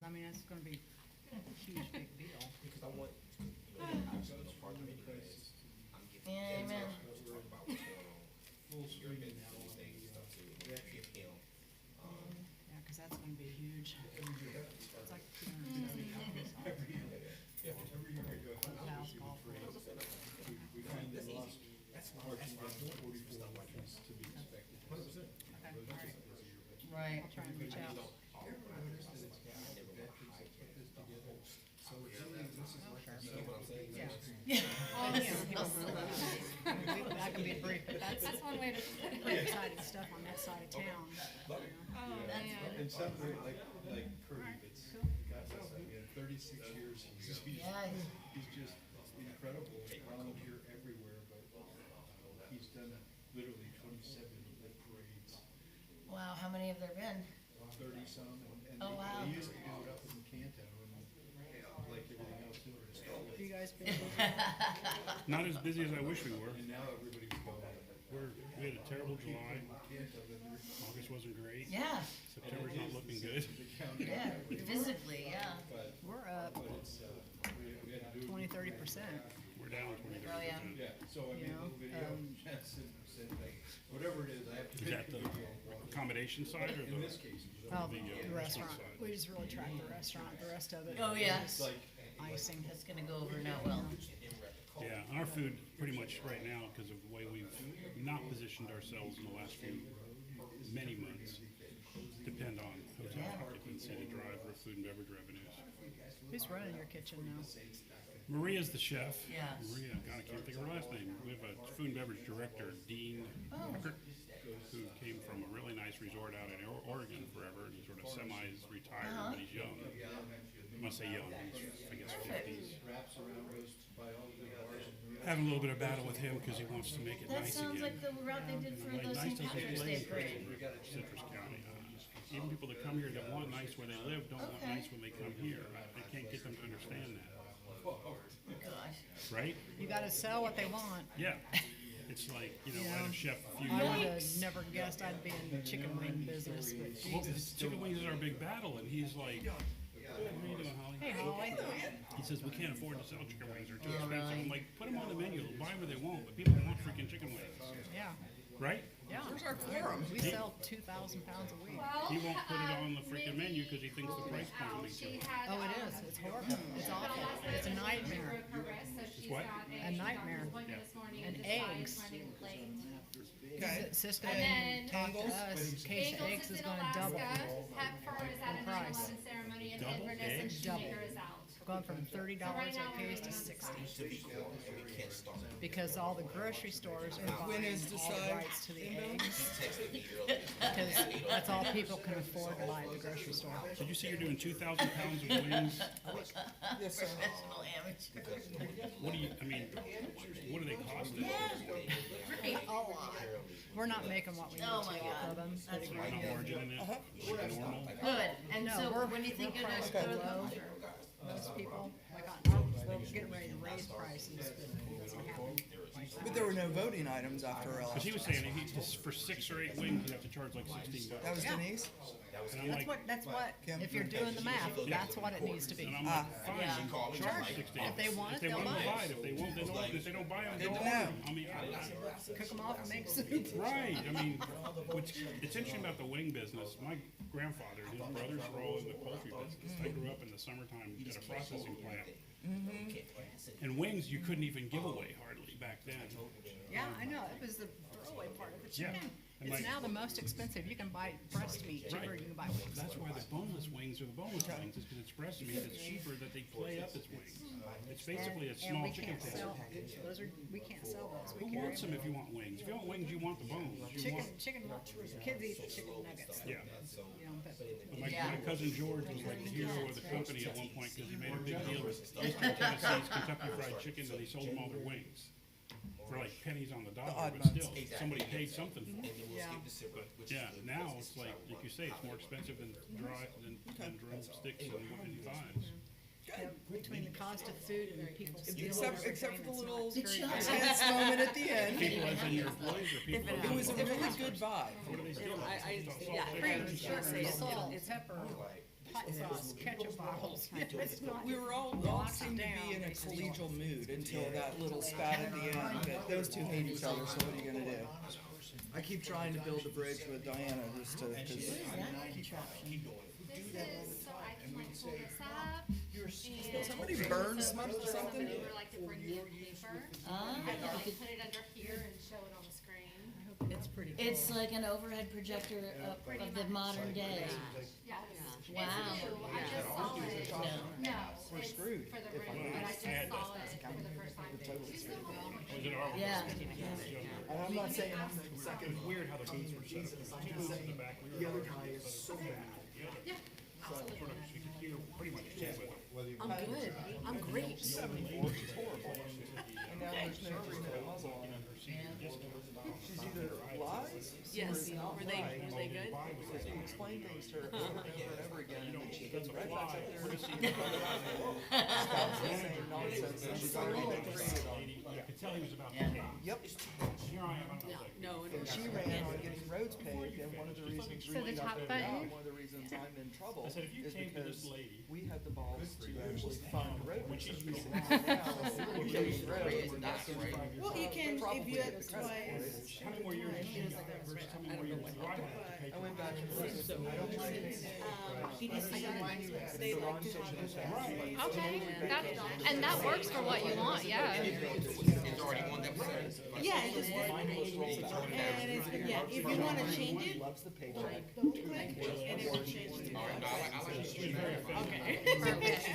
I mean, it's gonna be a huge, big deal. Because I want, actually, it's part of the because I'm getting. Yeah, amen. Talk about what's going on. You're getting these things and stuff too. Him. Yeah, cause that's gonna be huge. It's like 230 house ball for it. We find that lost parking lot 44, which is to be expected. Okay, all right. Right. I'll try and reach out. Notice that it's got the veterans that put this together, so it's really, this is like our. You know what I'm saying? Yeah. Oh, yeah. That can be brief, but that's That's one way to put it. pretty exciting stuff on that side of town. Oh, man. And some, like Kirby, that's, God bless him, he had 36 years, Yeah. he's just incredible, volunteer everywhere, but he's done literally 27 lit parades, Wow, how many have there been? 30-some, and Oh, wow. they used to do it up in Lecanto, and like everything else, it was Have you guys been? Not as busy as I wish we were. and now everybody's going. We had a terrible July. Lecanto, then they're August wasn't great. Yeah, September's not looking good. the county, yeah, visibly, yeah. We're up it's, we had to do. 20-30%. We're down 20, 30%. Oh, yeah. Yeah, so I You made a know, little video, sent, whatever it is, I have to. Is that the accommodation side or In the? this case, Oh, The, the restaurant. We just really track the restaurant. The rest of it. Oh, yeah. is like, icing. That's gonna go over not well. Yeah, and our food pretty much right now, because of the way we've not positioned ourselves in the last many months, depend on hotel occupancy to drive our food and beverage revenues. Who's running your kitchen now? Maria's the chef. Yeah. Maria, God, I can't think of her last name. We have a food and beverage director, Dean Rickert, who came from a really nice resort out in Oregon forever. He's sort of semi-retired, but he's young. I must say young, he's, I guess, 50s. wraps around those, by all the bars and. Having a little bit of battle with him because he wants to make it That nice sounds again. like the route they did for the Nice St. doesn't Patrick's play Day parade. Citrus County. Even people that come here that want nice where they live don't want Okay. nice when they come here. They can't get them to understand that, Gosh. right? You gotta sell what they want. Yeah. It's like, I had a chef a few I years would have never guessed I'd be in the chicken wing business, but Well, Jesus. chicken wings is our big battle, and he's like, "How are you doing, Holly?" Hey, Holly. He says, "We can't afford to sell chicken wings; they're too Oh, expensive." really? I'm like, "Put them on the menu, buy where they want, but people want freaking chicken wings, Yeah, right?" yeah. We sell 2,000 pounds a week. He won't put it on the freaking menu because he thinks the price point will be too high. Oh, it is. It's horrible. It's awful. It's a nightmare. what? A nightmare. And eggs. Cisco then talked to us, case of eggs is gonna double, Hepford is at an price. 11 ceremony in Double Inverness and eggs? Shoemaker is out. going from $30 a case to 60. And we can't start. Because all the grocery stores are buying all the rights to the eggs, Texted me earlier. because that's all people can afford to buy at the grocery store. Did you see you're doing 2,000 pounds of wings? Professional amateur. What do you? I mean, what do they cost? A lot. We're not making what we need Oh to my off of God. them. That's No right. margin in it. Like normal. Good. And No, so we're- when you think we're you're gonna priced go to below the Most people, like, we're getting ready to raise prices, but it doesn't happen. But there were no voting items after our Because last. he was saying he just for 6 or 8 wings, you have to charge like $16. That was Yeah. Denise? And I'm like, That's what, Kim? if you're doing the math, that's what it needs to be. and I'm like, fine, Yeah. you charge 16. If they want it, If they they'll want buy to it. buy it, if they won't, they don't. If they don't buy them, Good don't to order know. them. I mean, Cook them off and make soup. right. I mean, it's interesting about the wing business. My grandfather and his brothers were all in the poultry business. I grew up in the summertime at a processing plant. And wings you couldn't even give away hardly back then. Yeah, I know, it was the throwaway part of the Yeah. chicken. And It's like- now the most expensive. You can buy breast meat cheaper than you can buy wings. That's why the boneless wings are the boneless wings, is because it's breast meat that's cheaper that they play up as wings. It's basically a And small we chicken can't thing. sell, those are, we can't sell those. We Who carry wants them if you want wings? If you want wings, you want the bones. You want, Chicken, kids eat the chicken nuggets. yeah. You know, but My cousin George was like the hero of the company at one point because he made a big deal with Eastern Tennessee's Kentucky Fried Chicken that he sold them all their wings for like pennies on the dollar, odd but months. still, somebody paid something for it. yeah. But yeah, now it's like you say, it's more expensive than drumsticks and thighs. Yeah, between the cost of food and the people stealing Except for the little Did you- tense moment at the end. People as in your employees or people? It was a really good vibe. What do they steal? Yeah, Salt, pretty sugar, sure and say salt. salt, it's pepper, hot sauce, ketchup bottles. It's not- We were all Lock seemed to them be in a down. collegial mood until that little spat at the end, but those two hate each other, so what are you gonna do? I keep trying to build a bridge with Diana just to, What cause is that contraption? This is so I can like pull this up and. somebody burn something or Flip something? it over like the bring in paper. Ah, And then like put it under here and show it on the screen. It's pretty cool. it's like an overhead projector of the modern day. Yes. Wow. It's new. I just saw it. No. No, We're it's screwed for the if I ring, lose. but I just saw it for the first time. totally screwed. Was it our? Yeah. And I'm not saying I'm the second It was weird how the booths were set up. Two booths in the back. We were The other on guy is so bad. the other. Sort of, you could hear pretty much chat with him. I'm good. I'm great. 74, she's horrible. And now there's no 3-minute muzzle on her. She's either lies Yes. or not Were they right. good? Because you explain things to her over and over again, and then she goes right back up there and stops the same nonsense that she's already been created on. I could tell he was about to Yeah. cave. Yep. Here I am, I was like, No, And she ran on getting roads paved, and one of the reasons So the Reed got top voted button? out, one of the reasons I'm in trouble I said, if you is came to this because lady, we had the balls to actually fund road when she's resurfacing. using Now, we're paving roads, and that's Well, you can, if probably you, get the that's credit why. for it. how many more years did you got versus how many more years do I have to pay? I went back and looked at I don't think They like to have this. Okay, and that works for what you want, yeah. Yeah, it just, and it's, yeah, if you wanna change it, loves the paycheck. double click, and it will change to that. Okay. It's a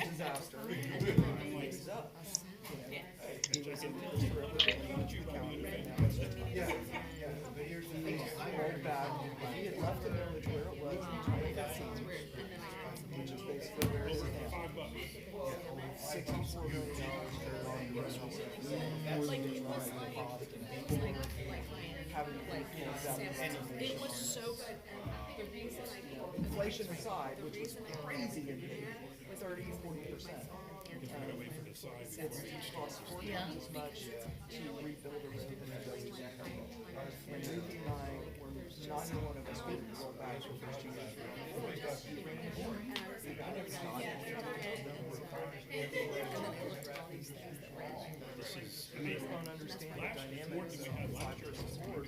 disaster. He's up. He was in this for a living. Yeah, but here's the thing, I rolled back, he had left the village where it was in 2015, which is basically where it is now. $64 million on the rest of it. More than the cost and having to pay $4,000. It was so good, and the reason I. Inflation aside, which was crazy in Haiti, 30-40%. It costs 4 times as much to rebuild a road than it does to repair it. And Ruthie and I were, neither one of us could go back for the first 2 years. People don't understand the dynamics of 5 years forward.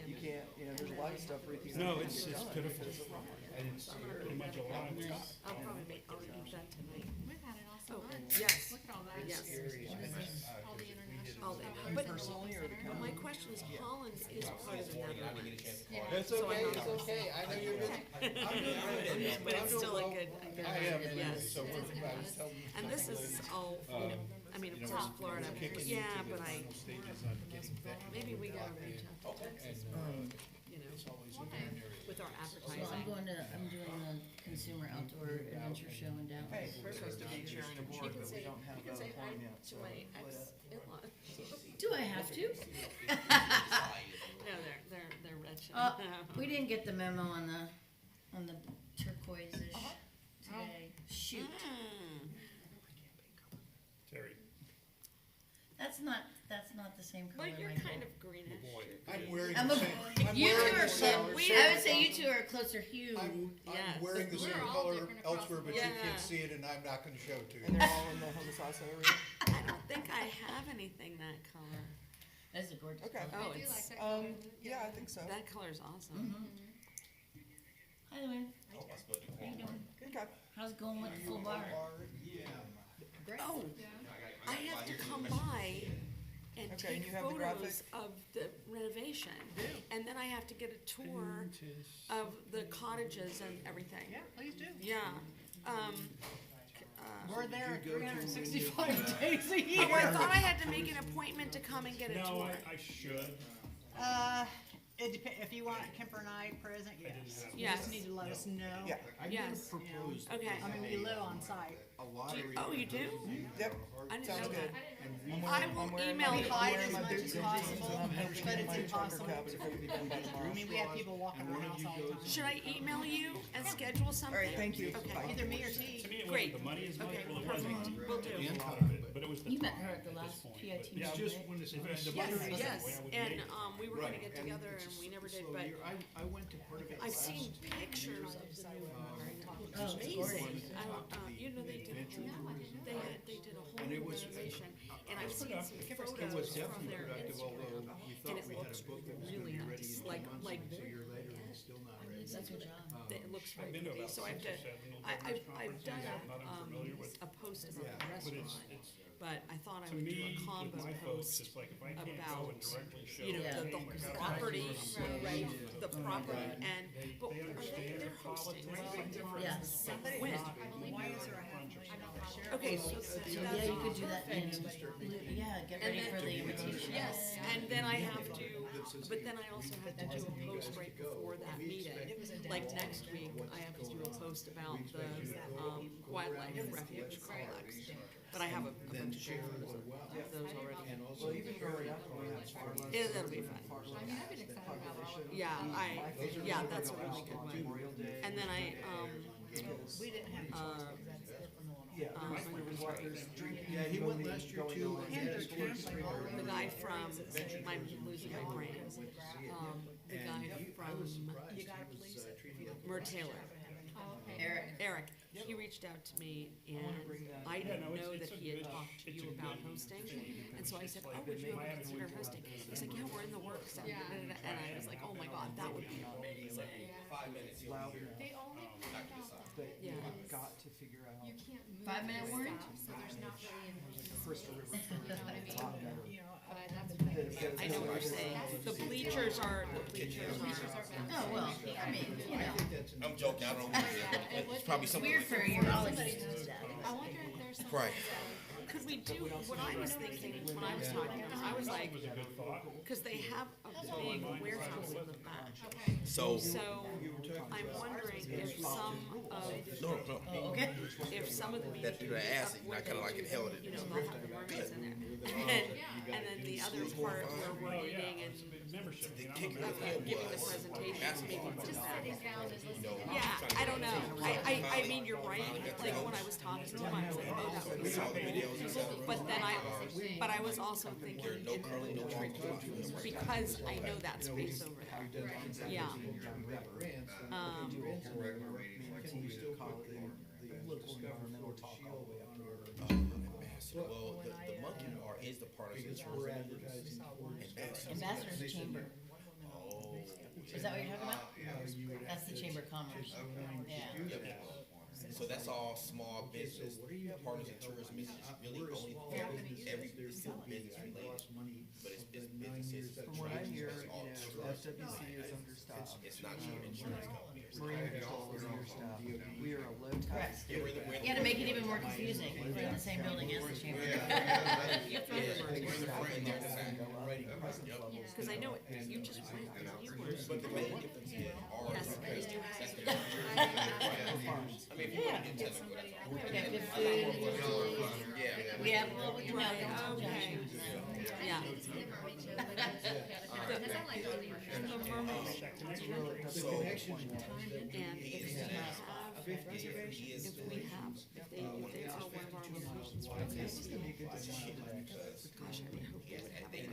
You can't, there's a lot of stuff Ruthie and I can't get done pitiful. because of Ryan. And it's pretty much a lot. I'll probably make, I'll eat that tonight. We've had it all so much. Yes. Look at all that. Yes. All the international. All day. You But personally or the company? my question is, Holland is part of the Netherlands. It's okay, it's okay, I know you're busy. I'm doing good. But it's still a good, I am, yes. so we're, I was telling you. And this is all, I mean, of course, Florida, yeah, but maybe we gotta reach out to Texas, with our So advertising. I'm doing the consumer outdoor adventure show in Dallas. Hey, we're supposed to be sharing a board, but we don't have You can a say hi form yet, so. to my ex-in-law. Do I have to? No, they're rich. We didn't get the memo on the turquoise-ish today. Shoot. Terry, That's not the same color. But you're Michael. kind of greenish. I'm wearing I'm the a, same, I'm you two wearing are the same, I would say you two are closer hue. I'm Yes. wearing the same We're all color different across elsewhere, the but you board. can't see it and I'm not gonna show it to And you. they're all in the Homosassa area? I don't think I have anything that color. That's a gorgeous Okay. color. Oh, I do like it's, that color. Yeah, I think so. that color's awesome. Hi, Lynn. How you doing? Okay. How's it going with the full bar? Oh, I have to come by and Okay, and take you have the photos of the renovation. And then I have to get a tour of the cottages and everything. Yeah, please do. Yeah, We're there Did you go to 365 days a oh, year. I thought I had to make an appointment to come and get a no, tour. I should. It depends, if you want Kemper and I present, yes. You Yes. just need to let us know. Yeah. Yes, Proposed. okay. I mean, we live on site. a lottery. Oh, you do? Yep, I didn't sounds know good. that. I will email We you. hide as I'm much wearing as my boots and jeans, possible, and I'm but entering it's my charter impossible. cabinet if I can be done by I tomorrow. mean, we have people walking around our house all the time. Should I email you and schedule something? All right, thank you. Okay. Bye. Either me or T. To me, it Great. wasn't the money as much, Okay, well, it perfect. wasn't Will do. the income of it, but it was the You met time her at the at this last point. PIT But yeah, It's just when it's. if the Yes, money was yes, that way, I would and, make it. we were gonna get And together it's and we never a did, slow but year. I went to part of it I've last seen pictures of the new Oh, it's amazing. gorgeous. I don't, you know, they did, they did a whole And it was- renovation, and I've seen some It was photos from definitely their productive, although Instagram, we and thought it we had looks a book that was gonna really be ready nice, in 2 like, months, like and it's a year later and it's still not ready. That's your job. it looks I've very been to pretty, about so I've 6 or done, 7 of those I've done conferences that I'm familiar with. a post about the But it's, restaurant, it's, but I thought I to would do me, a with combo my folks, post it's like if I can't go about, and directly show. you know, Yeah. the property, right, the property, and, but They are understand they're the politics, hosting, right? Yes. When? Why is there a half million? Okay, so Yeah, you could do that in, yeah, get ready for the invitation. yes, and then I have to, but then I also have to do a post right before that meeting. Like next week, I have to do a post about the, wildlife refuge complex. But I have a bunch of photos of those already. And also. Well, even growing up, we had far less. Yeah, that'll be fun. far less I've been excited about all of it. Yeah, My favorite yeah, was that's a when really I good was on one. Memorial Day. And then I, We didn't have a choice because that's different than Yeah, Um, my favorite was walkers drinking. Yeah, he went going, last year going too. on and had his Saturday, horse spring trainer. break. the guy from, I'm losing my brain, the And guy I was from surprised, he was treating it. Mer Taylor, Oh, okay. Eric, he reached out to me and I didn't know that he had talked to you about hosting. And so I said, oh, would you ever consider hosting? He's like, yeah, we're in the works. And I was like, oh my God, that would be amazing. Loud enough, They only point out that but Yeah. you've got to figure out. you can't move 5-minute your warning? stuff, so there's not really an Crystal River. you know what I mean? Top better. You know, But that's I know what you're saying. The bleachers are. Oh, well, I mean, you know, I'm joking, I don't, it's probably it's something weird like. for urologists to do that. I wonder if there's something. Right. Could we do, what I was thinking, when I was talking to him, I was like, It was a good thought. cause they have a big warehouse in the back. So, So I'm wondering if some of, no, no, Okay. if some of the that meetings. you're asking, I kinda like inhaled You it. know, they'll have the mermaids in there. And then the other part where we're eating and Membership, you know, Kick I'm a the member. head giving the was presentation, maybe put Just that. sitting down and listening. Yeah, I don't know. I mean, you're right. Like when I was talking to him, I was like, oh, that would be so cool. But then but I was also thinking no curling, no trick. because I know that space over there. Yeah. Can we still put the local environmental talk all the way up to our. Well, the monkey bar is the part of the Because we're advertising for Ambassador's Chamber. Oh. Is that what you're talking about? That's the Chamber of Commerce. Yeah. So that's all small business, partners in tourism is really only, every, it's still business related, but it's businesses. From what I hear, It's all you know, tourist. FWC is understaffed. It's not your insurance company. Marine Patrol is understaffed. We are a low tide Correct. state. You gotta make it even more confusing. We're in the same building as the Chamber. Because I know it, you just went, you were. But the main difference is ours, Yes, because you I mean, if you want to get technical, that's all. We got good food. Yeah. We have, well, you know, Right, okay. Yeah. The mermaids. So, And if we have, if they are one of our mermaids, gosh, I would hope they would have it.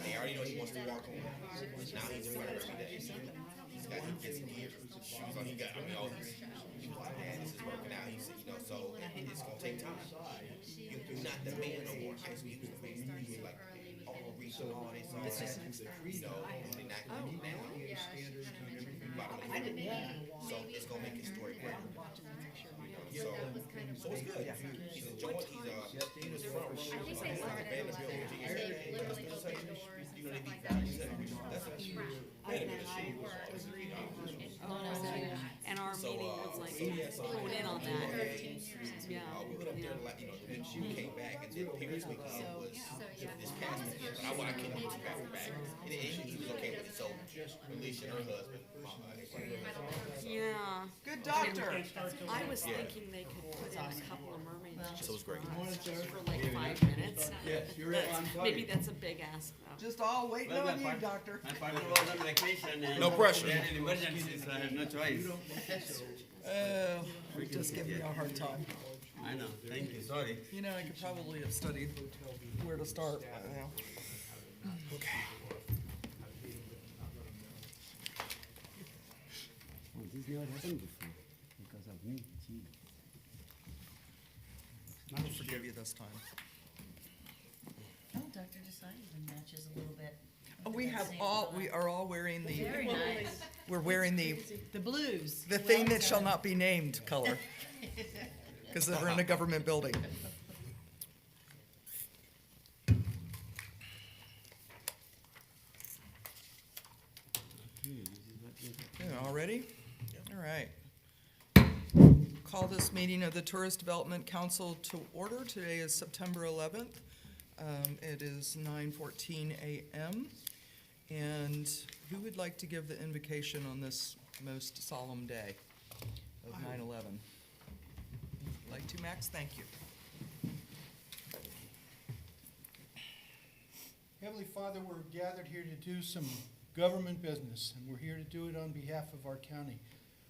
they already know he wants to walk on. Now he's in front of every day. He's got, he gets gear, shoes on, he got, I mean, all these, this is working out, he's, you know, so it's gonna take time. You're not the man no more, high school, he's like, all research, all this, all that, you know, and not. Oh, really? I didn't, so it's gonna make his story great. So it's good. He's enjoying. He was from Vanderbilt, Virginia. You know, they be that's a And our meeting was like, hone in on that. Yeah, yeah. when she came back, and then Pierce weekend was this past weekend, but I couldn't get you back to back. And he was okay with it, so Alicia and her husband, Yeah. Good doctor. I was thinking they could put in a couple of mermaids so it was great. for like 5 minutes. Yes, you're right. Maybe that's a big ask though. Just all waiting on you, doctor. My partner was on vacation and. No pressure. We had an emergency, so I had no choice. You're just giving me a hard time. I know, thank you, sorry. You know, I could probably have studied where to start by now. Oh, this never happened before because of me. Gee. I will forgive you this time. Oh, Dr. Desai even matches a little bit. We are all wearing Very nice. we're wearing the Blues. thing that shall not be named color. Because we're in a government building. All ready? All right. Call this meeting of the Tourist Development Council to order. Today is September 11th. It is 9:14 a.m. And who would like to give the invocation on this most solemn day of 9/11? Like to, Max? Thank you. Heavenly Father, we're gathered here to do some government business, and we're here to do it on behalf of our county.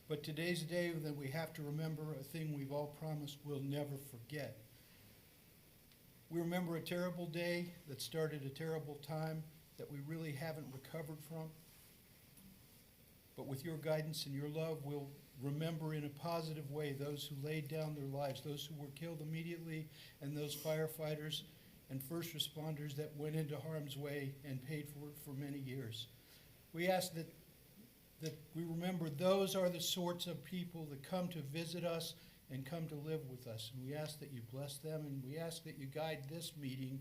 But today's a day that we have to remember a thing we've all promised we'll never forget. We remember a terrible day that started a terrible time that we really haven't recovered from. But with your guidance and your love, we'll remember in a positive way those who laid down their lives, those who were killed immediately, and those firefighters and first responders that went into harm's way and paid for it for many years. We ask that we remember those are the sorts of people that come to visit us and come to live with us. And we ask that you bless them, and we ask that you guide this meeting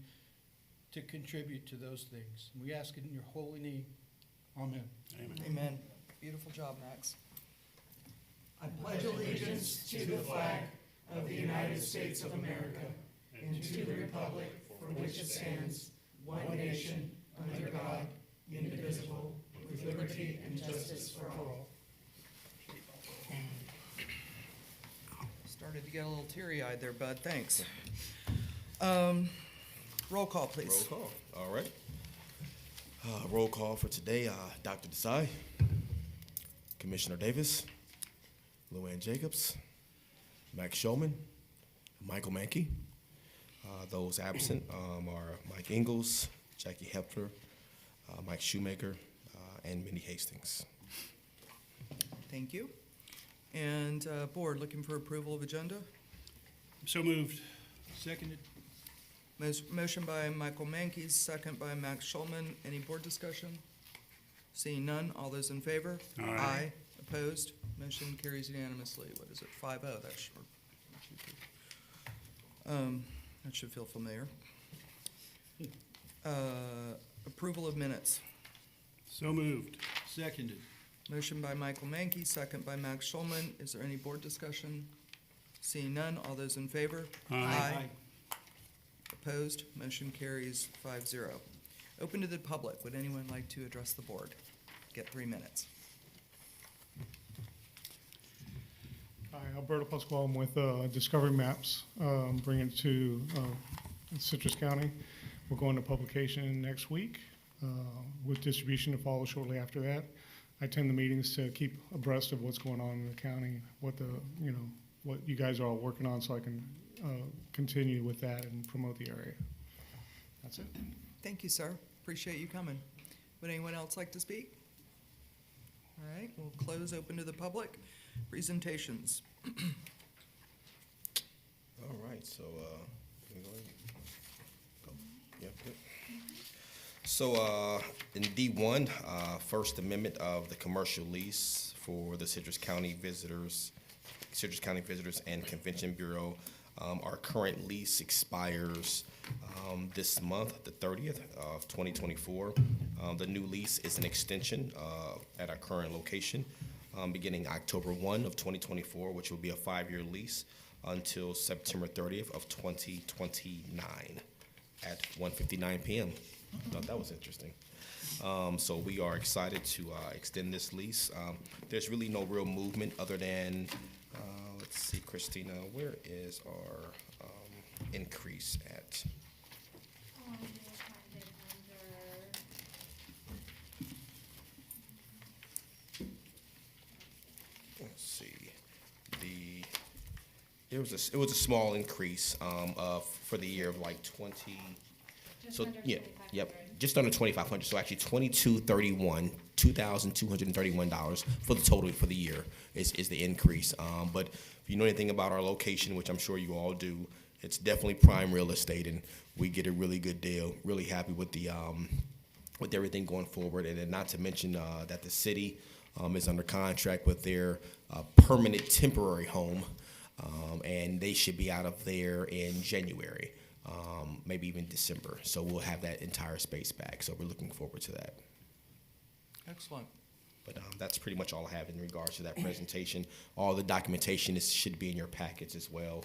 to contribute to those things. And we ask it in your holy name. Amen. Amen. Beautiful job, Max. I pledge allegiance to the flag of the United States of America and to the republic for which it stands, one nation, under God, indivisible, with liberty and justice for all. Started to get a little teary-eyed there, bud. Thanks. Roll call, please. Roll call, all right. Roll call for today, Dr. Desai, Commissioner Davis, Luann Jacobs, Max Shulman, Michael Mankey. Those absent are Mike Ingalls, Jackie Hepler, Mike Shoemaker, and Minnie Hastings. Thank you. And board, looking for approval of agenda? So moved. Seconded. Motion by Michael Mankey, second by Max Shulman. Any board discussion? Seeing none, all those in favor? Aye. Opposed? Motion carries unanimously. What is it, 5-0? That's short. That should feel familiar. Approval of minutes. So moved. Seconded. Motion by Michael Mankey, second by Max Shulman. Is there any board discussion? Seeing none, all those in favor? Aye. Opposed? Motion carries 5-0. Open to the public. Would anyone like to address the board? Get 3 minutes. Hi, Alberto Pasquale. I'm with Discovery Maps, bringing it to Citrus County. We're going to publication next week with distribution to follow shortly after that. I attend the meetings to keep abreast of what's going on in the county, what you guys are all working on, so I can continue with that and promote the area. That's it. Thank you, sir. Appreciate you coming. Would anyone else like to speak? All right, we'll close open to the public. Presentations. All right, so, can we go ahead? Go. Yep, good. So, in D1, First Amendment of the commercial lease for the Citrus County Visitors and Convention Bureau. Our current lease expires this month, the 30th of 2024. The new lease is an extension at our current location, beginning October 1 of 2024, which will be a 5-year lease until September 30th of 2029 at 1:59 p.m. I thought that was interesting. So we are excited to extend this lease. There's really no real movement other than, let's see, Christina, where is our increase at? Let's see. It was a small increase for the year of like 20. So yeah, yep, just under 2,500. So actually, $2,231 for the total for the year is the increase. But if you know anything about our location, which I'm sure you all do, it's definitely prime real estate, and we get a really good deal. Really happy with the with everything going forward, and then not to mention that the city is under contract with their permanent temporary home, and they should be out of there in January. Maybe even December. So we'll have that entire space back. So we're looking forward to that. Excellent. But that's pretty much all I have in regards to that presentation. All the documentation should be in your packets as well.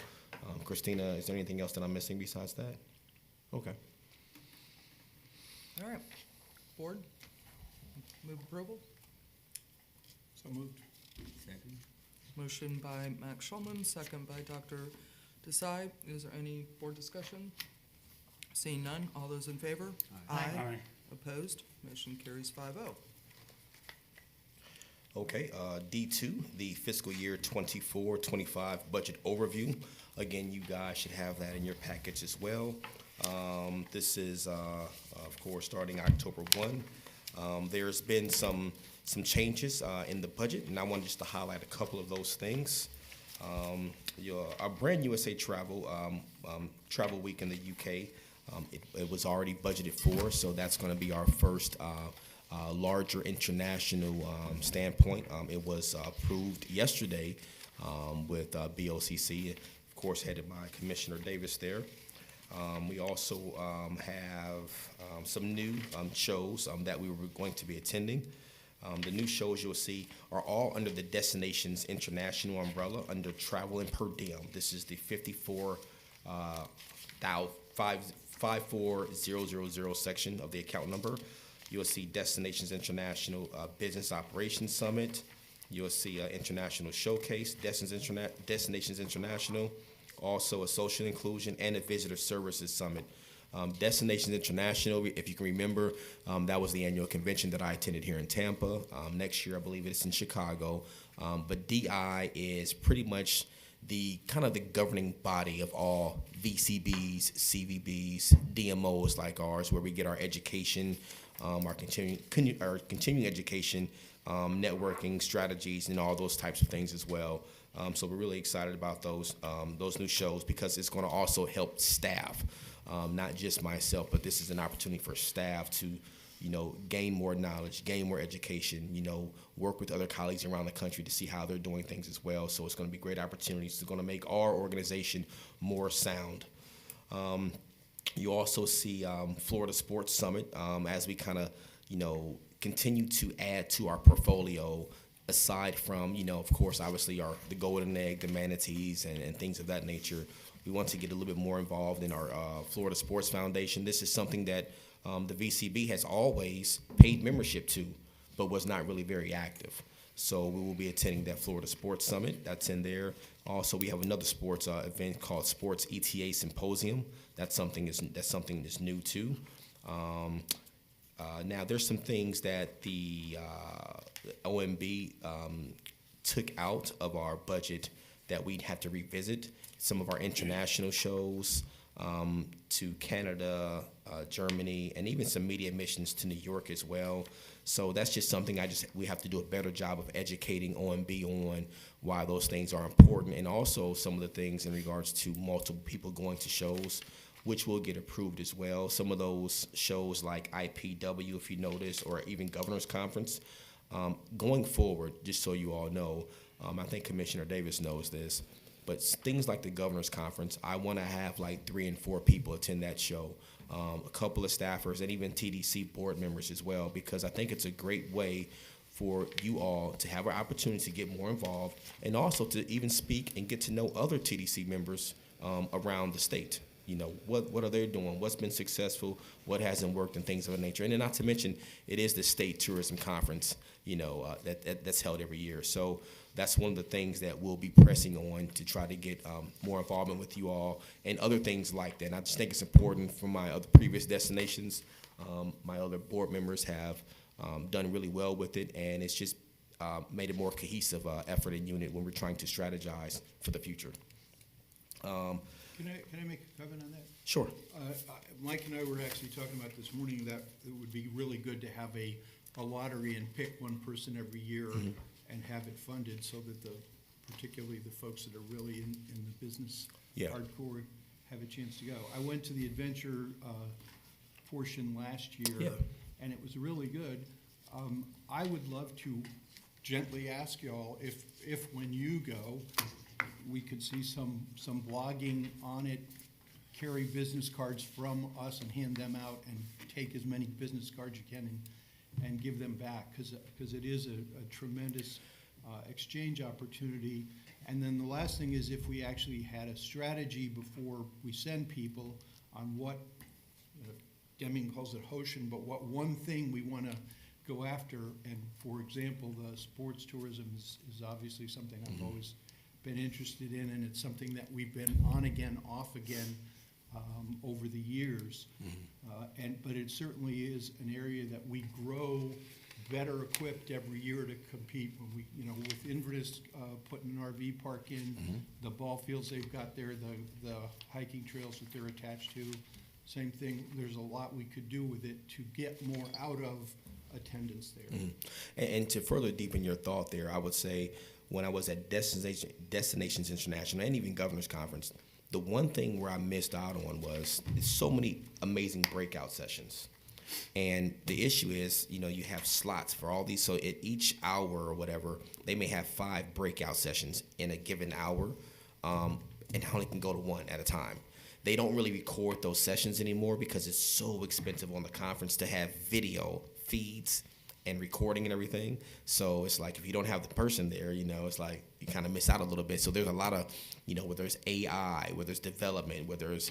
Christina, is there anything else that I'm missing besides that? Okay. All right. Board, move approval. So moved. Second. Motion by Max Schulman, second by Dr. Desai. Is there any board discussion? Seeing none, all those in favor? Aye. Opposed? Motion carries 5-0. Okay, D2, the fiscal year 24-25 budget overview. Again, you guys should have that in your package as well. This is, of course, starting October 1. There's been some changes in the budget, and I wanted just to highlight a couple of those things. Our brand USA Travel Travel Week in the UK, it was already budgeted for, so that's going to be our first larger international standpoint. It was approved yesterday with BOCC, of course, headed by Commissioner Davis there. We also have some new shows that we were going to be attending. The new shows you'll see are all under the Destinations International umbrella under Travel and Per Diem. This is the 54000 section of the account number. You'll see Destinations International Business Operations Summit. You'll see International Showcase, Destinations International, also a Social Inclusion and a Visitor Services Summit. Destinations International, if you can remember, that was the annual convention that I attended here in Tampa. Next year, I believe it's in Chicago. But DI is pretty much the kind of the governing body of all VCBs, CVBs, DMOs like ours, where we get our education, our continuing education, networking strategies, and all those types of things as well. So we're really excited about those new shows because it's going to also help staff. Not just myself, but this is an opportunity for staff to, gain more knowledge, gain more education, work with other colleagues around the country to see how they're doing things as well. So it's going to be great opportunities. It's going to make our organization more sound. You also see Florida Sports Summit as we kind of, continue to add to our portfolio aside from, of course, obviously the golden egg, the manatees, and things of that nature. We want to get a little bit more involved in our Florida Sports Foundation. This is something that the VCB has always paid membership to, but was not really very active. So we will be attending that Florida Sports Summit. That's in there. Also, we have another sports event called Sports ETA Symposium. That's something that's new too. Now, there's some things that the OMB took out of our budget that we'd have to revisit. Some of our international shows to Canada, Germany, and even some media missions to New York as well. So that's just something we have to do a better job of educating OMB on why those things are important, and also some of the things in regards to multiple people going to shows, which will get approved as well. Some of those shows like IPW, if you notice, or even Governor's Conference. Going forward, just so you all know, I think Commissioner Davis knows this, but things like the Governor's Conference, I want to have like 3 and 4 people attend that show, a couple of staffers, and even TDC board members as well, because I think it's a great way for you all to have an opportunity to get more involved and also to even speak and get to know other TDC members around the state. You know, what are they doing? What's been successful? What hasn't worked, and things of that nature. And then not to mention, it is the state tourism conference, you know, that's held every year. So that's one of the things that we'll be pressing on to try to get more involvement with you all and other things like that. And I just think it's important for my other previous destinations. My other board members have done really well with it, and it's just made a more cohesive effort and unit when we're trying to strategize for the future. Can I make a comment on that? Sure. Mike and I were actually talking about this morning that it would be really good to have a lottery and pick one person every year and have it funded so that particularly the folks that are really in the business hardcore have a chance to go. I went to the adventure portion last year, and it was really good. I would love to gently ask y'all if when you go, we could see some blogging on it, carry business cards from us and hand them out, and take as many business cards you can and give them back, because it is a tremendous exchange opportunity. And then the last thing is, if we actually had a strategy before we send people on what, Deming calls it Hoshin, but what one thing we want to go after. And for example, the sports tourism is obviously something I've always been interested in, and it's something that we've been on again, off again over the years. But it certainly is an area that we grow better equipped every year to compete. When we, with Inverness putting an RV park in, the ball fields they've got there, the hiking trails that they're attached to, same thing. There's a lot we could do with it to get more out of attendance there. And to further deepen your thought there, I would say, when I was at Destinations International and even Governor's Conference, the one thing where I missed out on was so many amazing breakout sessions. And the issue is, you have slots for all these. So at each hour or whatever, they may have 5 breakout sessions in a given hour, and I only can go to one at a time. They don't really record those sessions anymore because it's so expensive on the conference to have video feeds and recording and everything. So it's like, if you don't have the person there, it's like you kind of miss out a little bit. So there's a lot of, where there's AI, where there's development, where there's,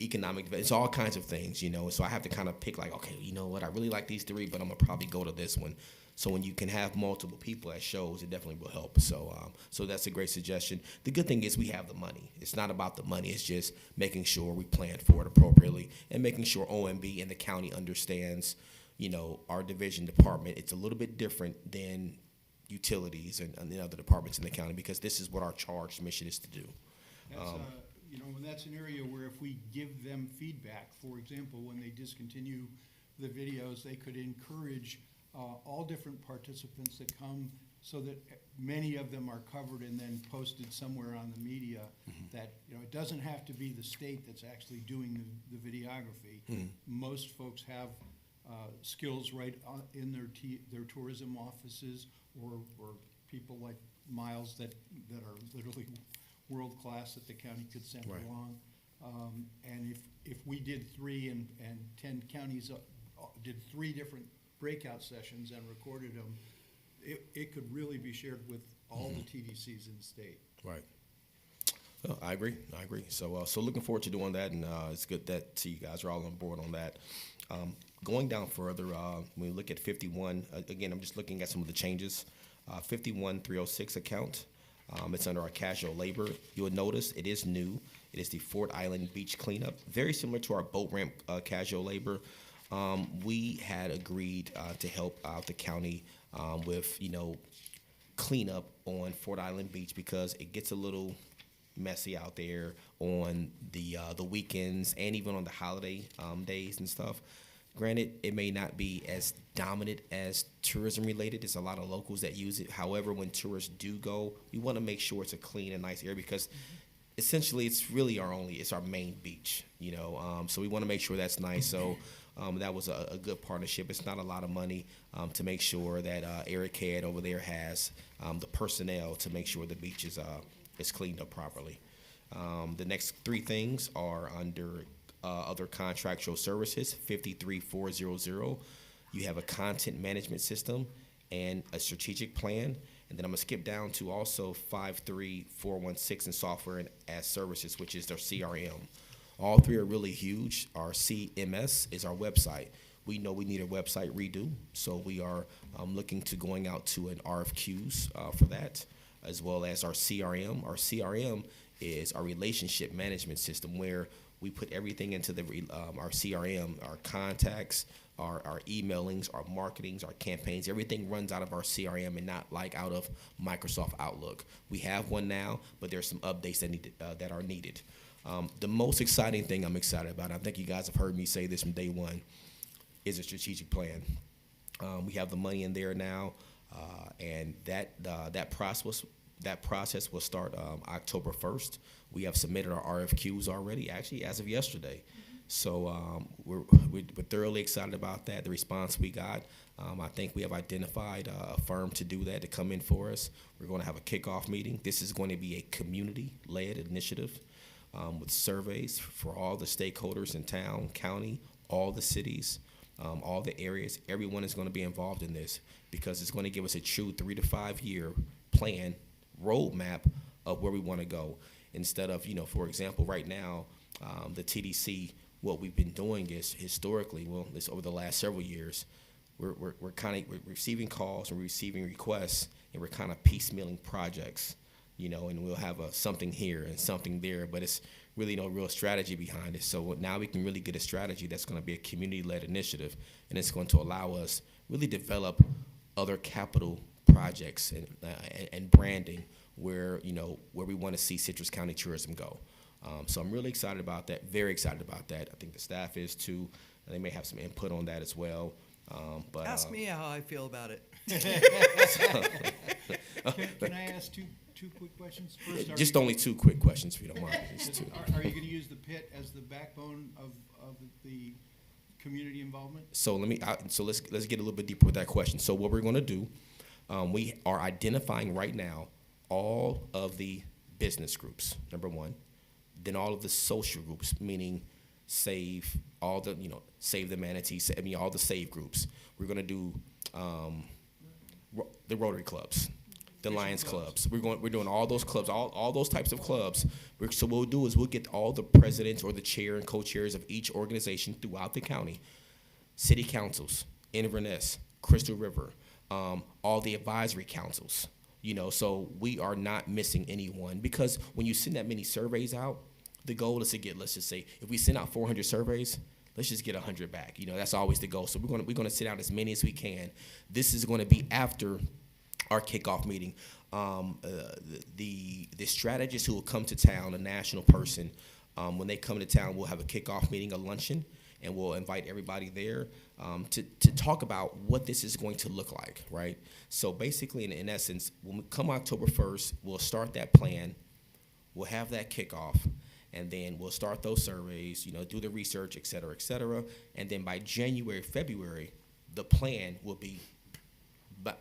economic, it's all kinds of things, So I have to kind of pick like, okay, you know what, I really like these 3, but I'm gonna probably go to this one. So when you can have multiple people at shows, it definitely will help. So so that's a great suggestion. The good thing is we have the money. It's not about the money. It's just making sure we plan for it appropriately and making sure OMB and the county understands, our division department. It's a little bit different than utilities and the other departments in the county, because this is what our charged mission is to do. That's, and that's an area where if we give them feedback, for example, when they discontinue the videos, they could encourage all different participants that come, so that many of them are covered and then posted somewhere on the media. That it doesn't have to be the state that's actually doing the videography. Most folks have skills right in their tourism offices, or people like Miles that are literally world class that the county could send along. And if we did 3 and 10 counties did 3 different breakout sessions and recorded them, it could really be shared with all the TDCs in the state. Right. Well, I agree. So so looking forward to doing that, and it's good that you guys are all on board on that. Going down further, when we look at 51, again, I'm just looking at some of the changes. 51306 account, it's under our casual labor. You will notice it is new. It is the Fort Island Beach Cleanup, very similar to our boat ramp casual labor. We had agreed to help out the county with, cleanup on Fort Island Beach, because it gets a little messy out there on the weekends and even on the holiday days and stuff. Granted, it may not be as dominant as tourism related. There's a lot of locals that use it. However, when tourists do go, we want to make sure it's a clean and nice area, because essentially it's really it's our main beach, so we want to make sure that's nice. So that was a good partnership. It's not a lot of money to make sure that Eric Head over there has the personnel to make sure the beach is cleaned up properly. The next 3 things are under other contractual services, 53400. You have a content management system, and a strategic plan. And then I'm gonna skip down to also 53416 in software and as services, which is their CRM. All three are really huge. Our CMS is our website. We know we need a website redo, so we are looking to going out to an RFQs for that, as well as our CRM. Our CRM is our relationship management system, where we put everything into our CRM, our contacts, our emailings, our marketings, our campaigns. Everything runs out of our CRM and not like out of Microsoft Outlook. We have one now, but there's some updates that are needed. The most exciting thing I'm excited about, I think you guys have heard me say this from day one, is a strategic plan. We have the money in there now, and that process will start October 1st. We have submitted our RFQs already, actually, as of yesterday. So we're thoroughly excited about that, the response we got. I think we have identified a firm to do that, to come in for us. We're going to have a kickoff meeting. This is going to be a community-led initiative with surveys for all the stakeholders in town, county, all the cities, all the areas. Everyone is going to be involved in this, because it's going to give us a true 3 to 5 year plan, roadmap of where we want to go. Instead of, for example, right now, the TDC, what we've been doing is historically, this over the last several years, we're receiving calls and receiving requests, and we're kind of piecemealing projects, and we'll have something here and something there, but it's really no real strategy behind it. So now we can really get a strategy that's going to be a community-led initiative, and it's going to allow us really develop other capital projects and branding where we want to see Citrus County tourism go. So I'm really excited about that, very excited about that. I think the staff is too. They may have some input on that as well. But Ask me how I feel about it. Can I ask two quick questions? First, just only 2 quick questions, if you don't mind. Just 2. Are you going to use the pit as the backbone of the community involvement? So let's get a little bit deeper with that question. So what we're going to do, we are identifying right now all of the business groups, number one, then all of the social groups, meaning Save, all the Save the Manatees, all the Save groups. We're going to do the Rotary clubs, the Lions clubs. We're doing all those clubs, all those types of clubs. So what we'll do is we'll get all the presidents or the chair and co-chairs of each organization throughout the county, city councils, Inverness, Crystal River, all the advisory councils. So we are not missing anyone, because when you send that many surveys out, the goal is to get, let's just say, if we send out 400 surveys, let's just get 100 back. That's always the goal. So we're going to send out as many as we can. This is going to be after our kickoff meeting. The strategist who will come to town, a national person, when they come to town, we'll have a kickoff meeting, a luncheon, and we'll invite everybody there to talk about what this is going to look like, right? So basically, in essence, when we come October 1st, we'll start that plan, we'll have that kickoff, and then we'll start those surveys, do the research, et cetera, and then by January, February, the plan will be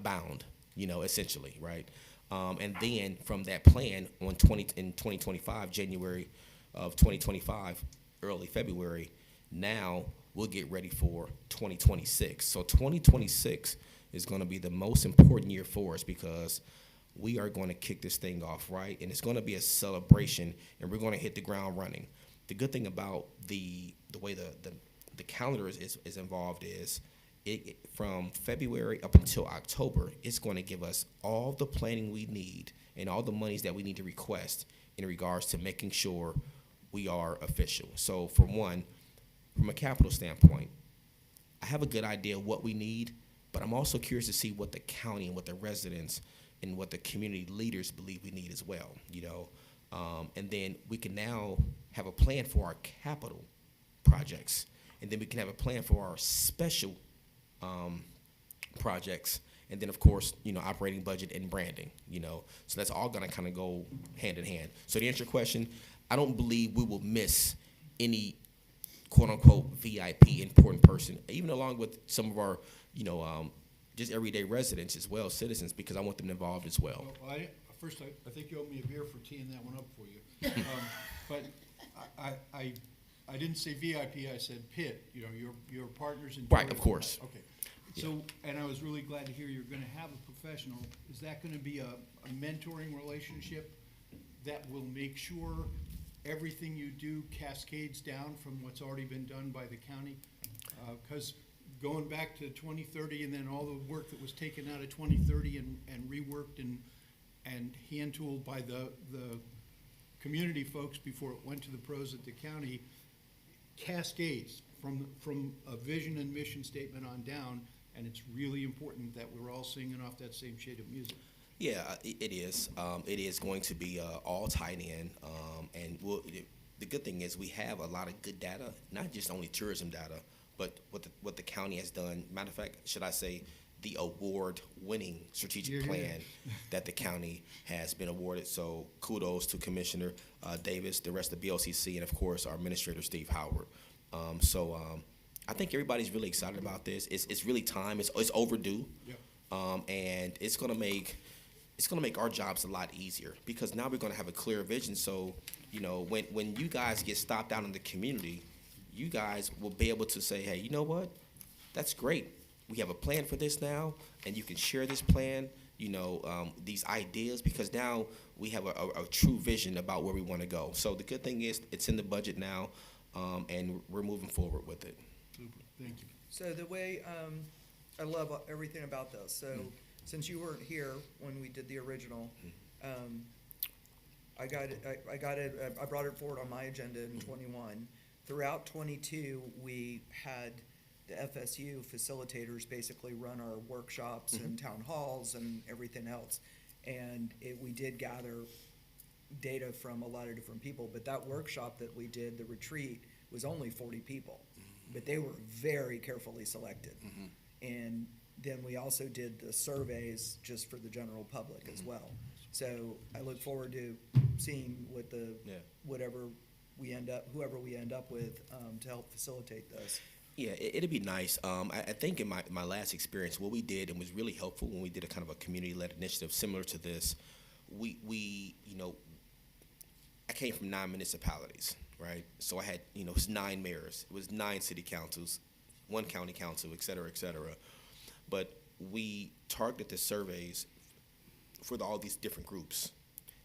bound, essentially, right? And then from that plan in 2025, January of 2025, early February, now we'll get ready for 2026. So 2026 is going to be the most important year for us, because we are going to kick this thing off, right? And it's going to be a celebration, and we're going to hit the ground running. The good thing about the way the calendar is involved is from February up until October, it's going to give us all the planning we need and all the monies that we need to request in regards to making sure we are official. So for one, from a capital standpoint, I have a good idea of what we need, but I'm also curious to see what the county and what the residents and what the community leaders believe we need as well, and then we can now have a plan for our capital projects, and then we can have a plan for our special projects, and then of course, operating budget and branding, so that's all gonna kind of go hand in hand. So to answer your question, I don't believe we will miss any quote unquote VIP important person, even along with some of our, just everyday residents as well, citizens, because I want them involved as well. Well, first, I think you owe me a beer for teeing that one up for you. But I didn't say VIP, I said pit, your partners in tourism. Right, of course. Okay. So, and I was really glad to hear you're gonna have a professional. Is that gonna be a mentoring relationship that will make sure everything you do cascades down from what's already been done by the county? 'Cause going back to 2030 and then all the work that was taken out of 2030 and reworked and hand-tooled by the community folks before it went to the pros at the county, cascades from a vision and mission statement on down, and it's really important that we're all singing off that same shade of music. Yeah, it is. It is going to be all tied in, and the good thing is we have a lot of good data, not just only tourism data, but what the county has done. Matter of fact, should I say, the award-winning strategic plan that the county has been awarded. So kudos to Commissioner Davis, the rest of the BOCC, and of course our Administrator Steve Howard. I think everybody's really excited about this. It's really time. It's overdue, and it's gonna make our jobs a lot easier because now we're gonna have a clear vision. So when you guys get stopped out in the community, you guys will be able to say, hey, you know what? That's great. We have a plan for this now, and you can share this plan, these ideas, because now we have a true vision about where we want to go. So the good thing is it's in the budget now, and we're moving forward with it. Super, thank you. So the way, I love everything about this. So since you weren't here when we did the original, I brought it forward on my agenda in 21. Throughout 22, we had the FSU facilitators basically run our workshops and town halls and everything else. And we did gather data from a lot of different people, but that workshop that we did, the retreat, was only 40 people, but they were very carefully selected. And then we also did the surveys just for the general public as well. So I look forward to seeing what whoever we end up with to help facilitate this. Yeah, it'd be nice. I think in my last experience, what we did and was really helpful when we did a kind of a community-led initiative similar to this, I came from 9 municipalities, right? So I had, 9 mayors. It was 9 city councils, 1 county council, et cetera, et cetera. But we targeted the surveys for all these different groups.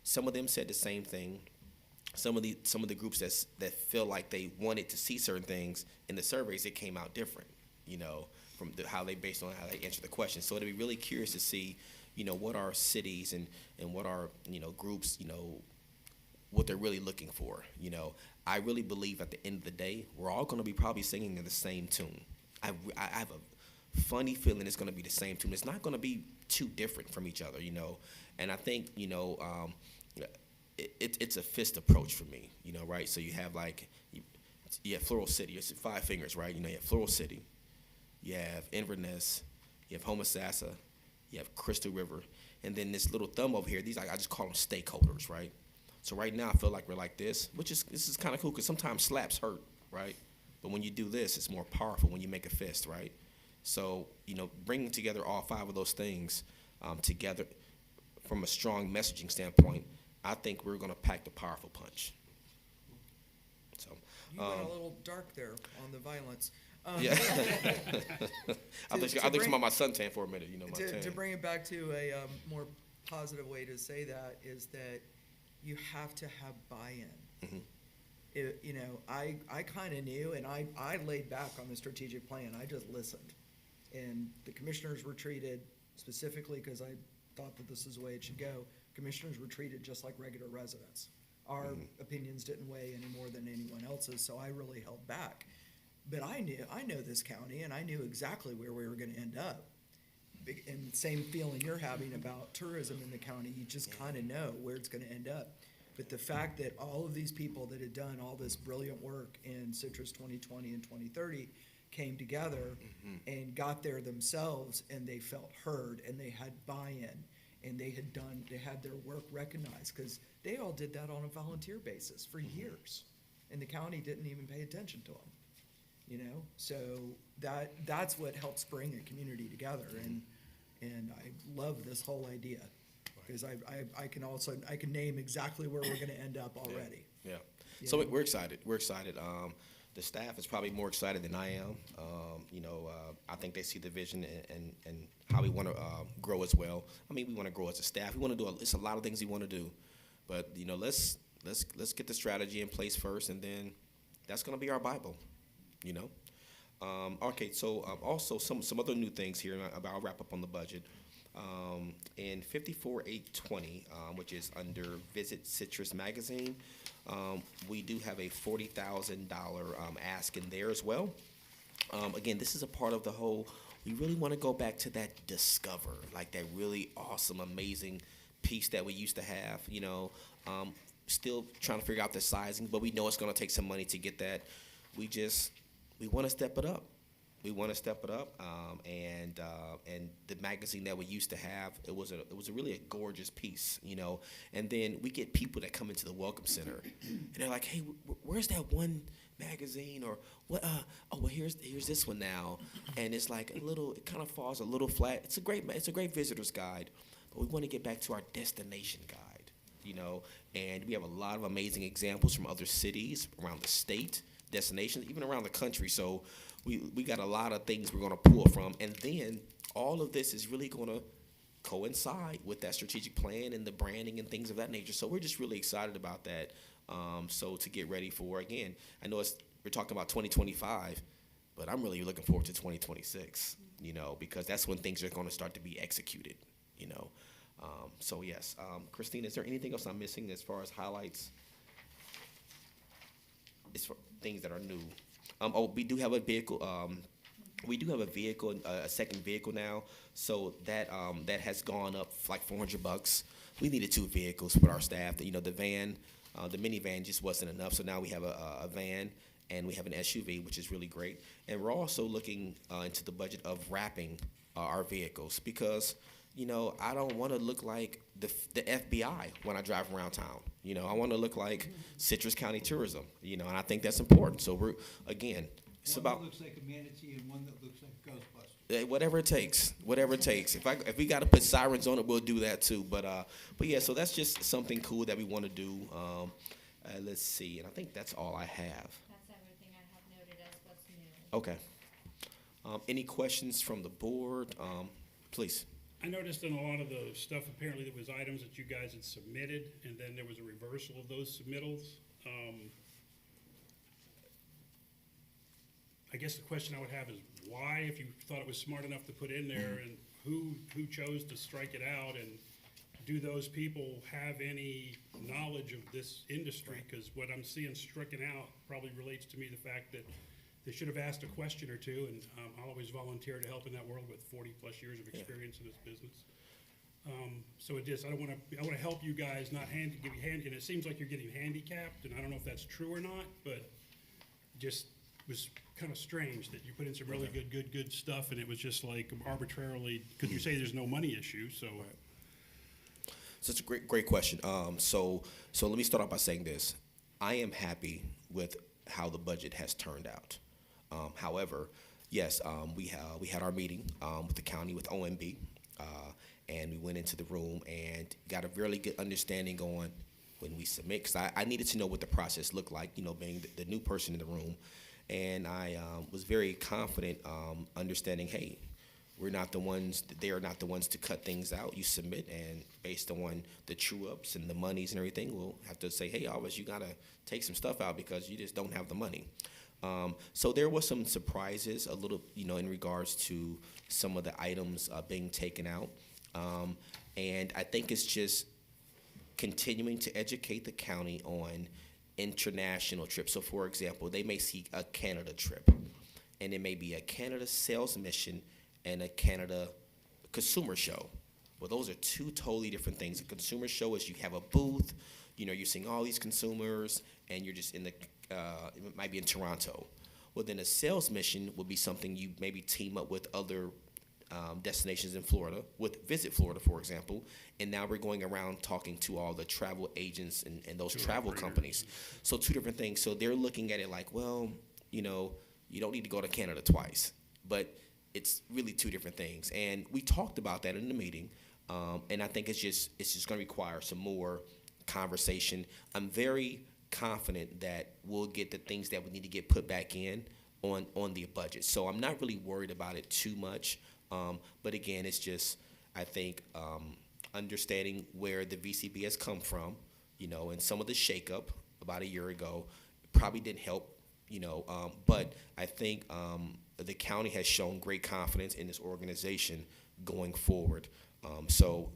Some of them said the same thing. Some of the groups that feel like they wanted to see certain things in the surveys, it came out different, from how they based on how they answered the question. So it'd be really curious to see, what our cities and what our groups, what they're really looking for. I really believe at the end of the day, we're all going to be probably singing in the same tune. I have a funny feeling it's going to be the same tune. It's not going to be too different from each other, And I think, it's a fist approach for me, right? So you have you have Floral City, it's 5 fingers, right? You have Floral City, you have Inverness, you have Homosassa, you have Crystal River, and then this little thumb over here, I just call them stakeholders, right? So right now I feel like we're like this is kind of cool because sometimes slaps hurt, right? But when you do this, it's more powerful when you make a fist, right? So, bringing together all 5 of those things together from a strong messaging standpoint, I think we're going to pack the powerful punch. So you went a little dark there on the violence. Yeah. I think about my suntan for a minute. To bring it back to a more positive way to say that is that you have to have buy-in. I kind of knew, and I laid back on the strategic plan. I just listened, and the commissioners retreated specifically because I thought that this is the way it should go. Commissioners were treated just like regular residents. Our opinions didn't weigh any more than anyone else's, so I really held back. But I know this county, and I knew exactly where we were going to end up. And same feeling you're having about tourism in the county, you just kind of know where it's going to end up. But the fact that all of these people that had done all this brilliant work in Citrus 2020 and 2030 came together and got there themselves, and they felt heard, and they had buy-in. And they had their work recognized because they all did that on a volunteer basis for years, and the county didn't even pay attention to them, So that's what helps bring a community together, and I love this whole idea because I can name exactly where we're going to end up already. Yeah. So we're excited. We're excited. the staff is probably more excited than I am. I think they see the vision and how we want to grow as well. I mean, we want to grow as a staff. We want to do it's a lot of things we want to do, but let's get the strategy in place first, and then that's going to be our Bible. Okay, so also some other new things here, and I'll wrap up on the budget. In 54820, which is under Visit Citrus Magazine, we do have a $40,000 ask in there as well. Again, this is a part of the whole, we really want to go back to that discover, like that really awesome, amazing piece that we used to have, still trying to figure out the sizing, but we know it's going to take some money to get that. We want to step it up. We want to step it up, and the magazine that we used to have, it was a really gorgeous piece, And then we get people that come into the Welcome Center, and they're like, "Hey, where's that one magazine?" Or what? Oh, well, here's this one now, and it's like it kind of falls a little flat. It's a great visitor's guide, but we want to get back to our destination guide, And we have a lot of amazing examples from other cities around the state, destinations, even around the country. So we got a lot of things we're going to pull from, and then all of this is really going to coincide with that strategic plan and the branding and things of that nature. So we're just really excited about that. So to get ready for, again, I know we're talking about 2025, but I'm really looking forward to 2026, because that's when things are going to start to be executed, So yes, Christine, is there anything else I'm missing as far as highlights? As for things that are new. We do have a vehicle. We do have a vehicle, a second vehicle now. So that has gone up like $400. We needed 2 vehicles for our staff. The van, the minivan just wasn't enough. So now we have a van and we have an SUV, which is really great. And we're also looking into the budget of wrapping our vehicles because I don't want to look like the FBI when I drive around town. I want to look like Citrus County Tourism. And I think that's important. So it's about one that looks like a manatee and one that looks like Ghostbusters. Whatever it takes. If we got to put sirens on it, we'll do that too. But yeah, so that's just something cool that we want to do. Let's see, and I think that's all I have. That's everything I have noted as what's new. Okay. Any questions from the board? Please. I noticed in a lot of the stuff, apparently there was items that you guys had submitted, and then there was a reversal of those submittals. I guess the question I would have is why, if you thought it was smart enough to put in there, and who chose to strike it out, and do those people have any knowledge of this industry? Because what I'm seeing stricken out probably relates to me the fact that they should have asked a question or two, and I'll always volunteer to help in that world with 40-plus years of experience in this business. So I want to help you guys, not give you hand, and it seems like you're getting handicapped, and I don't know if that's true or not, but just was kind of strange that you put in some really good stuff, and it was just like arbitrarily, because you say there's no money issue, so. So it's a great question. So let me start off by saying this. I am happy with how the budget has turned out. However, yes, we had our meeting with the county, with OMB, and we went into the room and got a really good understanding on when we submit, because I needed to know what the process looked like, being the new person in the room. And I was very confident understanding, hey, they are not the ones to cut things out. You submit, and based on the true-ups and the monies and everything, we'll have to say, hey, Always, you got to take some stuff out because you just don't have the money. So there was some surprises a little, in regards to some of the items being taken out. And I think it's just continuing to educate the county on international trips. So, for example, they may see a Canada trip, and it may be a Canada sales mission and a Canada consumer show. Well, those are 2 totally different things. A consumer show is you have a booth, you're seeing all these consumers, and you're just it might be in Toronto. Well, then a sales mission would be something you maybe team up with other destinations in Florida, with Visit Florida, for example, and now we're going around talking to all the travel agents and those travel companies. So 2 different things. So they're looking at it like, well, you don't need to go to Canada twice, but it's really 2 different things. And we talked about that in the meeting, and I think it's just going to require some more conversation. I'm very confident that we'll get the things that we need to get put back in on the budget. So I'm not really worried about it too much. But again, it's just, I think, understanding where the VCB has come from, and some of the shakeup about a year ago probably didn't help, but I think the county has shown great confidence in this organization going forward. So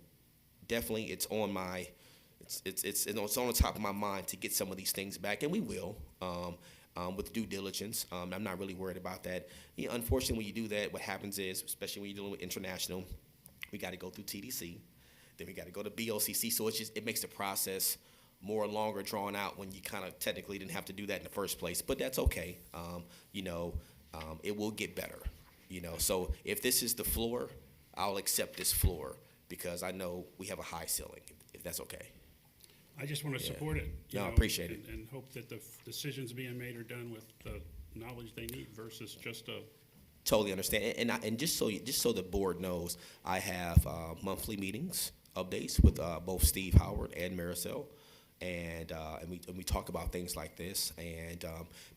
definitely it's on my, it's on the top of my mind to get some of these things back, and we will. With due diligence. I'm not really worried about that. Unfortunately, when you do that, what happens is, especially when you're dealing with international, we got to go through TDC, then we got to go to BOCC, so it makes the process more longer drawn out when you kind of technically didn't have to do that in the first place, but that's okay. It will get better. So if this is the floor, I'll accept this floor because I know we have a high ceiling, if that's okay. I just want to support it. No, I appreciate it. And hope that the decisions being made are done with the knowledge they need versus just a. Totally understand. And just so the board knows, I have monthly meetings, updates with both Steve Howard and Maricel. And we talk about things like this, and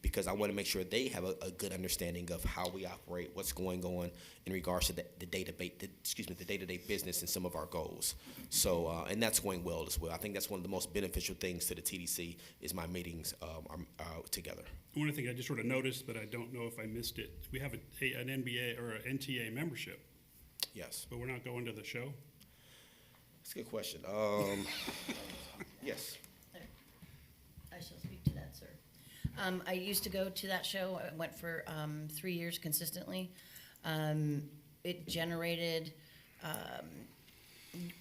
because I want to make sure they have a good understanding of how we operate, what's going on in regards to the day-to-day business and some of our goals. So and that's going well as well. I think that's one of the most beneficial things to the TDC is my meetings together. One thing I just sort of noticed, but I don't know if I missed it. We have an NBA or an NTA membership. Yes. But we're not going to the show. That's a good question. Yes. I shall speak to that, sir. I used to go to that show. I went for 3 years consistently. It generated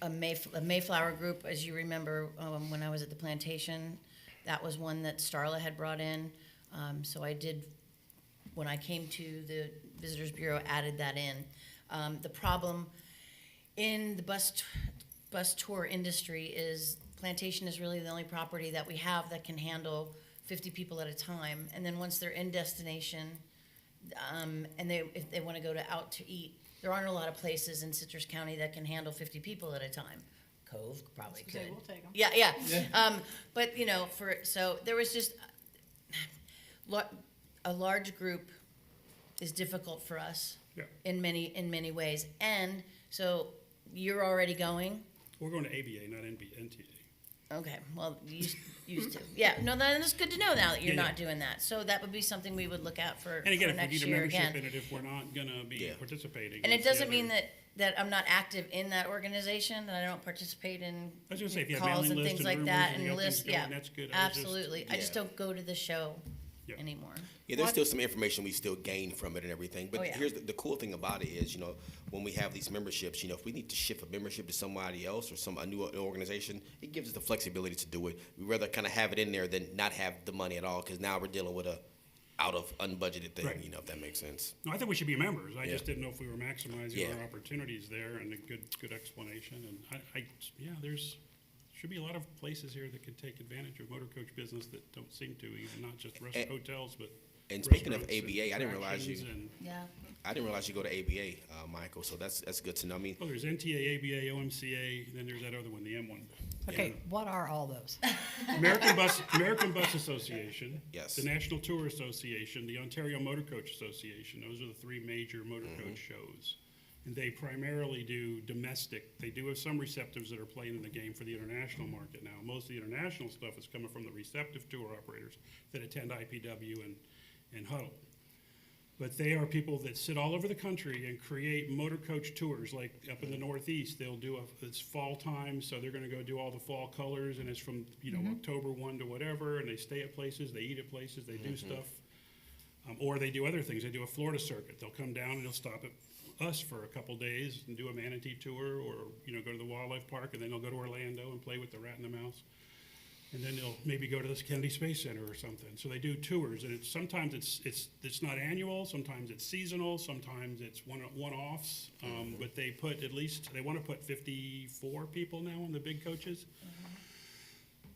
a Mayflower group, as you remember, when I was at the plantation. That was one that Starla had brought in. So I did, when I came to the Visitors Bureau, added that in. The problem in the bus tour industry is plantation is really the only property that we have that can handle 50 people at a time. And then once they're in destination, and if they want to go out to eat, there aren't a lot of places in Citrus County that can handle 50 people at a time. Cove probably could. We'll take 'em. Yeah. But so there was just a large group is difficult for us in many ways. And so you're already going. We're going to ABA, not NTA. Okay, well, you used to. Yeah, no, that's good to know now that you're not doing that. So that would be something we would look at for And again, if we next need a year membership again. in it, if we're not going to be participating. And it doesn't mean that I'm not active in that organization, that I don't participate in I was going to say, if you have calls mailing and lists things and like rumors that and you and got things lists, going, yeah. that's good. Absolutely. I just don't go to the show anymore. Yeah, there's still some information we still gain from it and everything. But here's the cool thing about it is, when we have these memberships, if we need to shift a membership to somebody else or a new organization, it gives us the flexibility to do it. We'd rather kind of have it in there than not have the money at all, because now we're dealing with a out of unbudgeted thing, if that makes sense. No, I think we should be members. I just didn't know if we were maximizing our opportunities there, and a good explanation. And there's should be a lot of places here that could take advantage of motor coach business that don't seem to, even not just hotels, but. And speaking of ABA, I didn't realize you go to ABA, Michael. So that's good to know. I mean, there's NTA, ABA, OMCA, and then there's that other one, the M1. Okay, what are all those? American Bus Association. Yes. The National Tour Association, the Ontario Motor Coach Association. Those are the three major motor coach shows. And they primarily do domestic. They do have some receptives that are playing in the game for the international market now. Most of the international stuff is coming from the receptive tour operators that attend IPW and Huddle. But they are people that sit all over the country and create motor coach tours. Like up in the Northeast, they'll do it's fall time, so they're going to go do all the fall colors, and it's from October 1 to whatever, and they stay at places, they eat at places, they do stuff. Or they do other things. They do a Florida circuit. They'll come down and they'll stop at us for a couple days and do a manatee tour, or go to the wildlife park, and then they'll go to Orlando and play with the rat and the mouse. And then they'll maybe go to the Kennedy Space Center or something. So they do tours, and sometimes it's not annual, sometimes it's seasonal, sometimes it's one-offs. But they want to put 54 people now on the big coaches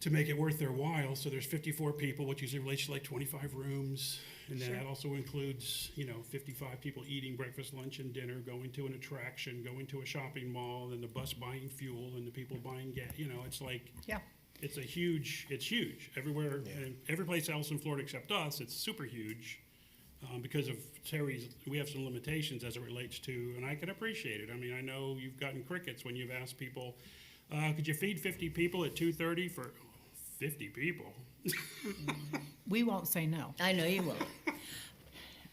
to make it worth their while. So there's 54 people, which usually relates to like 25 rooms, and then that also includes 55 people eating breakfast, lunch, and dinner, going to an attraction, going to a shopping mall, and the bus buying fuel, and the people buying gas. It's like. Yeah. it's huge. Everywhere, and every place else in Florida except us, it's super huge. Because of Terry's, we have some limitations as it relates to, and I can appreciate it. I mean, I know you've gotten crickets when you've asked people, could you feed 50 people at 2:30 for 50 people? We won't say no. I know you will.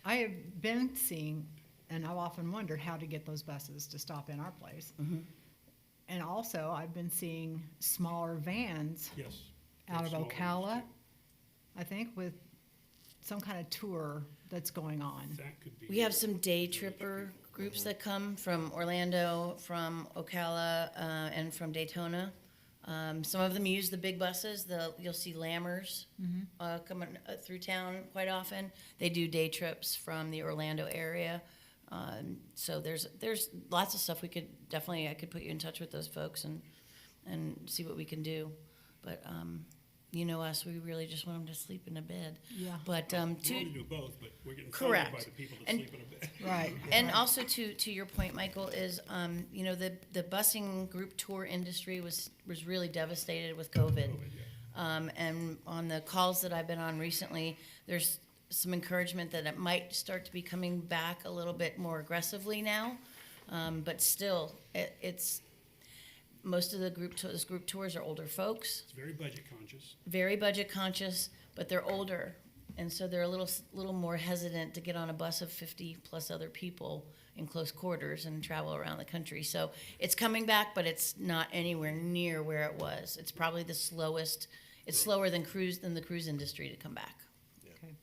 I have been seeing, and I've often wondered how to get those buses to stop in our place. And also, I've been seeing smaller vans Yes. out of Smaller Ocala, ones, I think, with some kind of tour that's going on. too. That could be. We have some day tripper groups that come from Orlando, from Ocala, and from Daytona. Some of them use the big buses. You'll see Lammers coming through town quite often. They do day trips from the Orlando area. So there's lots of stuff I could put you in touch with those folks and see what we can do. But you know us, we really just want them to sleep in a bed. Yeah. But We want to do both, but we're getting Correct. funded by the people that And- sleep in a bed. Right. And also to your point, Michael, is the busing group tour industry was really devastated with COVID. And on the calls that I've been on recently, there's some encouragement that it might start to be coming back a little bit more aggressively now. But still, it's most of those group tours are older folks, It's very budget conscious. very budget conscious, but they're older. And so they're a little more hesitant to get on a bus of 50 plus other people in close quarters and travel around the country. So it's coming back, but it's not anywhere near where it was. It's probably the slowest. It's slower than the cruise industry to come back. Okay.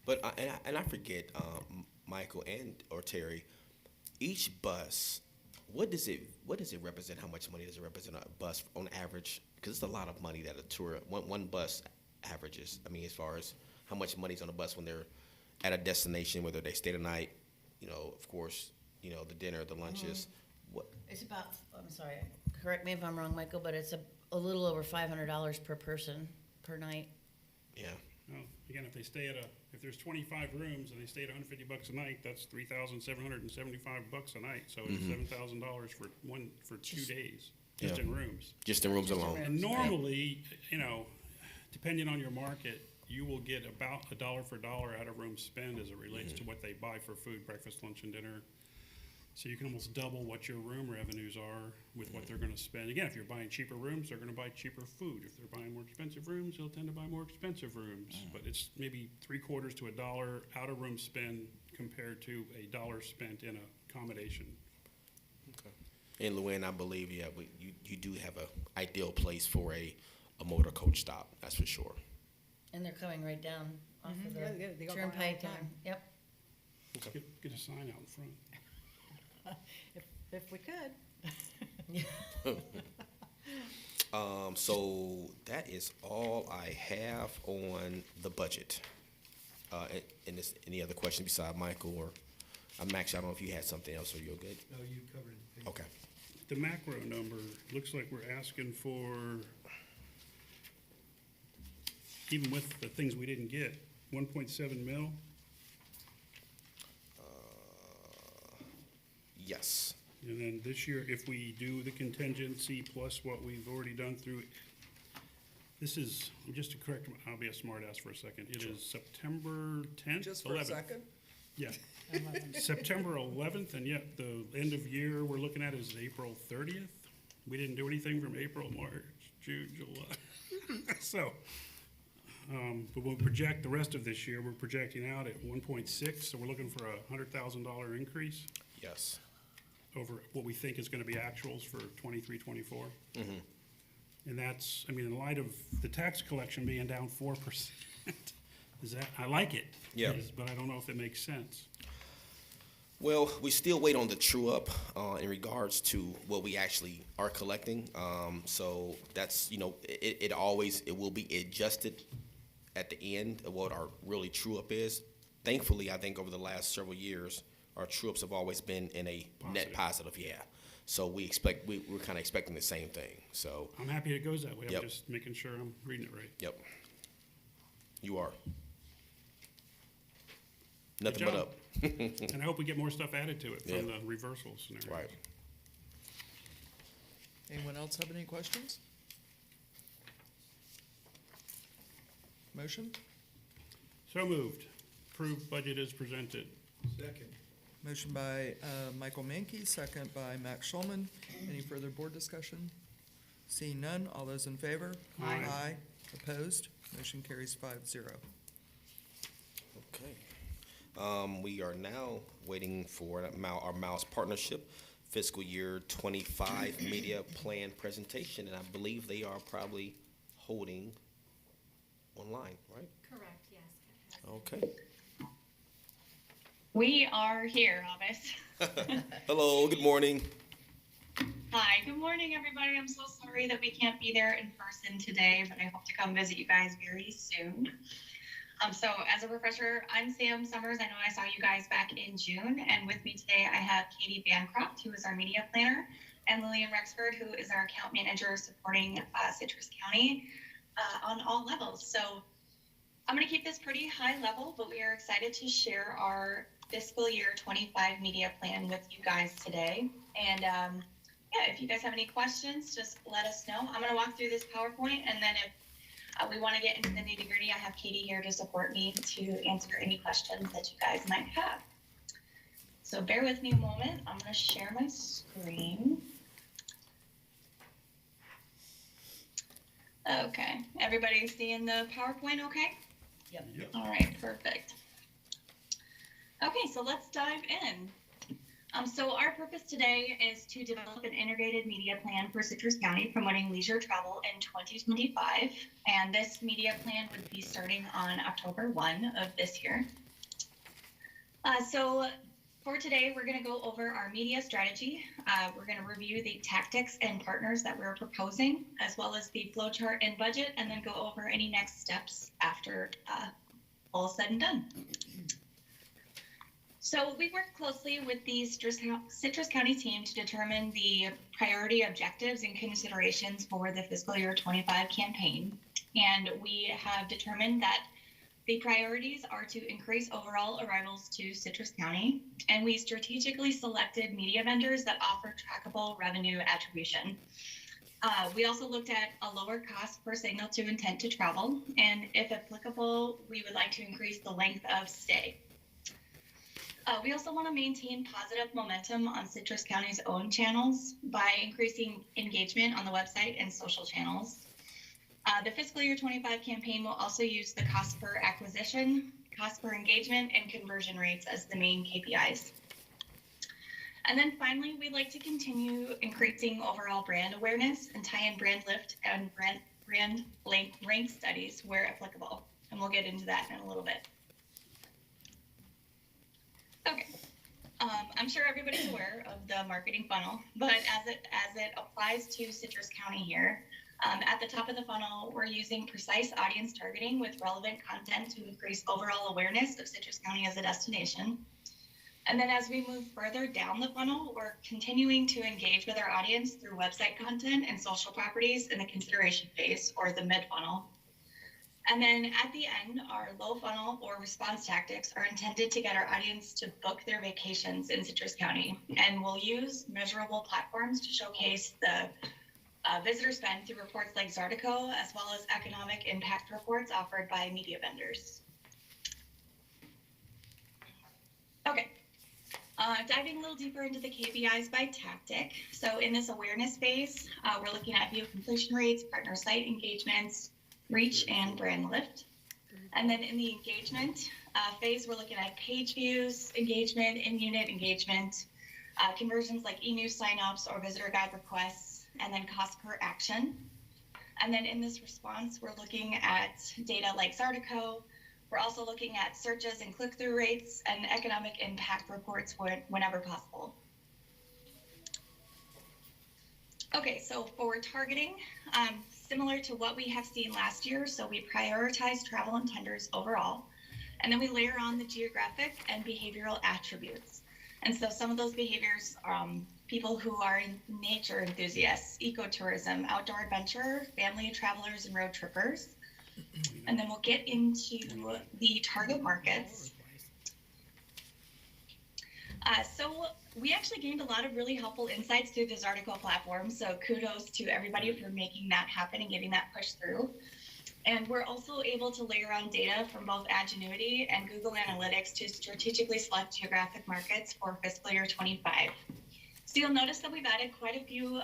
But I forget, Michael or Terry, each bus, what does it represent? How much money does it represent a bus on average? Because it's a lot of money that a tour one bus averages. I mean, as far as how much money's on a bus when they're at a destination, whether they stay the night, of course, the dinner, the lunches. What? It's about, I'm sorry, correct me if I'm wrong, Michael, but it's a little over $500 per person per night. Yeah. Well, again, if there's 25 rooms and they stay at $150 a night, that's $3,775 a night. So it's $7,000 for 2 days, just in rooms. Just in rooms alone. And normally, depending on your market, you will get about a dollar for dollar out of room spend as it relates to what they buy for food, breakfast, lunch, and dinner. So you can almost double what your room revenues are with what they're going to spend. Again, if you're buying cheaper rooms, they're going to buy cheaper food. If they're buying more expensive rooms, they'll tend to buy more expensive rooms. But it's maybe $0.75 to $1 out of room spend compared to $1 spent in accommodation. And Luann, I believe, you do have an ideal place for a motor coach stop. That's for sure. And they're coming right down off of Yeah, the they go by all the turnpike. time. Yep. Get a sign out in front. If we could. So that is all I have on the budget. And any other questions beside Michael or Max? I don't know if you had something else or you're good. No, you covered it. Okay. The macro number, looks like we're asking for, even with the things we didn't get, 1.7 mil. Yes. And then this year, if we do the contingency plus what we've already done through, this is, just to correct, I'll be a smart ass for a second. It is September 10th, 11th. Just for a second? Yeah. September 11th, and yet the end of year we're looking at is April 30th. We didn't do anything from April, March, June, July. So, but we'll project the rest of this year, we're projecting out at 1.6, so we're looking for a $100,000 increase Yes. over what we think is gonna be actuals for 23, 24. And that's, I mean, in light of the tax collection being down 4%, I like it. Yeah. But I don't know if it makes sense. Well, we still wait on the true up in regards to what we actually are collecting. So that's, it will be adjusted at the end of what our really true up is. Thankfully, I think over the last several years, our true ups have always been in a net positive, yeah. So we're kind of expecting the same thing, so. I'm happy it goes that way. Yep. I'm just making sure I'm reading it right. Yep. You are. Nothing but job. up. And I hope we get more stuff added to it from Yeah. the reversal scenario. Right. Anyone else have any questions? Motion? So moved. Approved budget as presented. Second. Motion by Michael Mankey, second by Max Schulman. Any further board discussion? Seeing none, all those in favor? Aye. Aye. Opposed? Motion carries 5-0. Okay. We are now waiting for our Mouse Partnership fiscal year 25 media plan presentation, and I believe they are probably holding online, right? Correct, yes. Okay. We are here, Avis. Hello, good morning. Hi, good morning, everybody. I'm so sorry that we can't be there in person today, but I hope to come visit you guys very soon. So as a refresher, I'm Sam Summers. I know I saw you guys back in June, and with me today I have Katie Bancroft, who is our media planner, and Lillian Rexford, who is our account manager supporting Citrus County on all levels. So I'm going to keep this pretty high level, but we are excited to share our fiscal year 25 media plan with you guys today. And yeah, if you guys have any questions, just let us know. I'm going to walk through this PowerPoint, and then if we want to get into the nitty gritty, I have Katie here to support me to answer any questions that you guys might have. So bear with me a moment. I'm going to share my screen. Okay, everybody seeing the PowerPoint okay? Yep. All right, perfect. Okay, so let's dive in. So our purpose today is to develop an integrated media plan for Citrus County promoting leisure travel in 2025. And this media plan would be starting on October 1 of this year. So for today, we're going to go over our media strategy. We're going to review the tactics and partners that we're proposing, as well as the flowchart and budget, and then go over any next steps after all said and done. So we work closely with the Citrus County team to determine the priority objectives and considerations for the fiscal year 25 campaign. And we have determined that the priorities are to increase overall arrivals to Citrus County, and we strategically selected media vendors that offer trackable revenue attribution. We also looked at a lower cost per signal to intent to travel, and if applicable, we would like to increase the length of stay. We also want to maintain positive momentum on Citrus County's own channels by increasing engagement on the website and social channels. The fiscal year 25 campaign will also use the cost per acquisition, cost per engagement, and conversion rates as the main KPIs. And then finally, we'd like to continue increasing overall brand awareness and tie in brand lift and brand rank studies where applicable. And we'll get into that in a little bit. Okay, I'm sure everybody's aware of the marketing funnel, but as it applies to Citrus County here, at the top of the funnel, we're using precise audience targeting with relevant content to increase overall awareness of Citrus County as a destination. And then as we move further down the funnel, we're continuing to engage with our audience through website content and social properties in the consideration phase or the mid funnel. And then at the end, our low funnel or response tactics are intended to get our audience to book their vacations in Citrus County. And we'll use measurable platforms to showcase the visitor spend through reports like Zartico, as well as economic impact reports offered by media vendors. Okay, diving a little deeper into the KPIs by tactic. So in this awareness phase, we're looking at view completion rates, partner site engagements, reach, and brand lift. And then in the engagement phase, we're looking at page views, engagement, in-unit engagement, conversions like e-news signups or visitor guide requests, and then cost per action. And then in this response, we're looking at data like Zartico. We're also looking at searches and click-through rates and economic impact reports whenever possible. Okay, so for targeting, similar to what we have seen last year, so we prioritize travel intenders overall, and then we layer on the geographic and behavioral attributes. And so some of those behaviors are people who are nature enthusiasts, ecotourism, outdoor adventure, family travelers, and road trippers. And then we'll get into the target markets. So we actually gained a lot of really helpful insights through this article platform. So kudos to everybody for making that happen and getting that pushed through. And we're also able to layer on data from both Adgenuity and Google Analytics to strategically select geographic markets for fiscal year 25. So you'll notice that we've added quite a few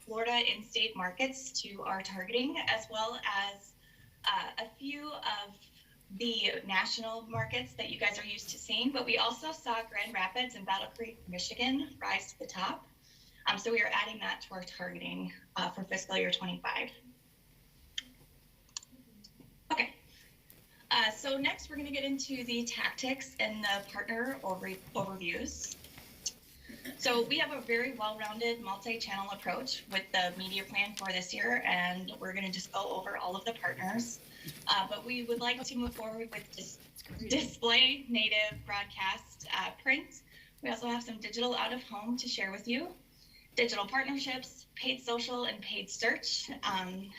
Florida in-state markets to our targeting, as well as a few of the national markets that you guys are used to seeing. But we also saw Grand Rapids and Battle Creek, Michigan rise to the top. So we are adding that to our targeting for fiscal year 25. Okay. So next we're going to get into the tactics and the partner overviews. So we have a very well-rounded multi-channel approach with the media plan for this year, and we're going to just go over all of the partners. But we would like to move forward with display, native, broadcast, print. We also have some digital out-of-home to share with you, digital partnerships, paid social and paid search,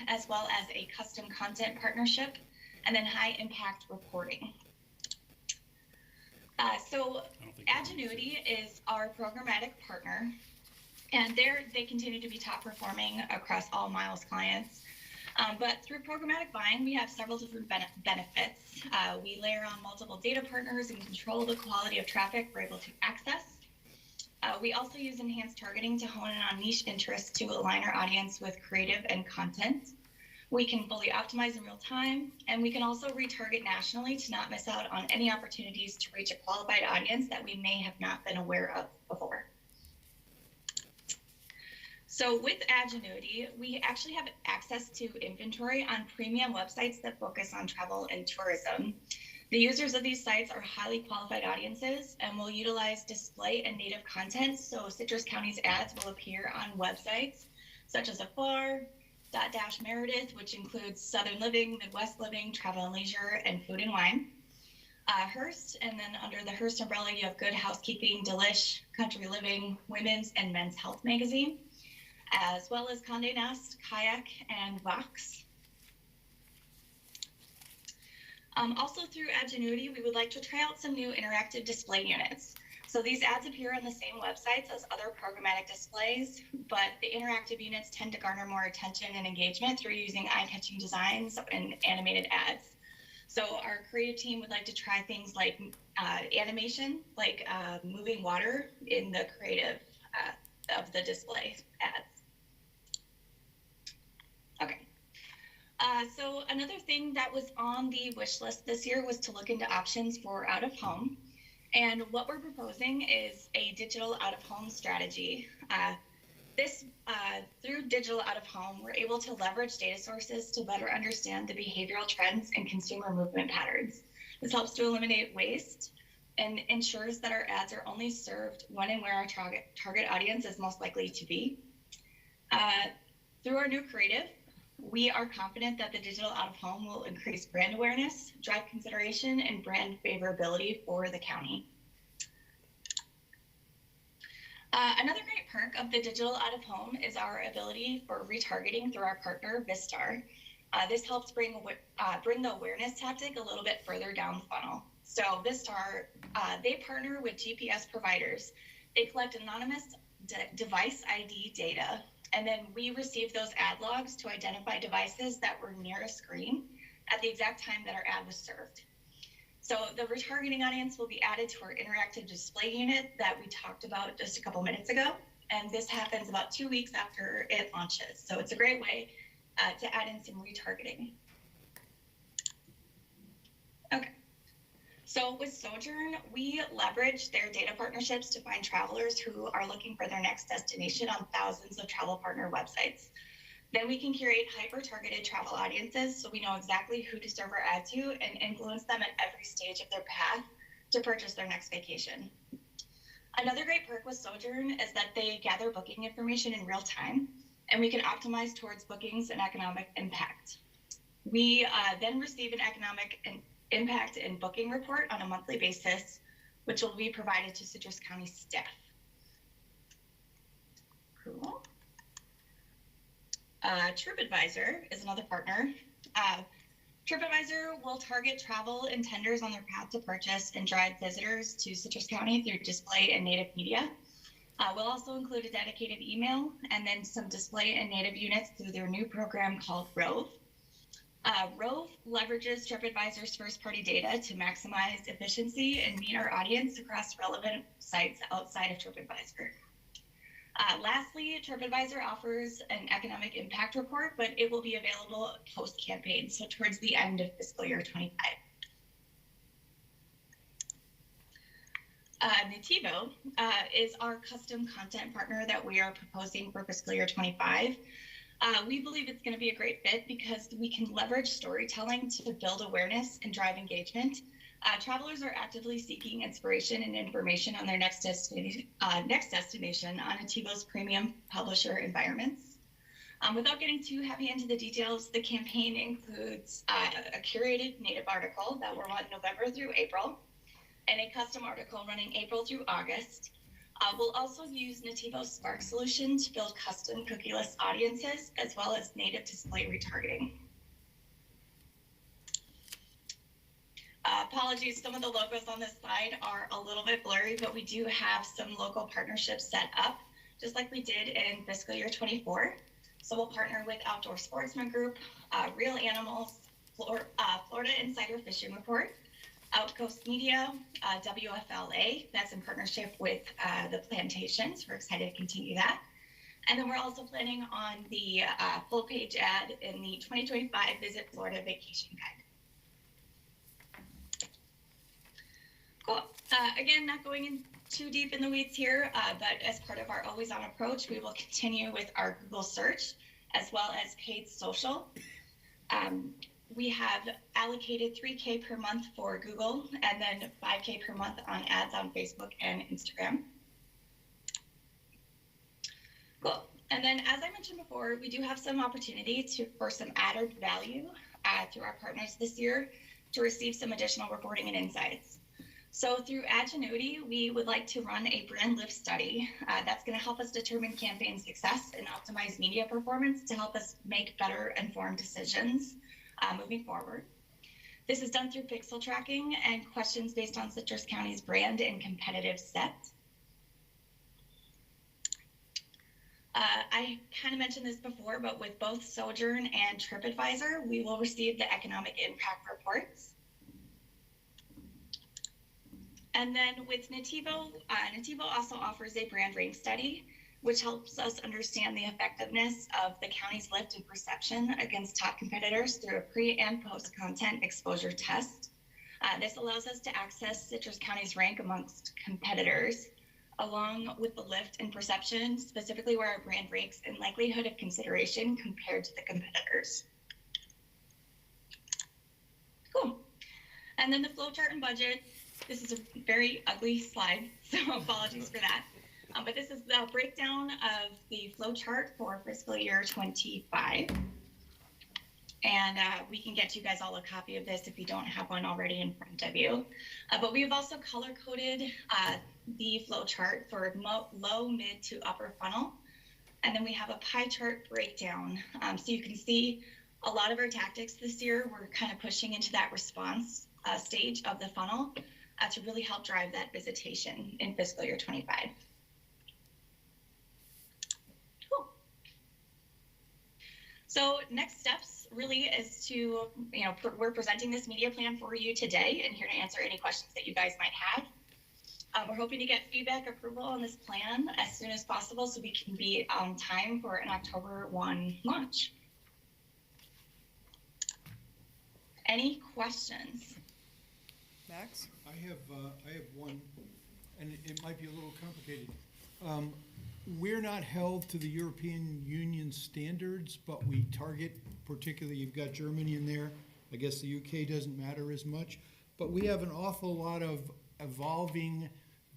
as well as a custom content partnership, and then high-impact reporting. So Adgenuity is our programmatic partner, and they continue to be top performing across all Miles clients. But through programmatic buying, we have several different benefits. We layer on multiple data partners and control the quality of traffic we're able to access. We also use enhanced targeting to hone in on niche interests to align our audience with creative and content. We can fully optimize in real time, and we can also retarget nationally to not miss out on any opportunities to reach a qualified audience that we may have not been aware of before. So with Adgenuity, we actually have access to inventory on premium websites that focus on travel and tourism. The users of these sites are highly qualified audiences and will utilize display and native content, so Citrus County's ads will appear on websites such as Afar, Dotdash Meredith, which includes Southern Living, Midwest Living, Travel and Leisure, and Food and Wine. Hearst, and then under the Hearst umbrella, you have Good Housekeeping, Delish, Country Living, Women's and Men's Health Magazine, as well as Condé Nast, Kayak, and Vox. Also through Adgenuity, we would like to try out some new interactive display units. So these ads appear on the same websites as other programmatic displays, but the interactive units tend to garner more attention and engagement through using eye-catching designs and animated ads. So our creative team would like to try things like animation, like moving water in the creative of the display ads. Okay. So another thing that was on the wish list this year was to look into options for out-of-home. And what we're proposing is a digital out-of-home strategy. Through digital out-of-home, we're able to leverage data sources to better understand the behavioral trends and consumer movement patterns. This helps to eliminate waste and ensures that our ads are only served when and where our target audience is most likely to be. Through our new creative, we are confident that the digital out-of-home will increase brand awareness, drive consideration, and brand favorability for the county. Another great perk of the digital out-of-home is our ability for retargeting through our partner, Vistar. This helps bring the awareness tactic a little bit further down the funnel. So Vistar, they partner with GPS providers. They collect anonymous device ID data, and then we receive those ad logs to identify devices that were near a screen at the exact time that our ad was served. So the retargeting audience will be added to our interactive display unit that we talked about just a couple minutes ago. And this happens about 2 weeks after it launches. So it's a great way to add in some retargeting. Okay. So with Sojourn, we leverage their data partnerships to find travelers who are looking for their next destination on thousands of travel partner websites. Then we can curate hyper-targeted travel audiences so we know exactly who to serve our ad to and influence them at every stage of their path to purchase their next vacation. Another great perk with Sojourn is that they gather booking information in real time, and we can optimize towards bookings and economic impact. We then receive an economic impact and booking report on a monthly basis, which will be provided to Citrus County staff. Cool. TripAdvisor is another partner. TripAdvisor will target travel intenders on their path to purchase and drive visitors to Citrus County through display and native media. We'll also include a dedicated email and then some display and native units through their new program called Rove. Rove leverages TripAdvisor's first-party data to maximize efficiency and meet our audience across relevant sites outside of TripAdvisor. Lastly, TripAdvisor offers an economic impact report, but it will be available post-campaign, so towards the end of fiscal year 25. Nativo is our custom content partner that we are proposing for fiscal year 25. We believe it's going to be a great fit because we can leverage storytelling to build awareness and drive engagement. Travelers are actively seeking inspiration and information on their next destination on Nativo's premium publisher environments. Without getting too heavy into the details, the campaign includes a curated native article that will run November through April, and a custom article running April through August. We'll also use Nativo's Spark solution to build custom cookieless audiences, as well as native display retargeting. Apologies, some of the logos on this slide are a little bit blurry, but we do have some local partnerships set up, just like we did in fiscal year 24. So we'll partner with Outdoor Sportsman Group, Real Animals, Florida Insider Fishing Report, Outcoast Media, WFLA, that's in partnership with the Plantations. We're excited to continue that. And then we're also planning on the full page ad in the 2025 Visit Florida Vacation Guide. Cool. Again, not going in too deep in the weeds here, but as part of our always on approach, we will continue with our Google search as well as paid social. We have allocated $3K per month for Google and then $5K per month on ads on Facebook and Instagram. Cool. And then, as I mentioned before, we do have some opportunity for some added value through our partners this year to receive some additional reporting and insights. So through Adgenuity, we would like to run a brand lift study that's going to help us determine campaign success and optimize media performance to help us make better informed decisions moving forward. This is done through pixel tracking and questions based on Citrus County's brand and competitive set. I kind of mentioned this before, but with both Sojourn and TripAdvisor, we will receive the economic impact reports. And then with Nativo, Nativo also offers a brand rank study, which helps us understand the effectiveness of the county's lift and perception against top competitors through a pre and post content exposure test. This allows us to access Citrus County's rank amongst competitors, along with the lift and perception, specifically where our brand ranks in likelihood of consideration compared to the competitors. Cool. And then the flow chart and budget. This is a very ugly slide, so apologies for that. But this is the breakdown of the flow chart for fiscal year 25. And we can get you guys all a copy of this if you don't have one already in front of you. But we have also color-coded the flow chart for low, mid, to upper funnel. And then we have a pie chart breakdown. So you can see a lot of our tactics this year, we're kind of pushing into that response stage of the funnel to really help drive that visitation in fiscal year 25. Cool. So next steps really is to, we're presenting this media plan for you today and here to answer any questions that you guys might have. We're hoping to get feedback approval on this plan as soon as possible so we can be on time for an October 1 launch. Any questions? Max? I have one, and it might be a little complicated. We're not held to the European Union standards, but we target, particularly you've got Germany in there. I guess the UK doesn't matter as much, but we have an awful lot of evolving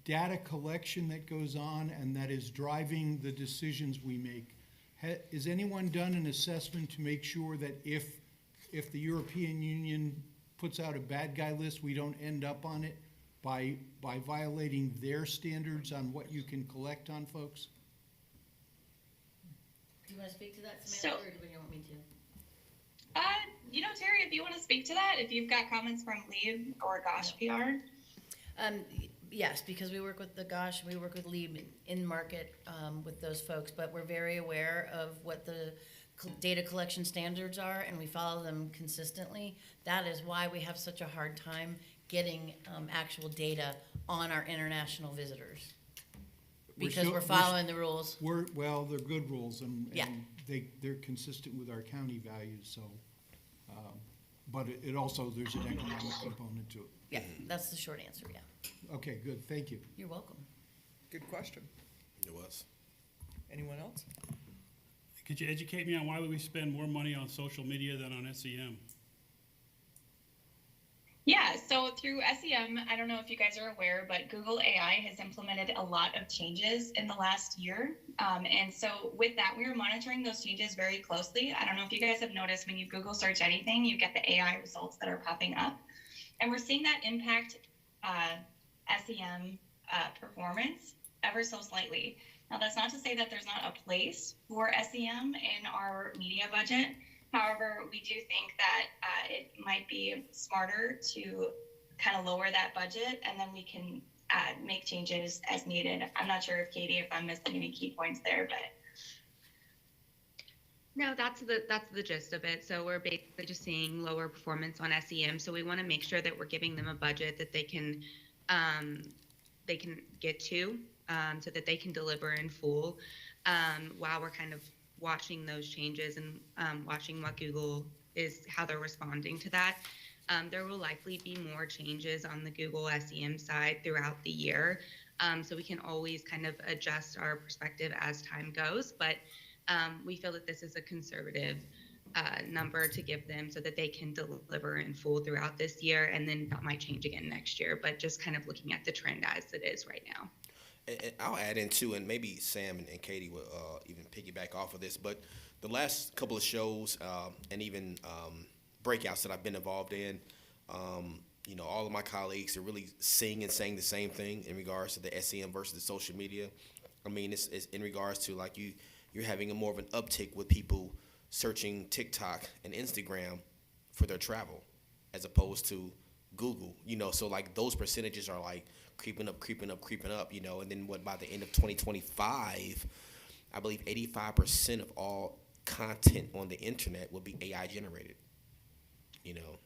data collection that goes on and that is driving the decisions we make. Has anyone done an assessment to make sure that if the European Union puts out a bad guy list, we don't end up on it by violating their standards on what you can collect on folks? Do you want to speak to that, Samantha, or do you want me to? Terry, if you want to speak to that, if you've got comments from Leib or Gosh PR. Yes, because we work with the Gosh, we work with Leib in market with those folks, but we're very aware of what the data collection standards are, and we follow them consistently. That is why we have such a hard time getting actual data on our international visitors. Because we're following the rules. Well, they're good rules, and Yeah. they're consistent with our county values, so, but it also, there's an economic component to it. Yeah, that's the short answer, yeah. Okay, good, thank you. You're welcome. Good question. It was. Anyone else? Could you educate me on why would we spend more money on social media than on SEM? Yeah, so through SEM, I don't know if you guys are aware, but Google AI has implemented a lot of changes in the last year. And so with that, we are monitoring those changes very closely. I don't know if you guys have noticed when you Google search anything, you get the AI results that are popping up. And we're seeing that impact SEM performance ever so slightly. Now, that's not to say that there's not a place for SEM in our media budget. However, we do think that it might be smarter to kind of lower that budget, and then we can make changes as needed. I'm not sure if Katie, if I'm missing any key points there, but. No, that's the gist of it. So we're basically just seeing lower performance on SEM. So we want to make sure that we're giving them a budget that they can get to, so that they can deliver in full, while we're kind of watching those changes and watching what Google is, how they're responding to that. There will likely be more changes on the Google SEM side throughout the year. So we can always kind of adjust our perspective as time goes, but we feel that this is a conservative number to give them so that they can deliver in full throughout this year, and then that might change again next year, but just kind of looking at the trend as it is right now. And I'll add in too, and maybe Sam and Katie will even piggyback off of this, but the last couple of shows and even breakouts that I've been involved in, all of my colleagues are really seeing and saying the same thing in regards to the SEM versus the social media. I mean, it's in regards to like you're having a more of an uptick with people searching TikTok and Instagram for their travel as opposed to Google, so like those percentages are like creeping up, and then by the end of 2025, I believe 85% of all content on the internet will be AI generated,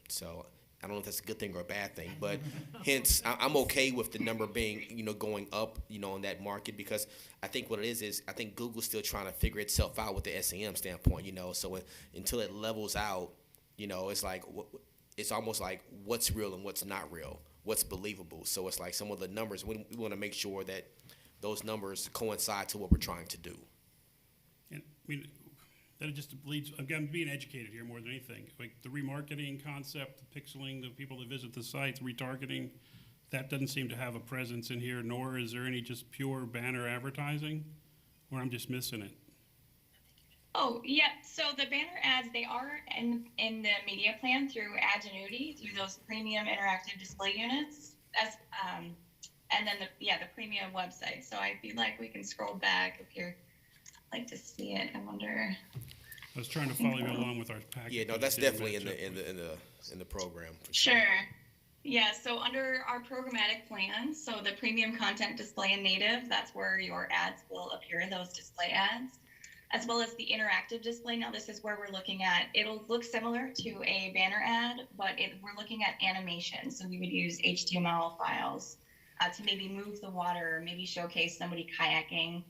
so I don't know if that's a good thing or a bad thing, but hence I'm okay with the number being, going up, on that market, because I think what it is I think Google's still trying to figure itself out with the SEM standpoint, so until it levels out, it's like, it's almost like what's real and what's not real, what's believable. So it's like some of the numbers, we want to make sure that those numbers coincide to what we're trying to do. And I mean, that just leads, again, being educated here more than anything. Like the remarketing concept, the pixeling, the people that visit the sites, retargeting, that doesn't seem to have a presence in here, nor is there any just pure banner advertising, or I'm just missing it. Oh, yeah. So the banner ads, they are in the media plan through Adgenuity, through those premium interactive display units, and then the premium website. So I feel like we can scroll back if you're like to see it. I wonder. I was trying to follow you along with our package. Yeah, no, that's definitely in the program. For sure. Yeah. So under our programmatic plan, so the premium content display in native, that's where your ads will appear. Those display ads, as well as the interactive display. Now this is where we're looking at, it'll look similar to a banner ad, but we're looking at animation. So we would use HTML files to maybe move the water, maybe showcase somebody kayaking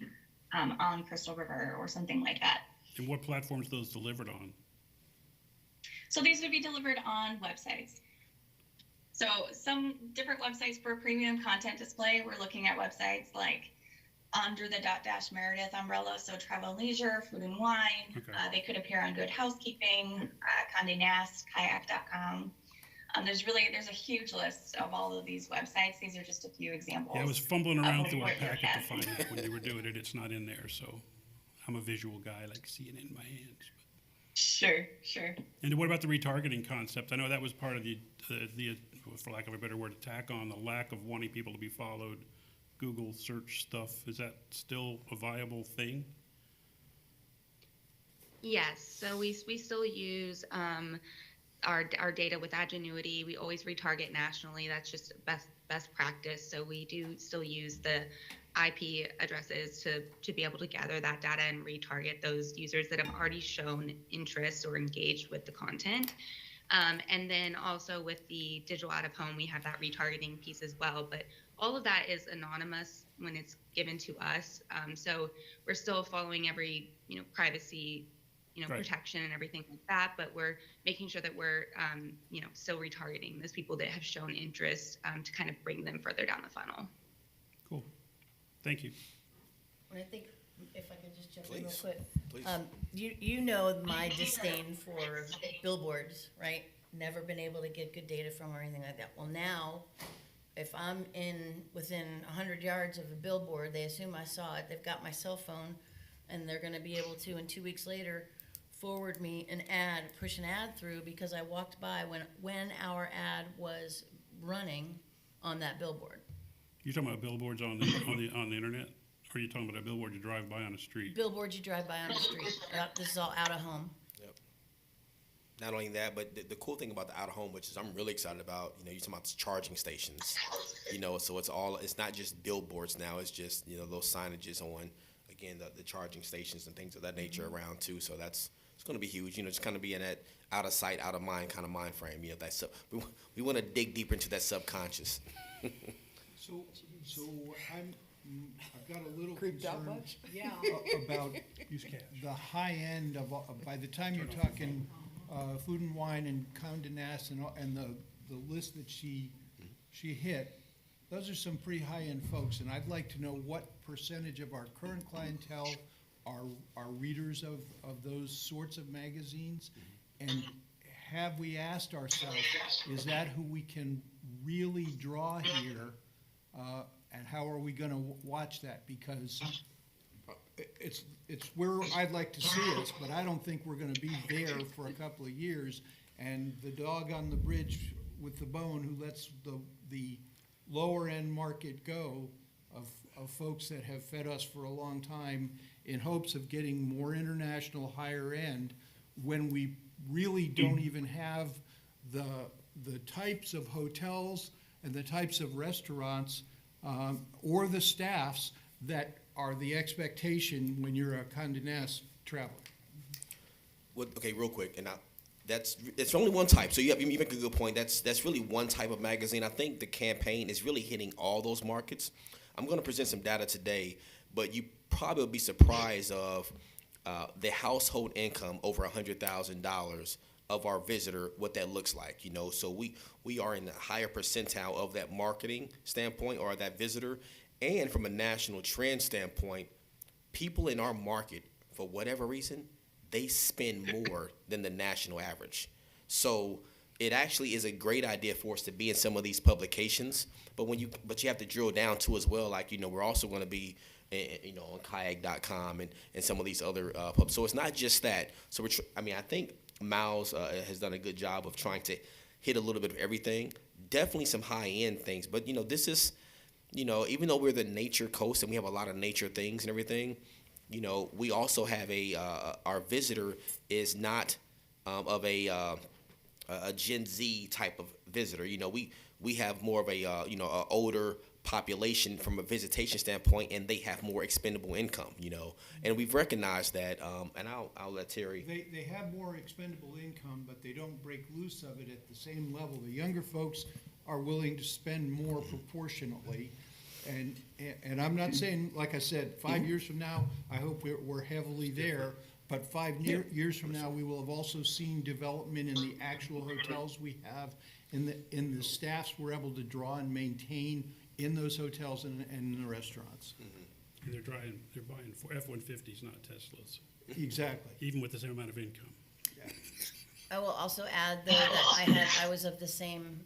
on Crystal River or something like that. And what platforms are those delivered on? So these would be delivered on websites. So some different websites for premium content display, we're looking at websites like under the Meredith umbrella, so travel and leisure, food and wine. Okay. They could appear on Good Housekeeping, Condé Nast, kayak.com. There's a huge list of all of these websites. These are just a few examples. Yeah, I was fumbling around through our packet to find it when you were doing it. It's not in there, so I'm a visual guy. I like seeing it in my hands. Sure. And what about the retargeting concept? I know that was part of the for lack of a better word, attack on the lack of wanting people to be followed. Google search stuff, is that still a viable thing? Yes, so we still use our data with Adgenuity. We always retarget nationally. That's just best practice. So we do still use the IP addresses to be able to gather that data and retarget those users that have already shown interest or engaged with the content. And then also with the digital out of home, we have that retargeting piece as well. But all of that is anonymous when it's given to us. So we're still following every, privacy, Right. protection and everything like that. But we're making sure that we're, still retargeting those people that have shown interest to kind of bring them further down the funnel. Cool. Thank you. And I think, if I could just jump in real Please. quick. Please. You know my disdain for billboards, right? Never been able to get good data from or anything like that. Well, now, if I'm within 100 yards of a billboard, they assume I saw it, they've got my cell phone, and they're gonna be able to, and 2 weeks later, forward me an ad, push an ad through, because I walked by when our ad was running on that billboard. You're talking about billboards on the internet? Or are you talking about a billboard you drive by on a street? Billboards you drive by on the street. This is all out of home. Yep. Not only that, but the cool thing about the out of home, which is I'm really excited about, you're talking about charging stations, so it's not just billboards now, it's just, those signages on, again, the charging stations and things of that nature around too. So it's going to be huge, it's kind of be in that out of sight, out of mind kind of mind frame, we want to dig deeper into that subconscious. So I've got a little Creeped out concern much? Yeah. about the high end of, by the time you're talking Food and Wine and Condé Nast and the list that she hit, those are some pretty high-end folks, and I'd like to know what percentage of our current clientele are readers of those sorts of magazines, and have we asked ourselves, is that who we can really draw here? And how are we gonna watch that? Because it's where I'd like to see us, but I don't think we're gonna be there for a couple of years. And the dog on the bridge with the bone who lets the lower end market go of folks that have fed us for a long time in hopes of getting more international higher end, when we really don't even have the types of hotels and the types of restaurants or the staffs that are the expectation when you're a Condé Nast traveler. Well, okay, real quick, and it's only one type. So you make a good point. That's really one type of magazine. I think the campaign is really hitting all those markets. I'm going to present some data today, but you probably will be surprised of the household income over $100,000 of our visitor, what that looks like. So we are in the higher percentile of that marketing standpoint or that visitor, and from a national trend standpoint, people in our market, for whatever reason, they spend more than the national average. So it actually is a great idea for us to be in some of these publications, but you have to drill down to as well. Like, we're also going to be, on kayak.com and some of these other pubs. So it's not just that. So I think Miles has done a good job of trying to hit a little bit of everything. Definitely some high-end things, but this is, even though we're the nature coast and we have a lot of nature things and everything, we also have our visitor is not of a Gen Z type of visitor. We have more of a older population from a visitation standpoint, and they have more expendable income. And we've recognized that. And I'll let Terry. They have more expendable income, but they don't break loose of it at the same level. The younger folks are willing to spend more proportionately. And I'm not saying, like I said, 5 years from now, I hope we're heavily there, but 5 years from now, we will have also seen development in the actual hotels we have, in the staffs we're able to draw and maintain in those hotels and in the restaurants. And they're buying F-150s, not Teslas. Exactly. Even with the same amount of income. Yeah. I will also add, though, that I was of the same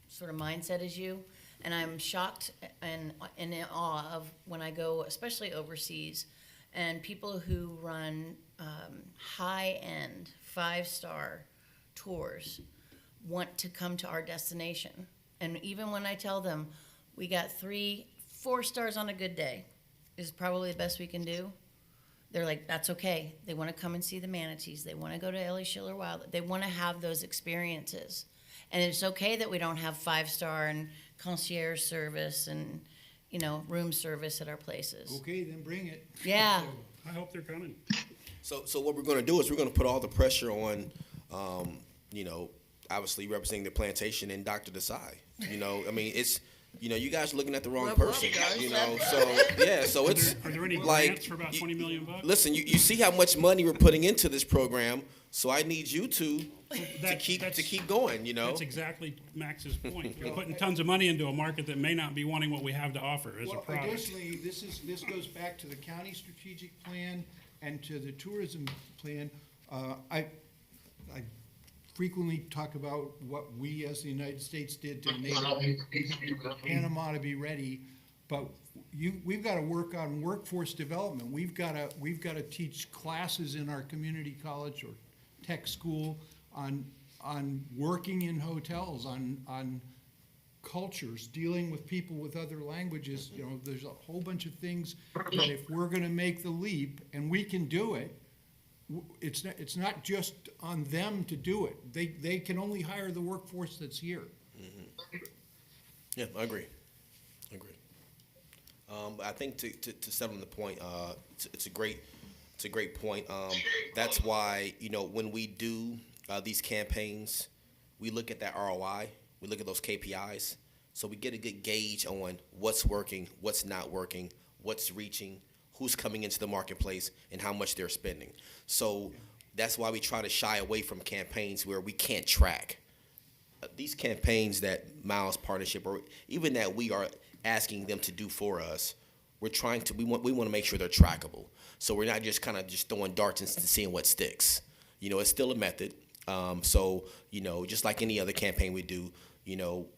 sort of mindset as you, and I'm shocked and in awe of when I go, especially overseas, and people who run high-end, 5-star tours want to come to our destination. And even when I tell them we got 3-4 stars on a good day is probably the best we can do, they're like, that's okay. They want to come and see the manatees. They want to go to Ellie Schiller Wild. They want to have those experiences. And it's okay that we don't have 5-star and concierge service and room service at our places. Okay, then bring it. Yeah. I hope they're coming. So what we're gonna do is we're gonna put all the pressure on, obviously representing the plantation and Dr. Desai. I mean, it's, you guys are looking at the wrong Level up, person, guys. so it's Are there any like, grants for about 20 million bucks? listen, you see how much money we're putting into this program, so I need you to That's- keep going, That's exactly Max's point. You're putting tons of money into a market that may not be wanting what we have to offer as a Well, product. additionally, this goes back to the county strategic plan and to the tourism plan. I frequently talk about what we as the United States did to enable Panama to be ready, but we've got to work on workforce development. We've got to teach classes in our community college or tech school on working in hotels, on cultures, dealing with people with other languages. There's a whole bunch of things that if we're going to make the leap, and we can do it, it's not just on them to do it. They can only hire the workforce that's here. Yeah, I agree. But I think to settle on the point, it's a great point. That's why, when we do these campaigns, we look at that ROI, we look at those KPIs, so we get a good gauge on what's working, what's not working, what's reaching, who's coming into the marketplace, and how much they're spending. So that's why we try to shy away from campaigns where we can't track. These campaigns that Miles Partnership, or even that we are asking them to do for us, we want to make sure they're trackable. So we're not just kind of just throwing darts and seeing what sticks. It's still a method. So just like any other campaign we do,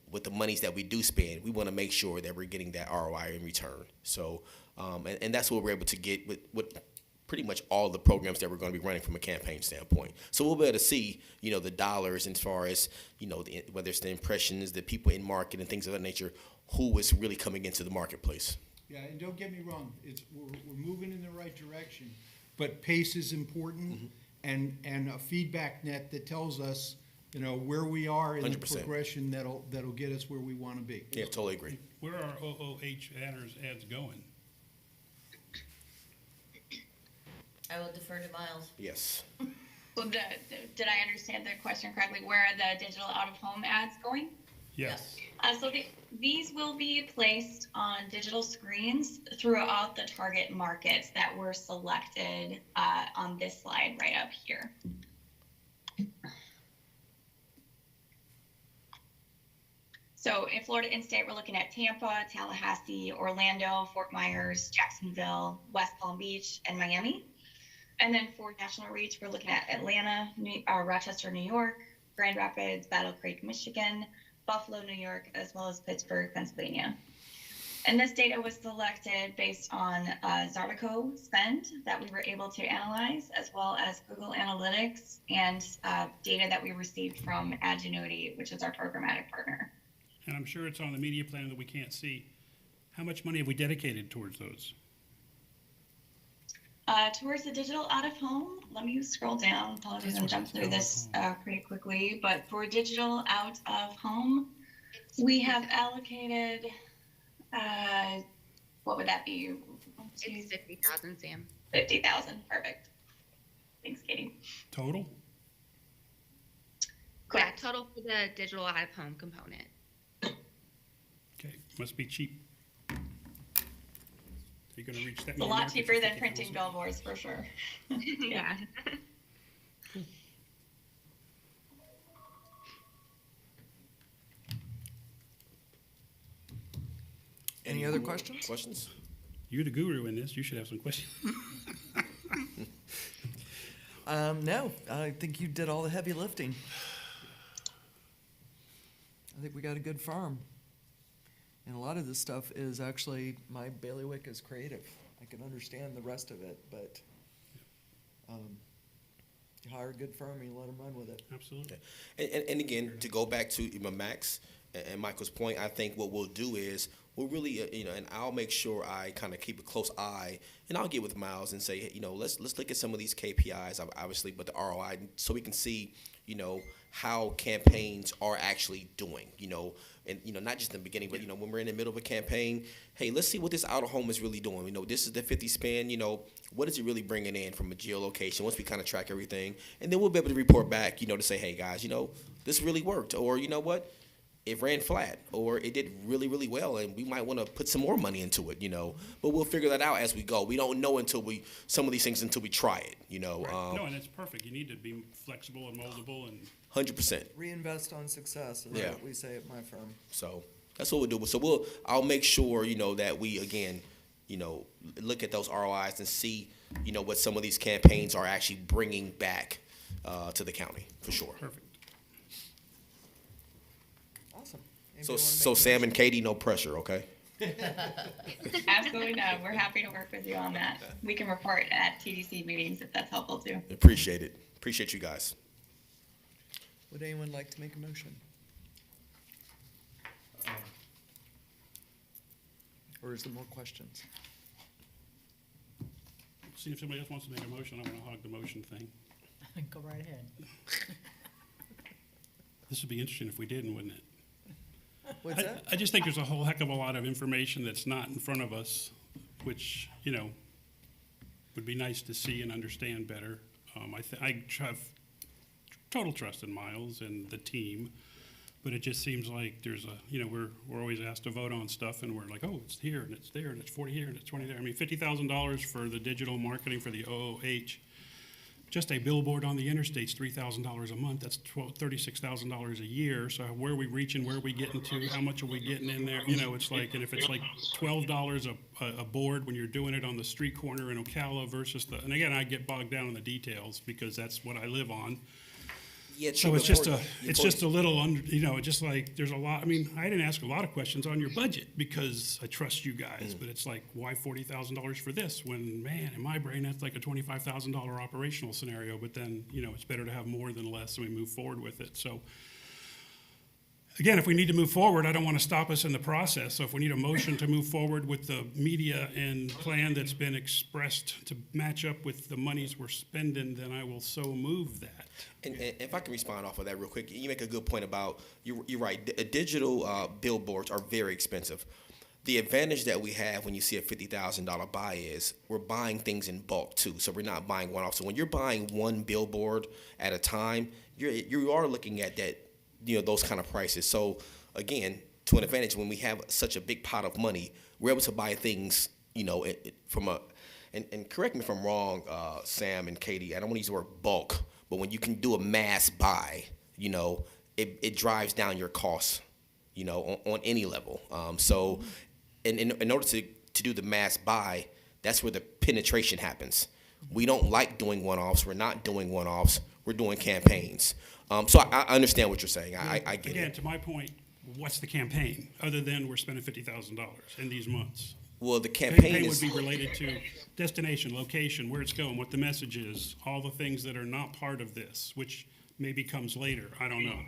with the monies that we do spend, we want to make sure that we're getting that ROI in return. So, and that's what we're able to get with pretty much all the programs that we're going to be running from a campaign standpoint. So we'll be able to see, the dollars as far as, whether it's the impressions, the people in market and things of that nature, who is really coming into the marketplace. Yeah, and don't get me wrong, we're moving in the right direction, but pace is important, and a feedback net that tells us, where we are in the 100%. progression that'll get us where we want to be. Yeah, totally agree. Where are OOH ads going? I will defer to Miles. Yes. So did I understand the question correctly? Where are the digital out-of-home ads going? Yes. So these will be placed on digital screens throughout the target markets that were selected on this slide right up here. So in Florida in-state, we're looking at Tampa, Tallahassee, Orlando, Fort Myers, Jacksonville, West Palm Beach, and Miami. And then for national reach, we're looking at Atlanta, Rochester, New York, Grand Rapids, Battle Creek, Michigan, Buffalo, New York, as well as Pittsburgh, Pennsylvania. And this data was selected based on Zartico spend that we were able to analyze, as well as Google Analytics and data that we received from Adgenuity, which is our programmatic partner. And I'm sure it's on the media plan that we can't see. How much money have we dedicated towards those? Towards the digital out of home, let me scroll down. Apologies, I'm jumping through this pretty quickly. But for digital out of home, we have allocated, what would that be? It's 50,000, Sam. 50,000, perfect. Thanks, Katie. Total? Yeah, total for the digital out of home component. Okay, must be cheap. Are you going to reach that? It's a lot cheaper than printing billboards, for sure. Yeah. Any other questions? Questions? You're the guru in this. You should have some questions. No, I think you did all the heavy lifting. I think we got a good farm. And a lot of this stuff is actually, my bailiwick is creative. I can understand the rest of it, but you hire a good firm and you let them run with it. Absolutely. And again, to go back to Max and Michael's point, I think what we'll do is we'll really, and I'll make sure I kind of keep a close eye, and I'll get with Miles and say, let's look at some of these KPIs, obviously, but the ROI, so we can see, how campaigns are actually doing. and not just in the beginning, but when we're in the middle of a campaign, hey, let's see what this out of home is really doing. This is the 50 spin. What is it really bringing in from a geolocation? Once we kind of track everything, and then we'll be able to report back, to say, hey guys, this really worked, or you know what, it ran flat, or it did really, really well, and we might want to put some more money into it, But we'll figure that out as we go. We don't know some of these things until we try it, Right. No, and it's perfect. You need to be flexible and moldable and. 100%. Reinvest on success, is Yeah. what we say at my firm. So that's what we'll do. So I'll make sure, that we, again, look at those ROIs and see, what some of these campaigns are actually bringing back to the county, for sure. Perfect. Awesome. So Sam and Katie, no pressure, okay? Absolutely not. We're happy to work with you on that. We can report at TDC meetings if that's helpful too. Appreciate it. Appreciate you guys. Would anyone like to make a motion? Or is there more questions? See if somebody else wants to make a motion. I'm gonna hog the motion thing. Go right ahead. This would be interesting if we didn't, wouldn't it? What's that? I just think there's a whole heck of a lot of information that's not in front of us, which, would be nice to see and understand better. I have total trust in Miles and the team, but it just seems like there's we're always asked to vote on stuff, and we're like, oh, it's here, and it's there, and it's 40 here, and it's 20 there. I mean, $50,000 for the digital marketing for the OOH. Just a billboard on the interstate's $3,000 a month. That's $36,000 a year. So where are we reaching? Where are we getting to? How much are we getting in there? It's like, and if it's like $12 a board when you're doing it on the street corner in Ocala versus and again, I get bogged down in the details because that's what I live on. Yeah, So it's just a little, just like there's a lot. I mean, I didn't ask a lot of questions on your budget because I trust you guys, but it's like, why $40,000 for this? When, man, in my brain, that's like a $25,000 operational scenario. But then, it's better to have more than less, and we move forward with it. So, again, if we need to move forward, I don't want to stop us in the process. So if we need a motion to move forward with the media and plan that's been expressed to match up with the monies we're spending, then I will so move that. And if I can respond off of that real quick, you make a good point about, you're right, digital billboards are very expensive. The advantage that we have when you see a $50,000 buy is we're buying things in bulk too. So we're not buying one off. So when you're buying one billboard at a time, you are looking at that, those kind of prices. So again, to an advantage, when we have such a big pot of money, we're able to buy things, from and correct me if I'm wrong, Sam and Katie, I don't want to use the word bulk, but when you can do a mass buy, it drives down your costs, on any level. So in order to do the mass buy, that's where the penetration happens. We don't like doing one-offs. We're not doing one-offs. We're doing campaigns. So I understand what you're saying. I get it. Again, to my point, what's the campaign, other than we're spending $50,000 in these months? Well, the campaign would be related to destination, location, where it's going, what the message is, all the things that are not part of this, which maybe comes later. I don't know.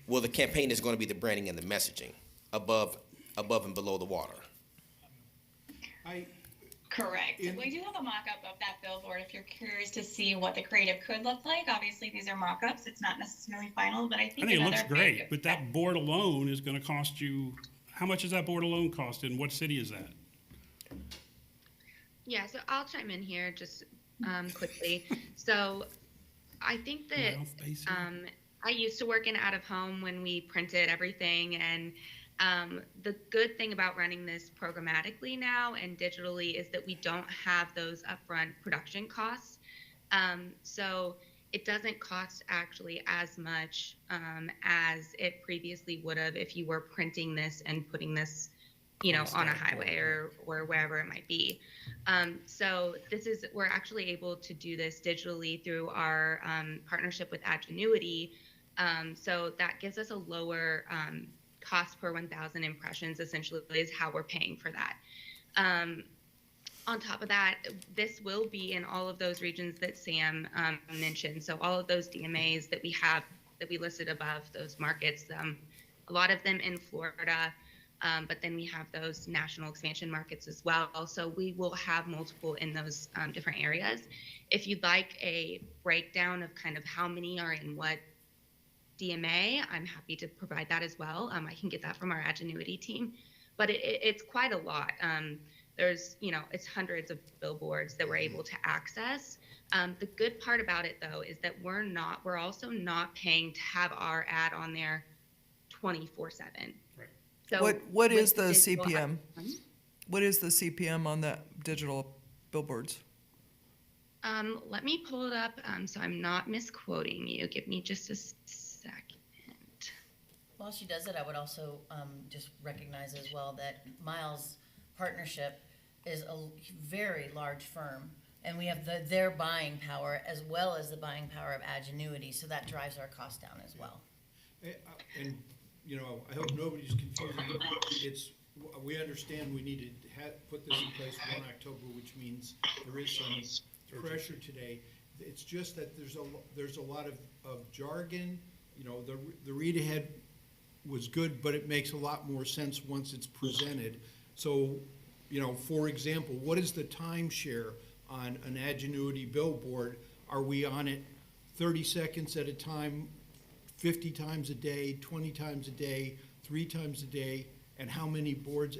Well, the campaign is going to be the branding and the messaging above and below the water. Correct. We do have a mock-up of that billboard if you're curious to see what the creative could look like. Obviously, these are mock-ups. It's not necessarily final, but I think it looks great, but that board alone is going to cost you, how much does that board alone cost, and what city is that? Yeah, so I'll chime in here just quickly. So I think that I used to work in out of home when we printed everything, and the good thing about running this programmatically now and digitally is that we don't have those upfront production costs. So it doesn't cost actually as much as it previously would have if you were printing this and putting this, on a highway or wherever it might be. So we're actually able to do this digitally through our partnership with Adgenuity. So that gives us a lower cost per 1,000 impressions, essentially, is how we're paying for that. On top of that, this will be in all of those regions that Sam mentioned. So all of those DMAs that we have, that we listed above, those markets, a lot of them in Florida, but then we have those national expansion markets as well. So we will have multiple in those different areas. If you'd like a breakdown of kind of how many are in what DMA, I'm happy to provide that as well. I can get that from our Agenuity team, but it's quite a lot. There's, it's hundreds of billboards that we're able to access. The good part about it though is that we're also not paying to have our ad on there 24/7. Right. So What is with the digital CPM? What is the CPM on that digital billboards? Let me pull it up so I'm not misquoting you. Give me just a second. While she does it, I would also just recognize as well that Miles Partnership is a very large firm, and we have their buying power as well as the buying power of Agenuity, so that drives our cost down as well. And, I hope nobody's confused. We understand we need to put this in place 1 October, which means there is some pressure today. It's just that there's a lot of jargon. The read ahead was good, but it makes a lot more sense once it's presented. So, for example, what is the timeshare on an Agenuity billboard? Are we on it 30 seconds at a time, 50 times a day, 20 times a day, 3 times a day, and how many boards?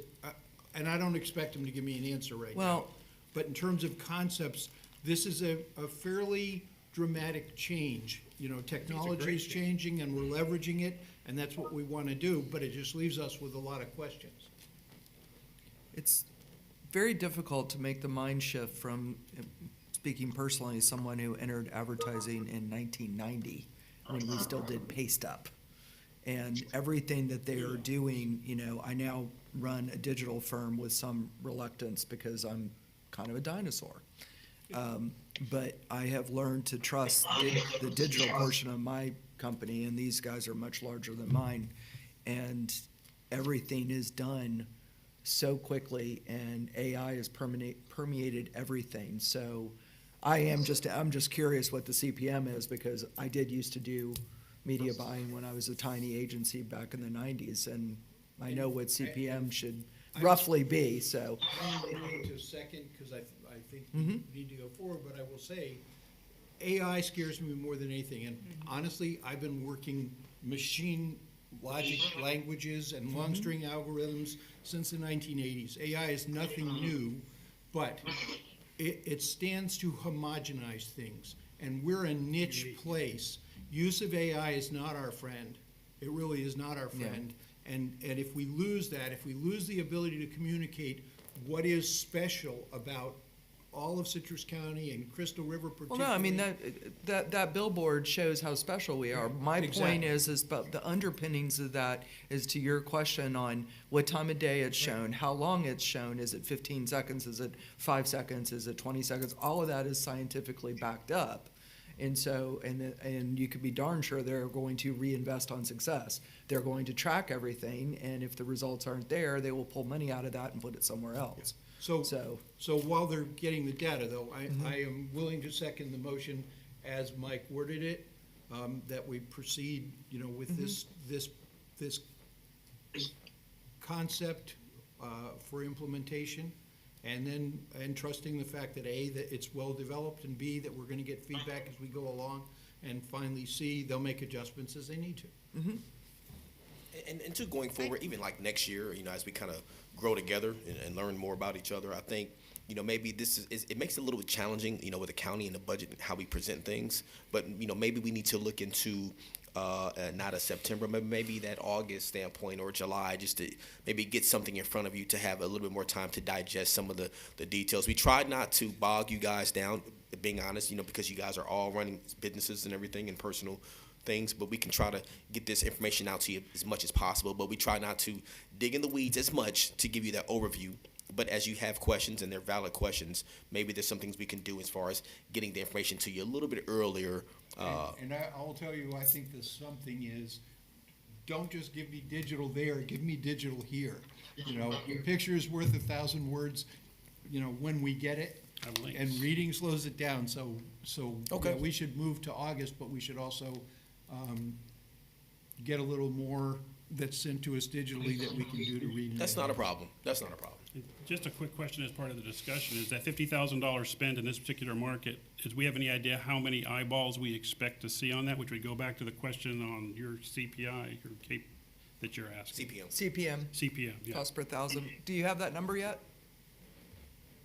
And I don't expect him to give me an answer right now. But in terms of concepts, this is a fairly dramatic change. Technology is changing and we're leveraging it, and that's what we want to do, but it just leaves us with a lot of questions. It's very difficult to make the mind shift from, speaking personally, as someone who entered advertising in 1990 when we still did paste up. And everything that they are doing, I now run a digital firm with some reluctance because I'm kind of a dinosaur. But I have learned to trust the digital portion of my company, and these guys are much larger than mine. And everything is done so quickly, and AI has permeated everything. So I'm just curious what the CPM is, because I did used to do media buying when I was a tiny agency back in the 90s, and I know what CPM should roughly be, so. I'm going to wait to a second, because I think we need to go forward, but I will say, AI scares me more than anything, and honestly, I've been working machine logic languages and long-string algorithms since the 1980s. AI is nothing new, but it stands to homogenize things, and we're a niche place. Use of AI is not our friend. It really is not our friend. Yeah. And if we lose that, if we lose the ability to communicate what is special about all of Citrus County and Crystal River particularly. Well, no, I mean, that billboard shows how special we are. My point is about the underpinnings of that is to your question on what time of day it's shown, how long it's shown. Is it 15 seconds? Is it 5 seconds? Is it 20 seconds? All of that is scientifically backed up. And so, and you could be darn sure they're going to reinvest on success. They're going to track everything, and if the results aren't there, they will pull money out of that and put it somewhere else. So while they're getting the data, though, I am willing to second the motion as Mike worded it, that we proceed, with this concept for implementation. And trusting the fact that A, that it's well developed, and B, that we're gonna get feedback as we go along, and finally C, they'll make adjustments as they need to. And to going forward, even like next year, as we kind of grow together and learn more about each other, I think, maybe this it makes it a little bit challenging, with the county and the budget and how we present things. But, maybe we need to look into not a September, maybe that August standpoint or July, just to maybe get something in front of you to have a little bit more time to digest some of the details. We tried not to bog you guys down, being honest, because you guys are all running businesses and everything and personal things, but we can try to get this information out to you as much as possible, but we try not to dig in the weeds as much to give you that overview. But as you have questions, and they're valid questions, maybe there's some things we can do as far as getting the information to you a little bit earlier. And I'll tell you, I think the something is, don't just give me digital there, give me digital here. A picture is worth 1,000 words, when we get it. And reading slows it down, so okay. We should move to August, but we should also get a little more that's sent to us digitally that we can do to read. That's not a problem. That's not a problem. Just a quick question as part of the discussion, is that $50,000 spent in this particular market, is we have any idea how many eyeballs we expect to see on that, which would go back to the question on your CPI, your CAPE that you're asking? CPM, Yeah. cost per thousand. Do you have that number yet?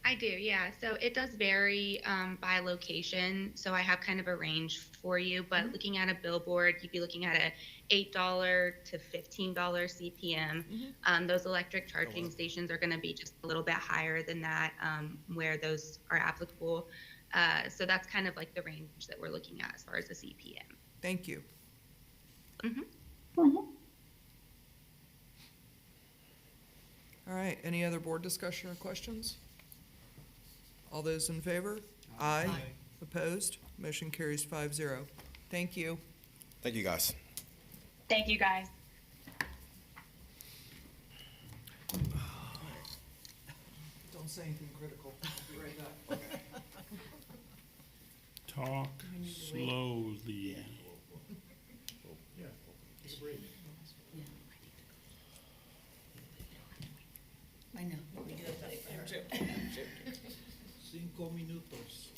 I do, yeah. So it does vary by location. So I have kind of a range for you, but looking at a billboard, you'd be looking at a $8 to $15 CPM. Those electric charging stations are going to be just a little bit higher than that, where those are applicable. So that's kind of like the range that we're looking at as far as the CPM. Thank you. All right, any other board discussion or questions? All those in favor? Aye. Opposed? Motion carries 5-0. Thank you. Thank you, guys. Thank you, guys. Don't say anything critical. I'll be right back. Talk slowly. I know, we do have to. 5 minutos.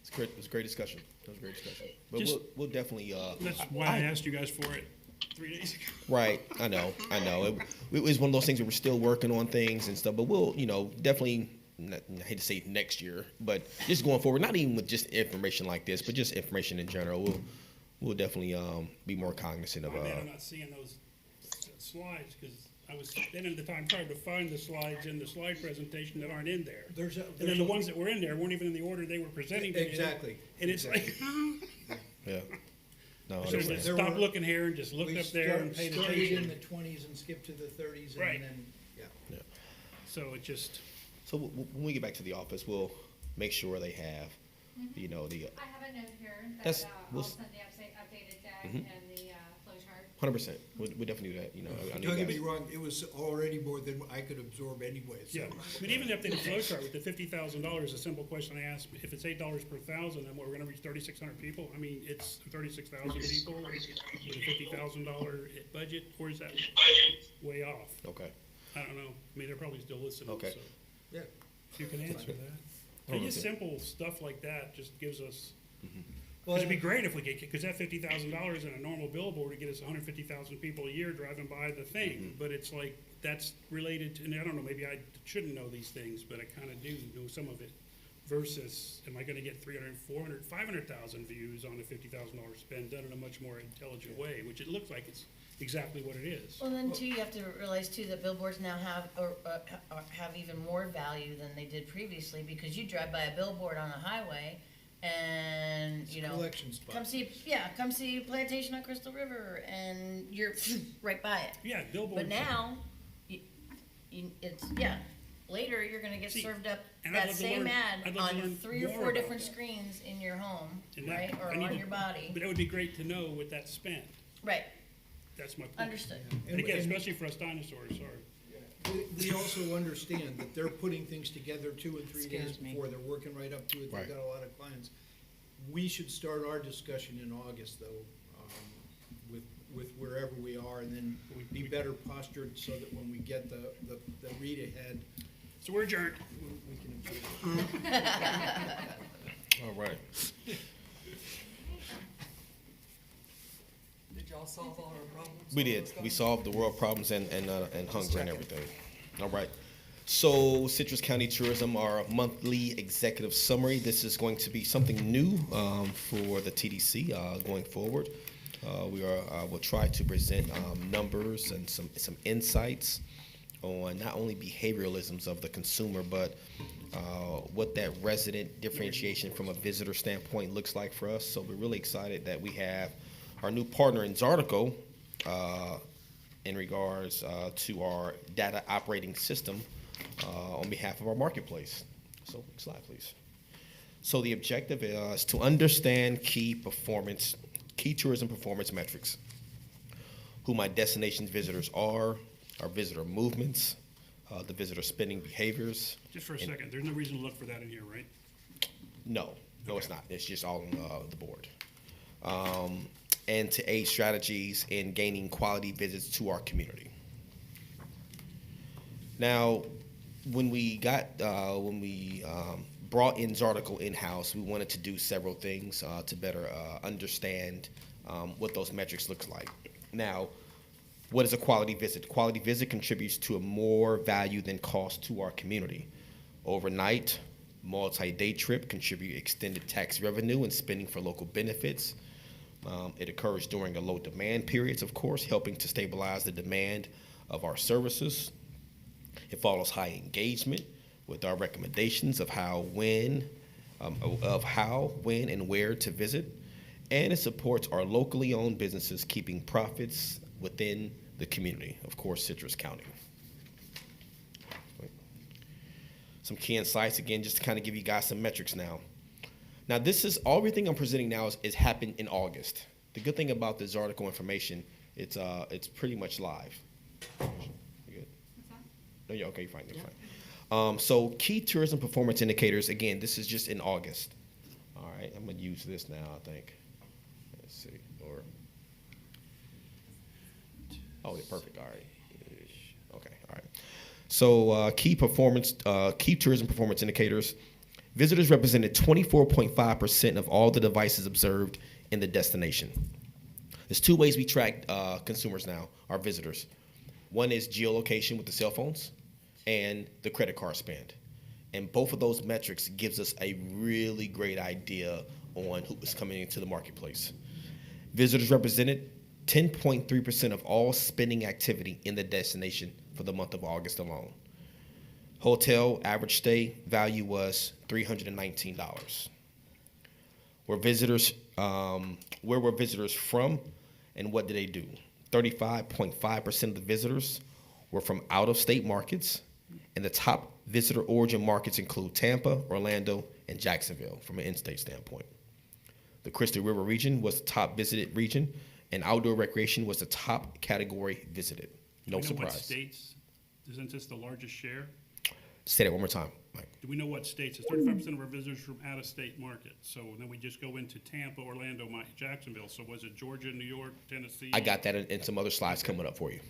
It's great. It was a great discussion. That was a great discussion. But Just- we'll definitely. That's why I asked you guys for it 3 days ago. Right. I know. It was one of those things where we're still working on things and stuff. But we'll, definitely. I hate to say next year, but just going forward, not even with just information like this, but just information in general. We'll definitely be more cognizant of. I'm not seeing those slides because I was spending the time trying to find the slides in the slide presentation that aren't in there. And then the ones that were in there weren't even in the order they were presenting. Exactly. And it's like. Yeah. No. So just stop looking here and just look up there and pay Started attention. in the 20s and skipped to the 30s, Right. and then, yeah. So it just. So when we get back to the office, we'll make sure they have, the. I have a note here That's- that we'll I'll s- send the updated deck Mhm. and the flow chart. 100%. We'll definitely do that. I know Don't you get me guys. wrong, it was already more than I could absorb anyway, so. Yeah, but even if they did flow chart with the $50,000, a simple question I asked, if it's $8 per thousand, then we're gonna reach 3,600 people? I mean, it's 36,000 people with a $50,000 budget, or is that way off? Okay. I don't know. I mean, they're probably still listening, Okay. so. Yeah. If you can answer that. Oh, Just okay. simple stuff like that just gives us, Well, it'd be great if we get, because that $50,000 in a normal billboard would get us 150,000 people a year driving by the thing. But it's like, that's related to, and I don't know, maybe I shouldn't know these things, but I kind of do know some of it. Versus, am I going to get 300, 400, 500,000 views on a $50,000 spend done in a much more intelligent way, which it looks like it's exactly what it is. Well, then too, you have to realize too that billboards now have even more value than they did previously, because you drive by a billboard on a highway and, It's a collection spot. come see Plantation on Crystal River, and you're right by it. Yeah, billboards. But now, later you're gonna get See, served up and I'd that love to same learn- ad I'd love to on learn 3 or more 4 about different that. screens in your home, And that- right, or I need on to- your body. But it would be great to know what that spent. Right, That's my point. understood. And again, And- especially for us dinosaurs, sorry. We also understand that they're putting things together 2 and 3 days Scares me. before, they're working right up to it, Right. they've got a lot of clients. We should start our discussion in August, though, with wherever we are, and then be better postured so that when we get the read ahead, So we're adjourned. we can observe. All right. Did y'all solve all our problems? We did. We solved the world problems and hunger and everything. All right. So Citrus County Tourism, our monthly executive summary. This is going to be something new for the TDC going forward. We'll try to present numbers and some insights on not only behavioralisms of the consumer, but what that resident differentiation from a visitor standpoint looks like for us. So we're really excited that we have our new partner in Zartico in regards to our data operating system on behalf of our marketplace. So next slide, please. So the objective is to understand key tourism performance metrics, who my destination visitors are, our visitor movements, the visitor spending behaviors. Just for a second, there's no reason to look for that in here, right? No, it's not. It's just all on the board. And to aid strategies in gaining quality visits to our community. Now, when we brought in Zarticle in-house, we wanted to do several things to better understand what those metrics look like. Now, what is a quality visit? Quality visit contributes to a more value than cost to our community. Overnight, multi-day trip contribute extended tax revenue and spending for local benefits. It occurs during a low demand periods, of course, helping to stabilize the demand of our services. It follows high engagement with our recommendations of how, when, and where to visit. And it supports our locally owned businesses keeping profits within the community, of course, Citrus County. Some key insights, again, just to kind of give you guys some metrics now. Now, this is, everything I'm presenting now is happened in August. The good thing about this article information, it's pretty much live. You good? No, yeah, okay, you're fine, you're fine. So key tourism performance indicators, again, this is just in August. All right, I'm gonna use this now, I think. Let's see, oh, yeah, perfect, all right. Okay, all right. So key tourism performance indicators. Visitors represented 24.5% of all the devices observed in the destination. There's two ways we track consumers now, our visitors. One is geolocation with the cell phones and the credit card spend. And both of those metrics gives us a really great idea on who is coming into the marketplace. Visitors represented 10.3% of all spending activity in the destination for the month of August alone. Hotel average stay value was $319. Where were visitors from, and what did they do? 35.5% of the visitors were from out-of-state markets, and the top visitor origin markets include Tampa, Orlando, and Jacksonville from an in-state standpoint. The Crystal River region was the top visited region, and outdoor recreation was the top category visited. No surprise. What states? Isn't this the largest share? Say that one more time, Mike. Do we know what states? It's 35% of our visitors from out-of-state markets. So then we just go into Tampa, Orlando, Jacksonville. So was it Georgia, New York, Tennessee? I got that in some other slides coming up for you.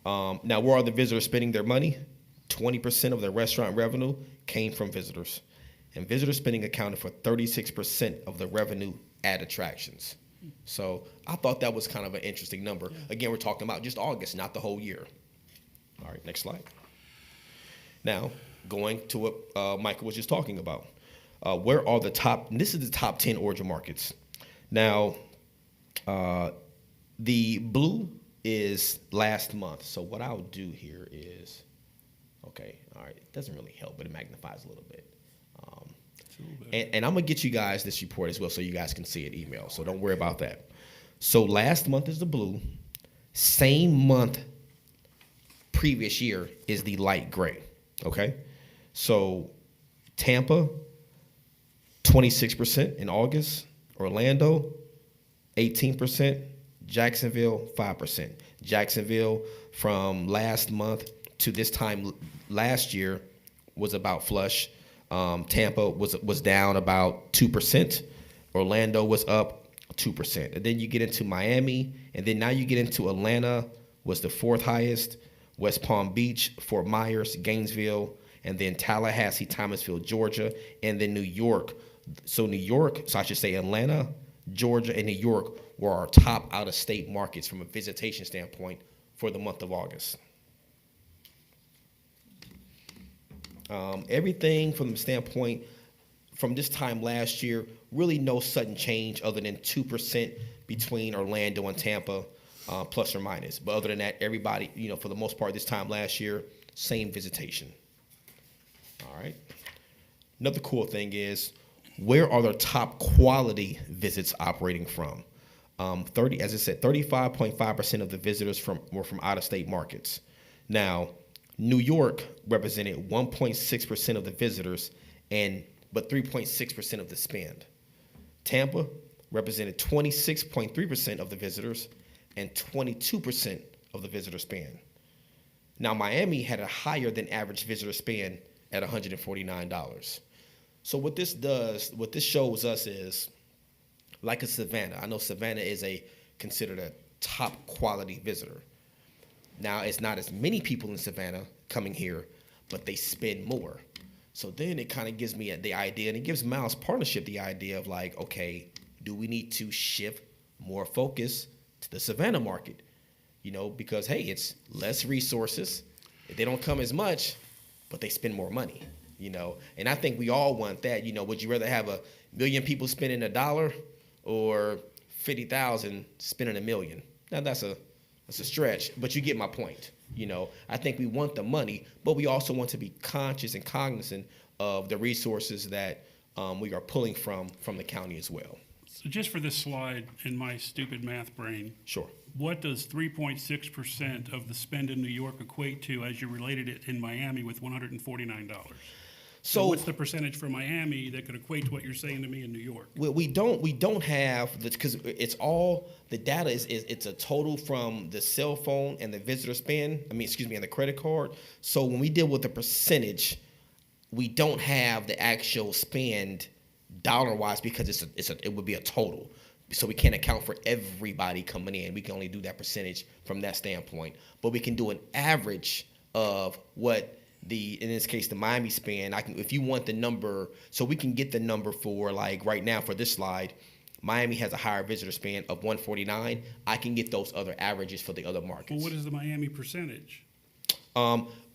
Now, where are the visitors spending their money? 20% of their restaurant revenue came from visitors. And visitor spending accounted for 36% of the revenue at attractions. So I thought that was kind of an interesting number. Yeah. Again, we're talking about just August, not the whole year. All right, next slide. Now, going to what Michael was just talking about. Where are the top, and this is the top 10 origin markets. Now, the blue is last month. So what I'll do here is, okay, all right, it doesn't really help, but it magnifies a little bit. And I'm gonna get you guys this report as well so you guys can see it email, so don't worry about that. So last month is the blue, same month previous year is the light gray, okay? So Tampa, 26% in August, Orlando, 18%, Jacksonville, 5%. Jacksonville from last month to this time last year was about flush. Tampa was down about 2%. Orlando was up 2%. And then you get into Miami, and then now you get into Atlanta was the fourth highest, West Palm Beach, Fort Myers, Gainesville, and then Tallahassee, Thomasville, Georgia, and then New York. So I should say Atlanta, Georgia, and New York were our top out-of-state markets from a visitation standpoint for the month of August. Everything from the standpoint from this time last year, really no sudden change other than 2% between Orlando and Tampa, plus or minus. But other than that, everybody, for the most part this time last year, same visitation. All right. Another cool thing is, where are the top quality visits operating from? As I said, 35.5% of the visitors were from out-of-state markets. Now, New York represented 1.6% of the visitors, but 3.6% of the spend. Tampa represented 26.3% of the visitors and 22% of the visitor spend. Now, Miami had a higher than average visitor spend at $149. So what this shows us is, like a Savannah. I know Savannah is considered a top quality visitor. Now, it's not as many people in Savannah coming here, but they spend more. So then it kind of gives me the idea, and it gives Miles Partnership the idea of like, okay, do we need to shift more focus to the Savannah market? You know, because hey, it's less resources. They don't come as much, but they spend more money, you know? And I think we all want that. You know, would you rather have 1 million people spending $1 or 50,000 spending $1 million? Now that's a stretch, but you get my point. You know, I think we want the money, but we also want to be conscious and cognizant of the resources that we are pulling from the county as well. So just for this slide, in my stupid math brain, Sure. what does 3.6% of the spend in New York equate to as you related it in Miami with $149? So what's the percentage for Miami that could equate to what you're saying to me in New York? Well, we don't have, because it's all, the data it's a total from the cell phone and the visitor spend, and the credit card. So when we deal with the percentage, we don't have the actual spend dollar-wise because it would be a total. So we can't account for everybody coming in. We can only do that percentage from that standpoint. But we can do an average of what in this case, the Miami spend. If you want the number, so we can get the number for like right now for this slide, Miami has a higher visitor spend of 149. I can get those other averages for the other markets. Well, what is the Miami percentage?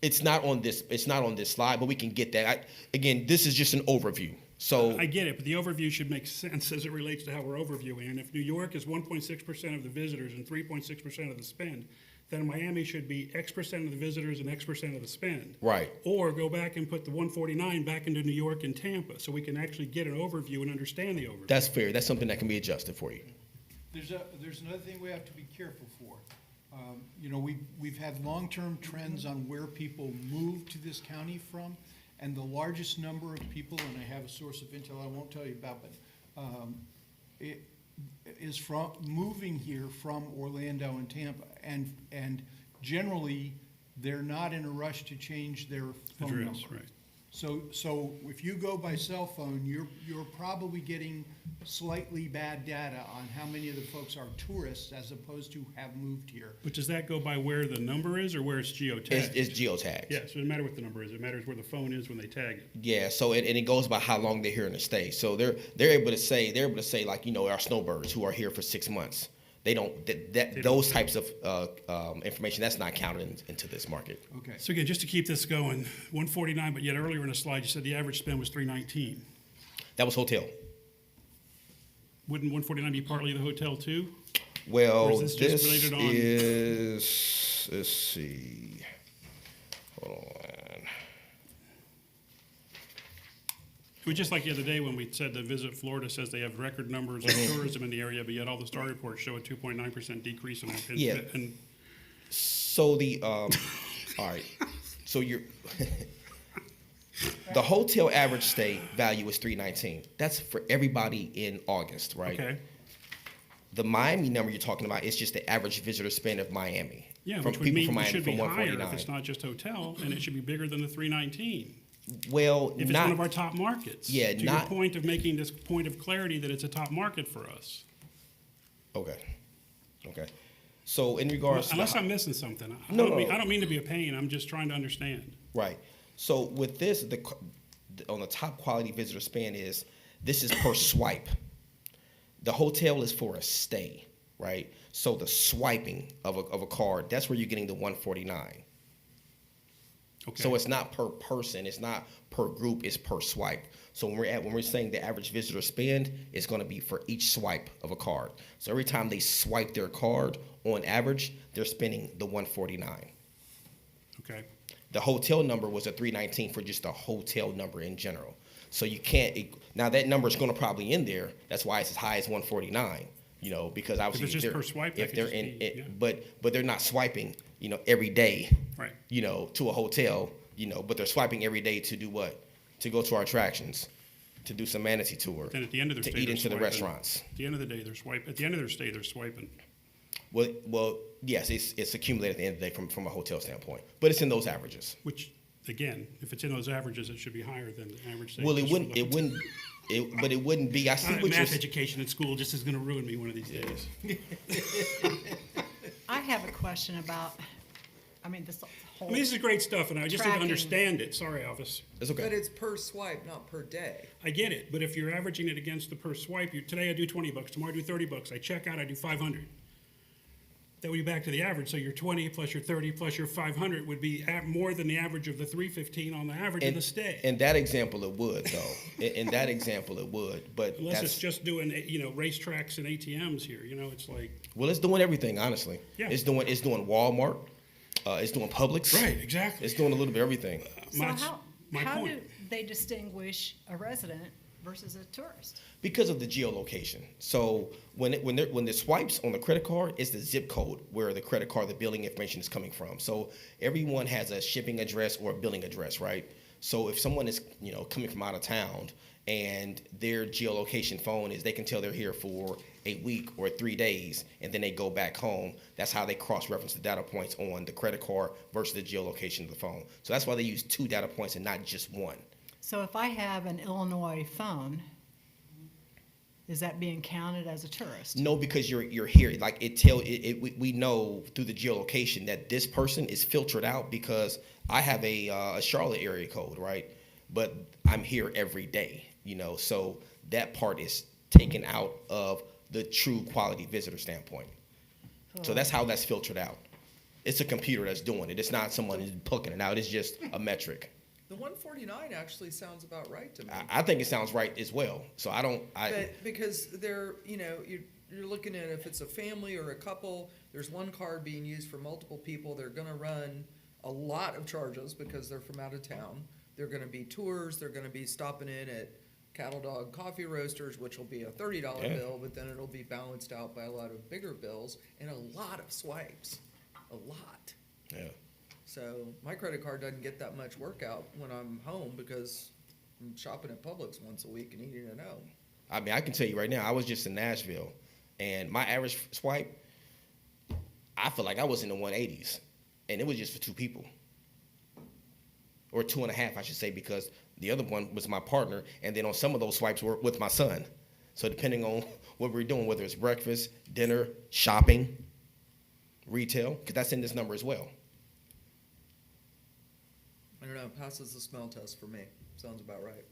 It's not on this slide, but we can get that. Again, this is just an overview. So I get it, but the overview should make sense as it relates to how we're overviewing. And if New York is 1.6% of the visitors and 3.6% of the spend, then Miami should be X percent of the visitors and X percent of the spend. Right. Or go back and put the 149 back into New York and Tampa so we can actually get an overview and understand the overview. That's fair. That's something that can be adjusted for you. There's another thing we have to be careful for. You know, we've had long-term trends on where people move to this county from, and the largest number of people, and I have a source of intel I won't tell you about, but it is from moving here from Orlando and Tampa, and generally they're not in a rush to change their phone Address, number. right. So if you go by cell phone, you're probably getting slightly bad data on how many of the folks are tourists as opposed to have moved here. But does that go by where the number is or where it's geotagged? It's geotagged. Yeah, so it doesn't matter what the number is. It matters where the phone is when they tag it. Yeah, so and it goes by how long they're here in the state. So they're able to say like, you know, our snowbirds who are here for 6 months. They don't those types of information, that's not counted into this market. Okay. So again, just to keep this going, 149, but yet earlier in the slide you said the average spend was 319. That was hotel. Wouldn't 149 be partly the hotel too? Well, or is this just related on? Let's see. Hold on. It was just like the other day when we said that Visit Florida says they have record numbers of tourism in the area, but yet all the star reports show a 2.9% decrease in that. Yeah. So all right. So the hotel average stay value is $319. That's for everybody in August, right? Okay. The Miami number you're talking about is just the average visitor spend of Miami. Yeah, from which would people mean from it Miami should be from higher 149. if it's not just hotel, and it should be bigger than the 319. Well, if it's one of our top markets. Yeah, to your point of making this point of clarity that it's a top market for us. Okay. So in regards to unless I'm missing something. I don't mean to be a pain. I'm just trying to understand. Right. So with this, on the top quality visitor spend this is per swipe. The hotel is for a stay, right? So the swiping of a card, that's where you're getting the 149. Okay. So it's not per person, it's not per group, it's per swipe. So when we're saying the average visitor spend, it's going to be for each swipe of a card. So every time they swipe their card, on average, they're spending the 149. Okay. The hotel number was a 319 for just the hotel number in general. So you can't now that number is going to probably in there. That's why it's as high as 149. You know, because obviously if it's just per swipe, if they're in it, yeah. but they're not swiping, you know, every day. Right. You know, to a hotel, you know, but they're swiping every day to do what? To go to our attractions, to do some manatee tour. And at the end of their stay, to eat into the restaurants. At the end of the day, they're swiping. At the end of their stay, they're swiping. Well, yes, it's accumulated at the end of the day from a hotel standpoint, but it's in those averages. Which, again, if it's in those averages, it should be higher than the average stay. Well, it wouldn't. But it wouldn't be. I see what math education in school just is going to ruin me one of these days. I have a question about, this I mean, this is great stuff, and I just didn't Tracking. understand it. Sorry, Elvis. It's okay. But it's per swipe, not per day. I get it, but if you're averaging it against the per swipe, today I do $20, tomorrow I do $30. I check out, I do 500. That would be back to the average. So your 20 plus your 30 plus your 500 would be more than the average of the 315 on the average of the stay. In that example, it would, though. in that example, it would. But Unless it's just doing, racetracks and ATMs here. It's like. Well, it's doing everything, honestly. Yeah. It's doing Walmart. It's doing Publix. Right, exactly. It's doing a little bit of everything. So my how point. do they distinguish a resident versus a tourist? Because of the geolocation. So when the swipes on the credit card, it's the zip code where the credit card, the billing information is coming from. So everyone has a shipping address or a billing address, right? So if someone is coming from out of town and their geolocation phone is, they can tell they're here for a week or 3 days, and then they go back home. That's how they cross-reference the data points on the credit card versus the geolocation of the phone. So that's why they use 2 data points and not just 1. So if I have an Illinois phone, is that being counted as a tourist? No, because you're here. Like we know through the geolocation that this person is filtered out because I have a Charlotte area code, right? But I'm here every day, so that part is taken out of the true quality visitor standpoint. So that's how that's filtered out. It's a computer that's doing it. It's not someone who's plucking it out. It's just a metric. The 149 actually sounds about right to me. I think it sounds right as well. So But because they're, you're looking at if it's a family or a couple, there's one card being used for multiple people. They're going to run a lot of charges because they're from out of town. They're going to be tours. They're going to be stopping in at Cattle Dog Coffee Roasters, which will be a $30 bill, but then it'll be balanced out by a lot of bigger bills and a lot of swipes. A lot. Yeah. So my credit card doesn't get that much workout when I'm home because I'm shopping at Publix once a week and eating at home. I mean, I can tell you right now, I was just in Nashville, and my average swipe, I feel like I was in the 180s, and it was just for 2 people. Or 2.5, I should say, because the other one was my partner, and then on some of those swipes were with my son. So depending on what we're doing, whether it's breakfast, dinner, shopping, retail, because that's in this number as well. I don't know, it passes the smell test for me. Sounds about right.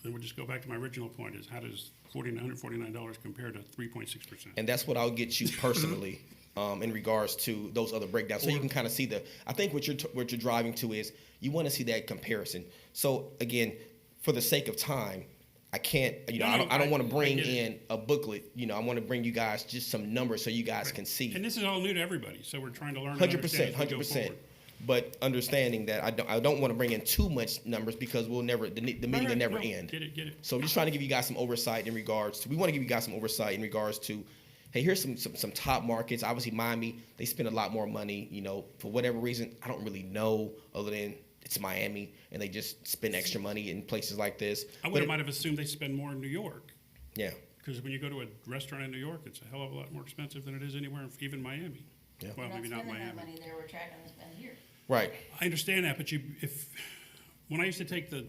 Then we'll just go back to my original point: is how does $149 compare to 3.6%? And that's what I'll get you personally in regards to those other breakdowns, so you can kind of see I think what you're driving to is you want to see that comparison. So again, for the sake of time, I can't, I don't want to bring in a booklet. I want to bring you guys just some numbers so you guys can see. And this is all new to everybody, so we're trying to learn. 100%, 100%. But understanding that I don't want to bring in too much numbers because the meeting will never end. Get it. So I'm just trying to give you guys some oversight in regards to. We want to give you guys some oversight in regards to. Hey, here's some top markets. Obviously, Miami, they spend a lot more money. For whatever reason, I don't really know other than it's Miami, and they just spend extra money in places like this. I might have assumed they spend more in New York. Yeah. Because when you go to a restaurant in New York, it's a hell of a lot more expensive than it is anywhere, even Miami. Yeah. Well, maybe not Miami. That money there, we're tracking the spend here. Right. I understand that, but when I used to take the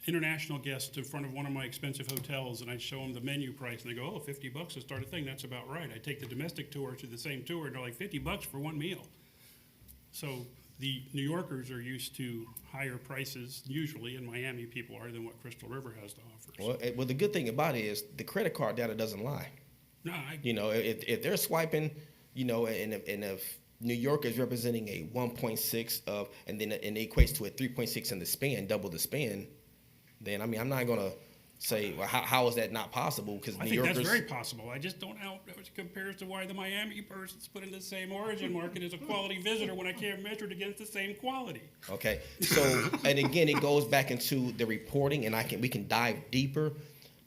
international guests in front of one of my expensive hotels and I'd show them the menu price and they go, $50 to start a thing, that's about right. I take the domestic tour to the same tour and they're like $50 for one meal. So the New Yorkers are used to higher prices usually, and Miami people are, than what Crystal River has to offer. Well, the good thing about it is the credit card data doesn't lie. No, if they're swiping, and if New York is representing a 1.6 of, and it equates to a 3.6 in the spend, double the spend, then I'm not gonna say, well, how is that not possible? Because I think that's very possible. I just don't know how it compares to why the Miami person's put in the same origin market as a quality visitor when I can't measure it against the same quality. Okay, so and again, it goes back into the reporting, and we can dive deeper,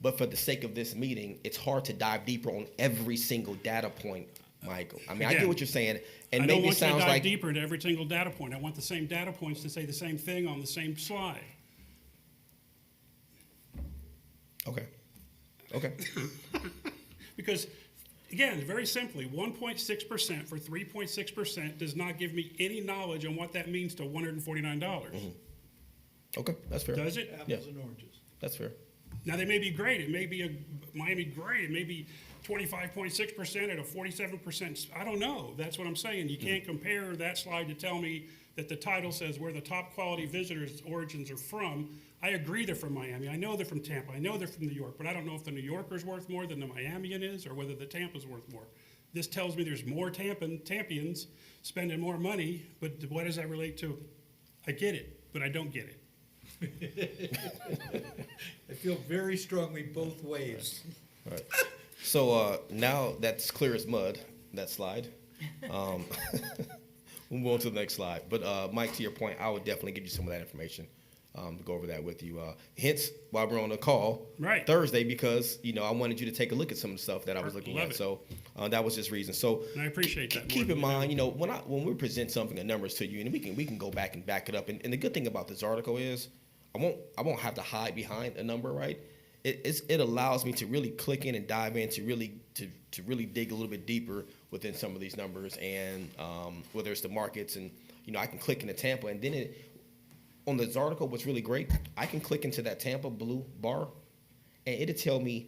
but for the sake of this meeting, it's hard to dive deeper on every single data point, Michael. I mean, I get what you're saying, and maybe it sounds like. I don't want you to dive deeper into every single data point. I want the same data points to say the same thing on the same slide. Okay. Because, again, very simply, 1.6% for 3.6% does not give me any knowledge on what that means to $149. Mm-hmm. Okay, that's fair. Does it? Apples and oranges. That's fair. Now, they may be great. It may be a Miami great. It may be 25.6% at a 47%. I don't know. That's what I'm saying. You can't compare that slide to tell me that the title says where the top quality visitors' origins are from. I agree they're from Miami. I know they're from Tampa. I know they're from New York, but I don't know if the New Yorker's worth more than the Miamian is or whether the Tampa's worth more. This tells me there's more Tampians spending more money, but what does that relate to? I get it, but I don't get it. I feel very strongly both ways. All right. So now that's clear as mud, that slide. We'll move on to the next slide. But Mike, to your point, I would definitely give you some of that information to go over that with you. Hence, why we're on the call Thursday, because I wanted you to take a look at some of the stuff that I was looking at. So that was just reason. So and I appreciate that. Keep in mind, when we present something and numbers to you, and we can go back and back it up. And the good thing about this article is, I won't have to hide behind a number, right? It allows me to really click in and dive in to really dig a little bit deeper within some of these numbers, and whether it's the markets, and I can click into Tampa, and then on this article, what's really great, I can click into that Tampa blue bar, and it'll tell me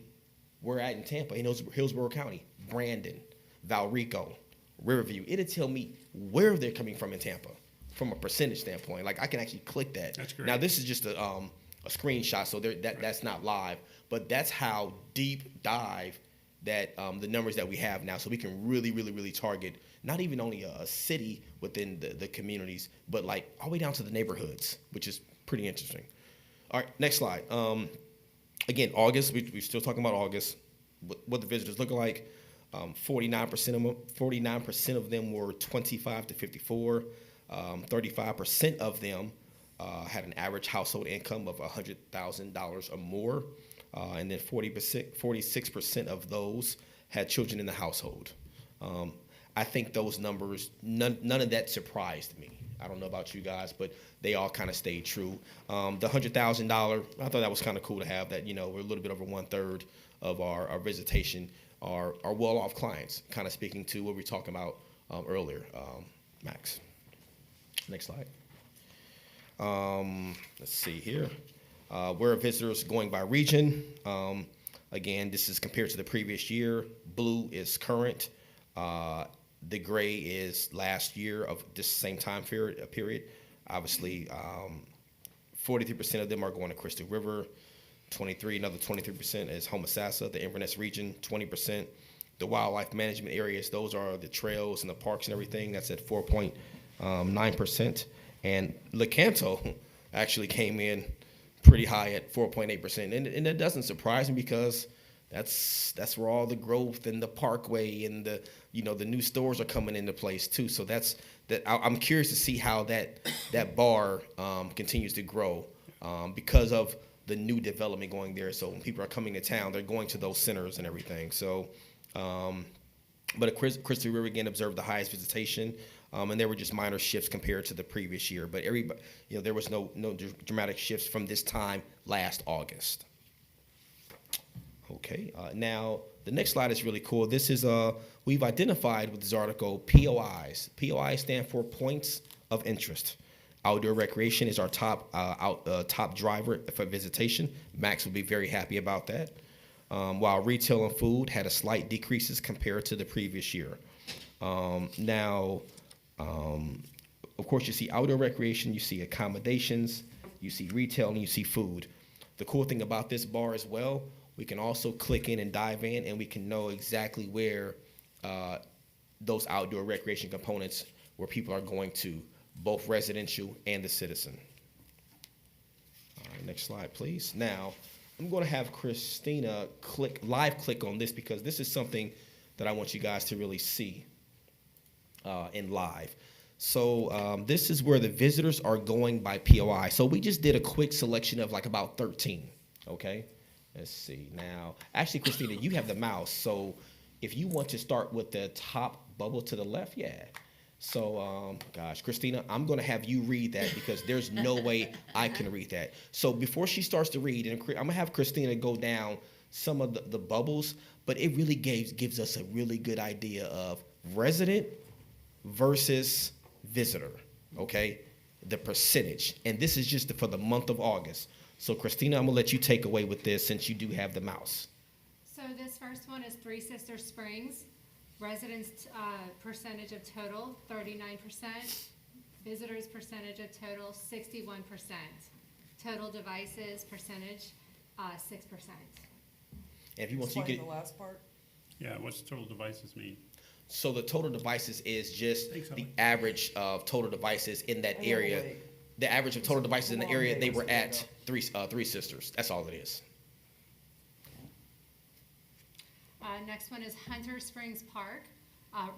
where at in Tampa, Hillsborough County, Brandon, Valrico, Riverview. It'll tell me where they're coming from in Tampa, from a percentage standpoint. Like I can actually click that. That's great. Now this is just a screenshot, so that's not live, but that's how deep dive that the numbers that we have now, so we can really target not even only a city within the communities, but like all the way down to the neighborhoods, which is pretty interesting. All right, next slide. Again, August, we're still talking about August, what the visitors look like. 49% of them were 25 to 54. 35% of them had an average household income of $100,000 or more, and then 46% of those had children in the household. I think those numbers, none of that surprised me. I don't know about you guys, but they all kind of stayed true. The $100,000, I thought that was kind of cool to have that. We're a little bit over 1/3 of our visitation are well-off clients, kind of speaking to what we were talking about earlier. Max, next slide. Let's see here. Where are visitors going by region? Again, this is compared to the previous year. Blue is current. The gray is last year of this same time period. Obviously, 43% of them are going to Crystal River. Another 23% is Homosassa, the Inverness region, 20%. The wildlife management areas, those are the trails and the parks and everything. That's at 4.9%. And Lecanto actually came in pretty high at 4.8%. And that doesn't surprise me, because that's where all the growth and the parkway and the new stores are coming into place too. So I'm curious to see how that bar continues to grow because of the new development going there. So when people are coming to town, they're going to those centers and everything. So, but Crystal River again observed the highest visitation, and there were just minor shifts compared to the previous year. But everybody, there was no dramatic shifts from this time last August. Okay, now the next slide is really cool. This is we've identified with this article POIs. POIs stand for points of interest. Outdoor recreation is our top driver for visitation. Max will be very happy about that. While retail and food had a slight decreases compared to the previous year. Now, of course, you see outdoor recreation, you see accommodations, you see retail, and you see food. The cool thing about this bar as well, we can also click in and dive in, and we can know exactly where those outdoor recreation components, where people are going to, both residential and the citizen. All right, next slide, please. Now, I'm going to have Christina live click on this, because this is something that I want you guys to really see in live. So this is where the visitors are going by POI. So we just did a quick selection of like about 13, okay? Let's see. Now, actually, Christina, you have the mouse, so if you want to start with the top bubble to the left, yeah. So, gosh, Christina, I'm going to have you read that, because there's no way I can read that. So before she starts to read, and I'm going to have Christina go down some of the bubbles, but it really gives us a really good idea of resident versus visitor, okay? The percentage. And this is just for the month of August. So, Christina, I'm going to let you take away with this, since you do have the mouse. So this first one is Three Sisters Springs. Residents percentage of total, 39%. Visitors percentage of total, 61%. Total devices percentage, 6%. And if you want to, you Explain can. the last part. Yeah, what's total devices mean? So the total devices is just Thanks, the Alex. average of total devices in that Hold on, area. wait. The average of total devices in the Hold on, area wait, they were let's at go. Three Sisters. That's all it is. Next one is Hunter Springs Park.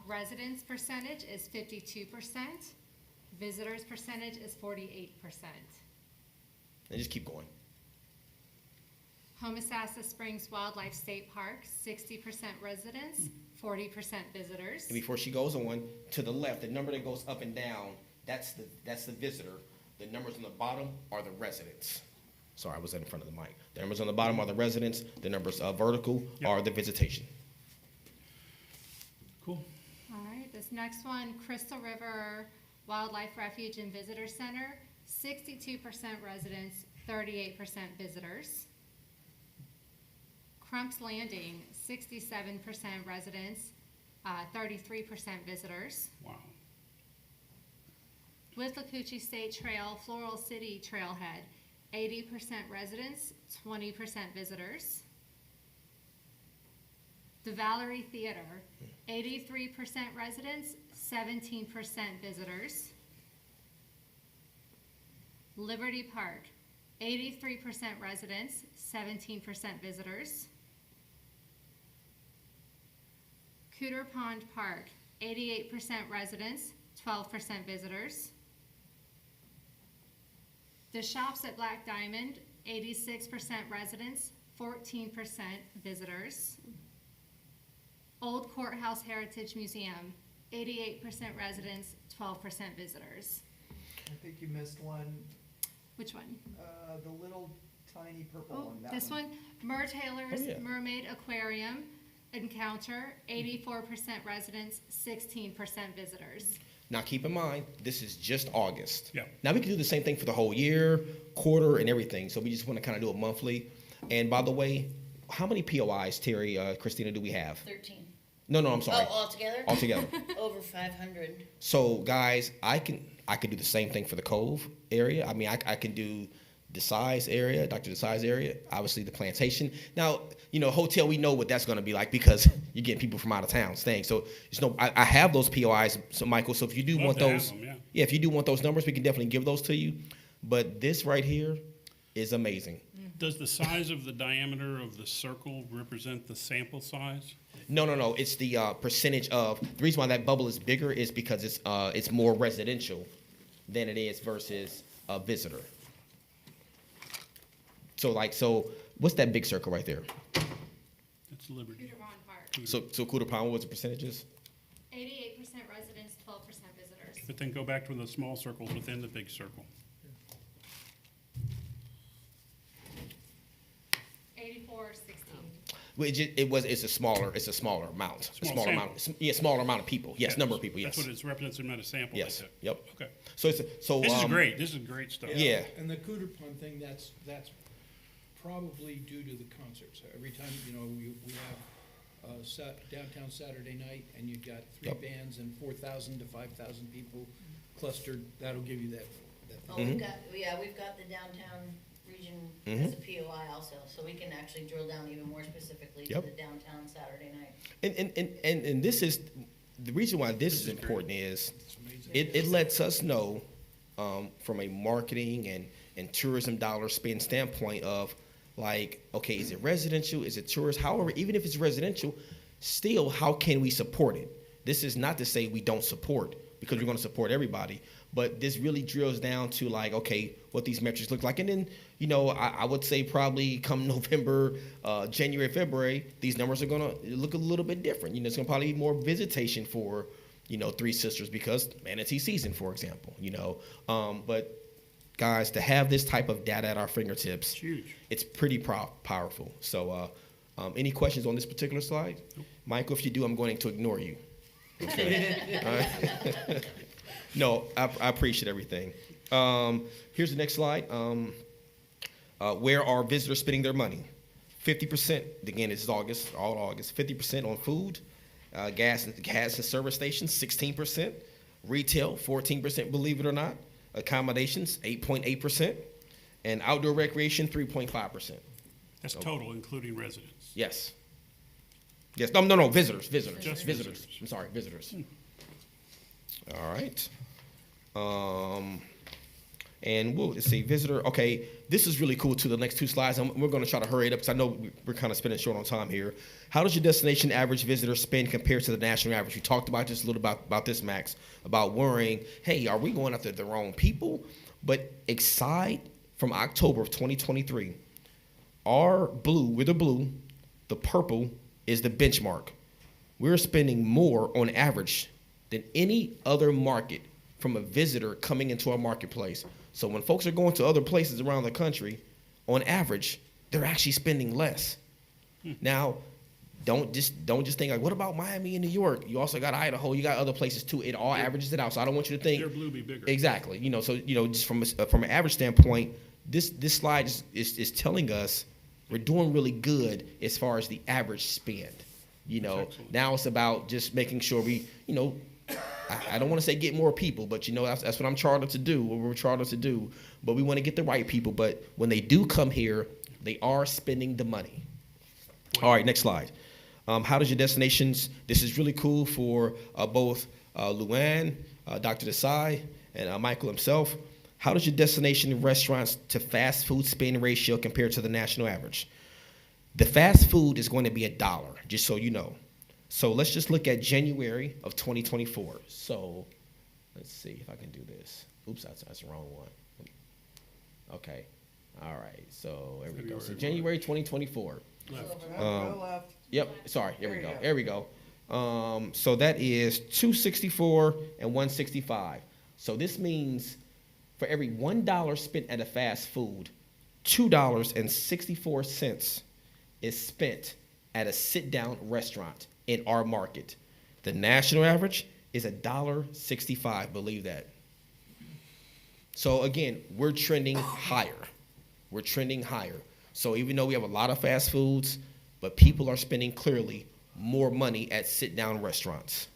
Residents percentage is 52%. Visitors percentage is 48%. And just keep going. Homosassa Springs Wildlife State Park, 60% residents, 40% visitors. And before she goes on, to the left, the number that goes up and down, that's the visitor. The numbers on the bottom are the residents. Sorry, I was in front of the mic. The numbers on the bottom are the residents. The numbers vertical are the visitation. Cool. All right, this next one, Crystal River Wildlife Refuge and Visitor Center, 62% residents, 38% visitors. Crump's Landing, 67% residents, 33% visitors. Wow. Withlacoochee State Trail, Floral City Trailhead, 80% residents, 20% visitors. The Valerie Theater, 83% residents, 17% visitors. Liberty Park, 83% residents, 17% visitors. Cooter Pond Park, 88% residents, 12% visitors. The Shops at Black Diamond, 86% residents, 14% visitors. Old Courthouse Heritage Museum, 88% residents, 12% visitors. I think you missed one, Which one? the little tiny purple Oh, one. That this one, Mer Taylor's Oh, yeah. Mermaid Aquarium Encounter, 84% residents, 16% visitors. Now keep in mind, this is just August. Yeah. Now we can do the same thing for the whole year, quarter, and everything. So we just want to kind of do it monthly. And by the way, how many POIs, Terry, Christina, do we have? 13. No, I'm sorry. Oh, altogether? Altogether. Over 500. So guys, I can do the same thing for the Cove area. I mean, I can do Desai's area, Dr. Desai's area, obviously the plantation. Now, hotel, we know what that's going to be like because you're getting people from out of town staying. So, I have those POIs, so Michael, so if you do Love want to have those, them, yeah. if you do want those numbers, we can definitely give those to you. But this right here is amazing. Does the size of the diameter of the circle represent the sample size? No. It's the percentage of, the reason why that bubble is bigger is because it's more residential than it is versus a visitor. So what's that big circle right there? It's Liberty. Cooter Pond Park, So Cooter Pond, what was the percentages? 88% residents, 12% visitors. But then go back to the small circles within the big circle. 84, 16. Well, it's a smaller amount. Small sample. Smaller amount of people. Yes, Yeah, number of people. Yes. That's what it represents in a sample. Yes. Like that. Yep. Okay. So This is great. This is great stuff. Yeah. And the Cooter Pond thing, that's probably due to the concerts. Every time, we have downtown Saturday night, and you've got three Yep. bands and 4,000 to 5,000 people clustered, that'll give you that. Oh, we've got the downtown region as a POI also, so we can actually drill down even more specifically to Yep. the downtown Saturday night. And this is the reason why this is important is it lets us know from a marketing and tourism dollar spend standpoint of like, okay, is it residential? Is it tourist? However, even if it's residential, still, how can we support it? This is not to say we don't support, because we're going to support everybody, but this really drills down to like, okay, what these metrics look like. And then, I would say probably come November, January, February, these numbers are going to look a little bit different. It's going to probably be more visitation for, Three Sisters because manatee season, for example, but guys, to have this type of data at our fingertips, It's huge. it's pretty powerful. So, any questions on this particular slide? Nope. Michael, if you do, I'm going to ignore you. Okay. All right. No, I appreciate everything. Here's the next slide. Where are visitors spending their money? 50%, again, this is August, all August, 50% on food, gas and service stations, 16%, Retail, 14%, believe it or not. Accommodations, 8.8%. And outdoor recreation, 3.5%. That's total, including residents. Yes. Yes, no, visitors. Just Visitors. I'm sorry, visitors. All right. And let's see, visitor, okay, this is really cool too, the next two slides, and we're gonna try to hurry it up because I know we're kind of spending short on time here. How does your destination average visitor spend compared to the national average? We talked about just a little about this, Max, about worrying, hey, are we going after the wrong people? But aside from October of 2023, we're the blue, the purple is the benchmark. We're spending more on average than any other market from a visitor coming into our marketplace. So when folks are going to other places around the country, on average, they're actually spending less. Now, don't just think like, what about Miami and New York? You also got Idaho, you got other places too. It all averages it out. So I don't want you to think Their blue be bigger. exactly. Just from an average standpoint, this slide is telling us we're doing really good as far as the average spend. Now it's about just making sure we, I don't want to say get more people, but that's what I'm chartered to do, what we're chartered to do. But we want to get the right people. But when they do come here, they are spending the money. All right, next slide. How does your destinations? This is really cool for both Luann, Dr. Desai, and Michael himself. How does your destination restaurants to fast food spend ratio compare to the national average? The fast food is going to be $1, just so you know. So let's just look at January of 2024. So let's see if I can do this. Oops, that's the wrong one. Okay. All right. So there we go. So January 2024. Left. Yep. Sorry. Here we go. There we go. So that is 264 and 165. So this means for every $1 spent at a fast food, $2.64 is spent at a sit-down restaurant in our market. The national average is $1.65, believe that. So again, we're trending higher. We're trending higher. So even though we have a lot of fast foods, but people are spending clearly more money at sit-down restaurants.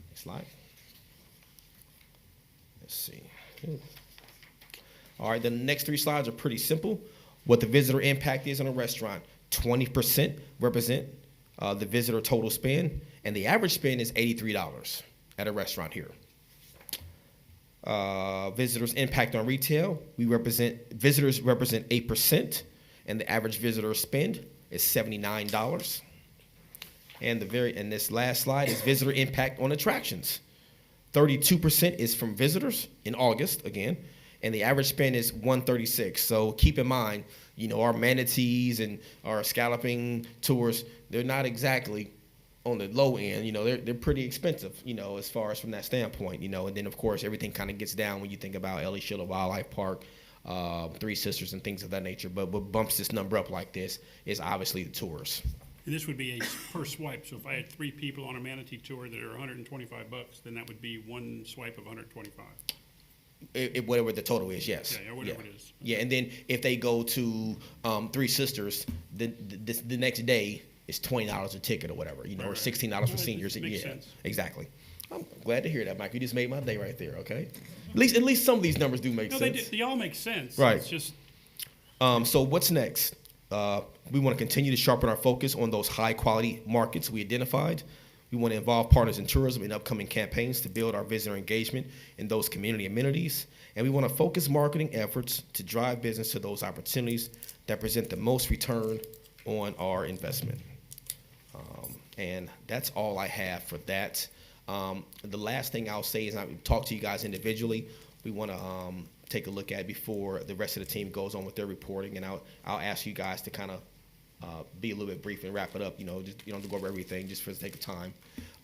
Next slide. Let's see. All right, the next three slides are pretty simple. What the visitor impact is on a restaurant. 20% represent the visitor total spend, and the average spend is $83 at a restaurant here. Visitors impact on retail, visitors represent 8%, and the average visitor spend is $79. And this last slide is visitor impact on attractions. 32% is from visitors in August again, and the average spend is $136. So keep in mind, our manatees and our scalloping tours, they're not exactly on the low end. They're pretty expensive, as far as from that standpoint, and then of course everything kind of gets down when you think about Ellie Schiller Wildlife Park, Three Sisters and things of that nature. But what bumps this number up like this is obviously the tours. And this would be a per swipe. So if I had 3 people on a manatee tour that are $125, then that would be one swipe of $125. Whatever the total is, yes. Yeah, whatever it is. Yeah, and then if they go to Three Sisters, the next day it's $20 a ticket or whatever, or $16 for seniors. Makes sense. Exactly. I'm glad to hear that, Mike. You just made my day right there. Okay. At least some of these numbers do make sense. They all make sense. Right. It's just. So what's next? We want to continue to sharpen our focus on those high quality markets we identified. We want to involve partners in tourism in upcoming campaigns to build our visitor engagement in those community amenities. And we want to focus marketing efforts to drive business to those opportunities that present the most return on our investment. And that's all I have for that. The last thing I'll say is I talk to you guys individually. We want to take a look at before the rest of the team goes on with their reporting, and I'll ask you guys to kind of be a little bit brief and wrap it up. You don't have to go over everything just for the sake of time.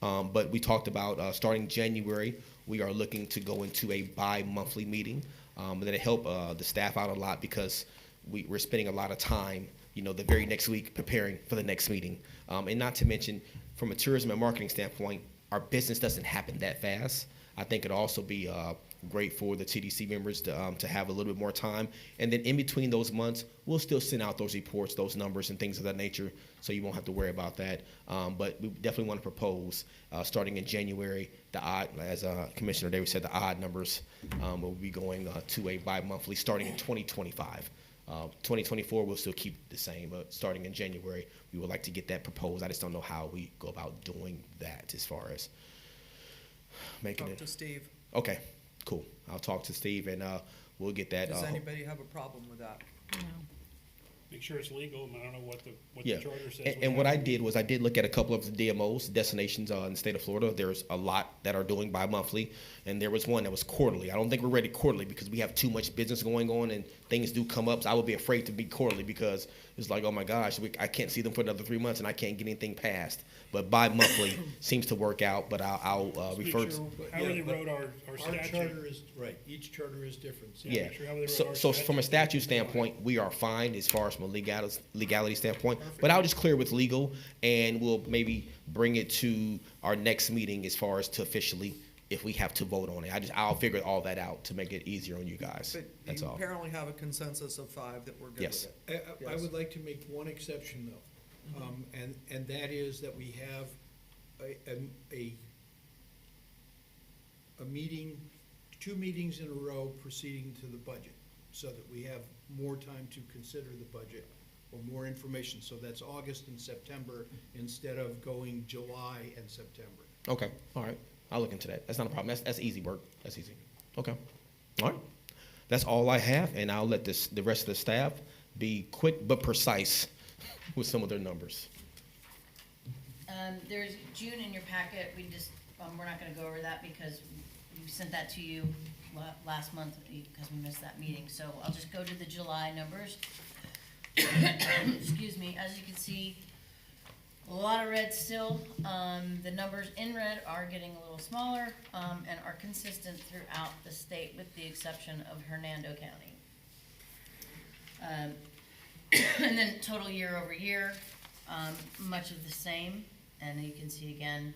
But we talked about starting January, we are looking to go into a bi-monthly meeting that'll help the staff out a lot because we're spending a lot of time, the very next week preparing for the next meeting. And not to mention, from a tourism and marketing standpoint, our business doesn't happen that fast. I think it'll also be great for the TDC members to have a little bit more time. And then in between those months, we'll still send out those reports, those numbers, and things of that nature, so you won't have to worry about that. But we definitely want to propose, starting in January, the odd, as Commissioner Davis said, the odd numbers will be going to a bi-monthly starting in 2025. 2024, we'll still keep the same, but starting in January, we would like to get that proposed. I just don't know how we go about doing that as far as making Talk it. to Steve. Okay, cool. I'll talk to Steve and we'll get that. Does anybody have a problem with that? Make sure it's legal, and I don't know what the Yeah, charter says. and what I did was I did look at a couple of the DMOs, destinations in the state of Florida. There's a lot that are doing bi-monthly, and there was one that was quarterly. I don't think we're ready quarterly because we have too much business going on and things do come up. So I would be afraid to be quarterly because it's like, oh my gosh, I can't see them for another 3 months and I can't get anything passed. But bi-monthly seems to work out, but I'll refer Make to. sure how they wrote our Our statute. charter is, right, each charter is different. So Yeah, make sure how they wrote so, our so from a statute. statute standpoint, we are fine as far as from a legality standpoint. But I'll just clear with legal, and we'll maybe bring it to our next meeting as far as to officially, if we have to vote on it. I'll figure all that out to make it easier on you guys. But That's you all. apparently have a consensus of 5 that we're good Yes. with it. I Yes. would like to make one exception, though, and that is that we have a meeting, 2 meetings in a row proceeding to the budget, so that we have more time to consider the budget or more information. So that's August and September instead of going July and September. Okay, all right. I'll look into that. That's not a problem. That's easy work. That's easy. Okay. All right. That's all I have, and I'll let the rest of the staff be quick but precise with some of their numbers. There's June in your packet. We're not gonna go over that because we sent that to you last month because we missed that meeting. So I'll just go to the July numbers. Excuse me. As you can see, a lot of red still. The numbers in red are getting a little smaller and are consistent throughout the state with the exception of Hernando County. And then total year over year, much of the same. And you can see again,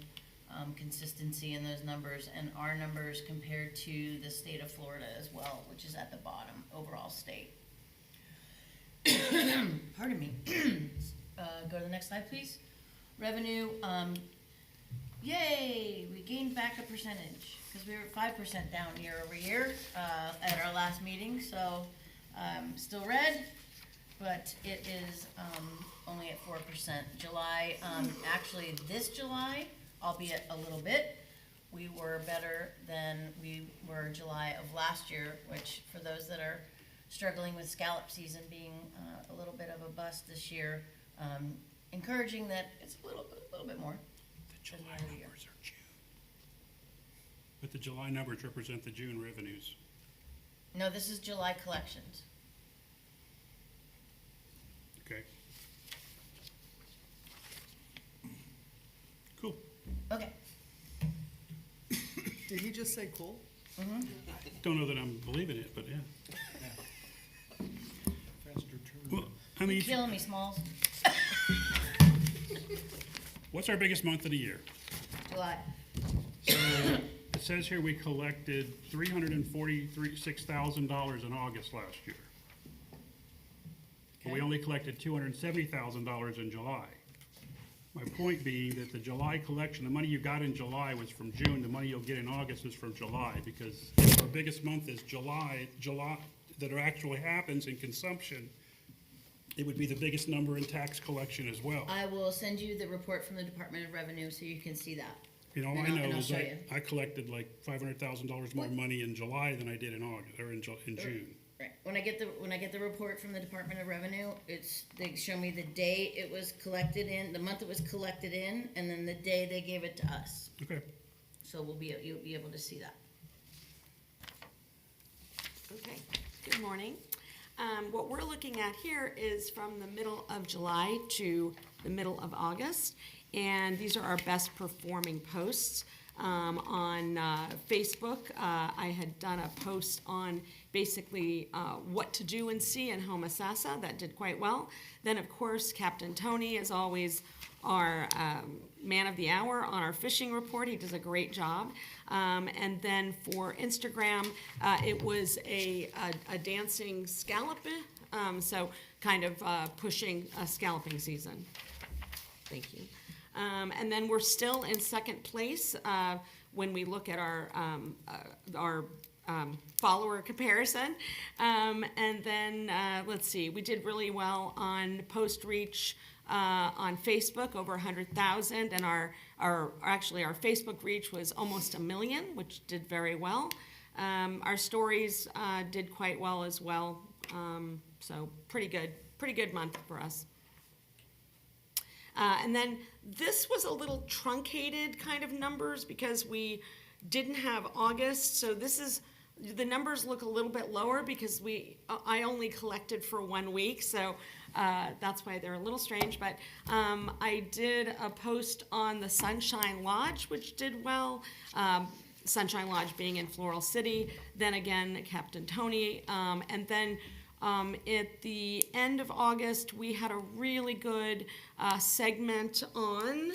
consistency in those numbers and our numbers compared to the state of Florida as well, which is at the bottom, overall state. Pardon me. Go to the next slide, please. Revenue, yay, we gained back a percentage because we were 5% down year over year at our last meeting. So still red, but it is only at 4%. July, actually this July, albeit a little bit, we were better than we were July of last year, which for those that are struggling with scallop season being a little bit of a bust this year, encouraging that it's a little bit more. The July numbers are June. But the July numbers represent the June revenues. No, this is July collections. Okay. Cool. Okay. Did he just say cool? Don't know that I'm believing it, but yeah. Well, I mean, You killing me, Smalls. what's our biggest month of the year? July. It says here we collected $346,000 in August last year. But we Okay. only collected $270,000 in July. My point being that the July collection, the money you got in July was from June, the money you'll get in August is from July, because if our biggest month is July, that actually happens in consumption, it would be the biggest number in tax collection as well. I will send you the report from the Department of Revenue so you can see that. You know, all I and know I'll is show you. I collected like $500,000 more money in July than I did in August, or in June. Right. When I get the report from the Department of Revenue, they show me the day it was collected in, the month it was collected in, and then the day they gave it to us. Okay. So you'll be able to see that. Okay, good morning. What we're looking at here is from the middle of July to the middle of August, and these are our best performing posts. On Facebook, I had done a post on basically what to do and see in Homosassa. That did quite well. Then, of course, Captain Tony is always our man of the hour on our fishing report. He does a great job. And then for Instagram, it was a dancing scallop, so kind of pushing a scalloping season. Thank you. And then we're still in second place when we look at our follower comparison. And then, let's see, we did really well on post reach on Facebook, over 100,000, and our Facebook reach was almost 1 million, which did very well. Our stories did quite well as well, so pretty good month for us. And then this was a little truncated kind of numbers because we didn't have August, so the numbers look a little bit lower because I only collected for 1 week, so that's why they're a little strange. But I did a post on the Sunshine Lodge, which did well. Sunshine Lodge being in Floral City. Then again, Captain Tony, and then. At the end of August, we had a really good segment on,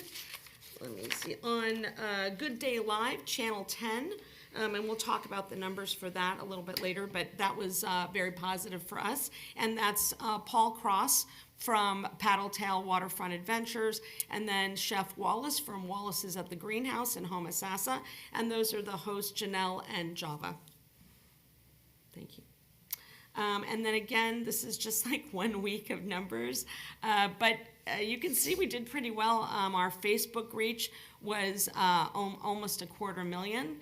Good Day Live, Channel 10, and we'll talk about the numbers for that a little bit later, but that was very positive for us, and that's Paul Cross from Paddletail Waterfront Adventures, and then Chef Wallace from Wallace's at the Greenhouse in Homosassa, and those are the hosts, Janelle and Java. Thank you. And then again, this is just like 1 week of numbers, but you can see we did pretty well. Our Facebook reach was almost 250,000.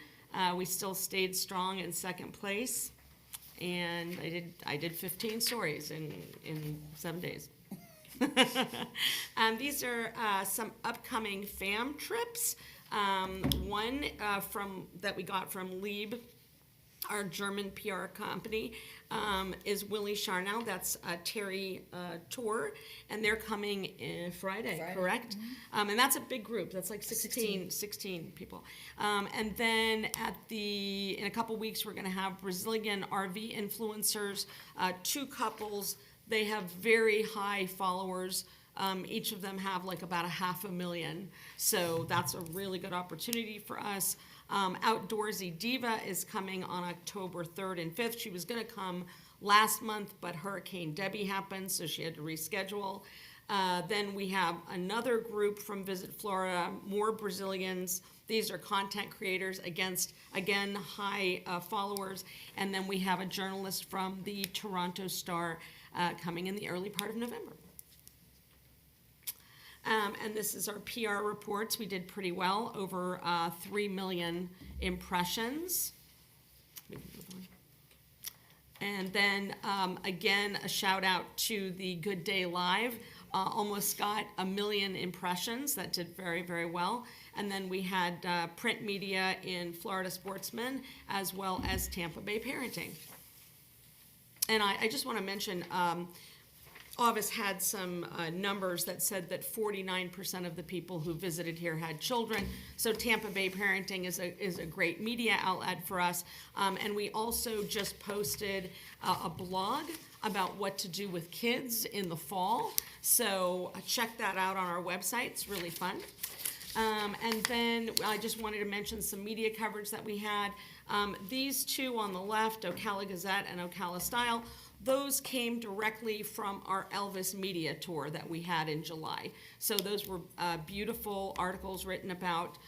We still stayed strong in second place, and I did 15 stories in 7 days. These are some upcoming fam trips. One that we got from Lieb, our German PR company, is Willie Charnel. That's a Terry tour, and they're coming Friday, correct? Mm-hmm. And that's a big group. That's like 16 people. And then in a couple weeks, we're going to have Brazilian RV influencers, 2 couples. They have very high followers. Each of them have like about 500,000. So that's a really good opportunity for us. Outdoorsy Diva is coming on October 3rd and 5th. She was going to come last month, but Hurricane Debbie happened, so she had to reschedule. Then we have another group from Visit Florida, more Brazilians. These are content creators again, high followers. And then we have a journalist from the Toronto Star coming in the early part of November. And this is our PR reports. We did pretty well, over 3 million impressions. And then, again, a shout out to the Good Day Live. Almost got 1 million impressions. That did very, very well. And then we had print media in Florida Sportsman, as well as Tampa Bay Parenting. And I just want to mention, Avis had some numbers that said that 49% of the people who visited here had children. So Tampa Bay Parenting is a great media outlet for us. And we also just posted a blog about what to do with kids in the fall. So check that out on our website. It's really fun. And then I just wanted to mention some media coverage that we had. These two on the left, Ocala Gazette and Ocala Style, those came directly from our Elvis media tour that we had in July. So those were beautiful articles written about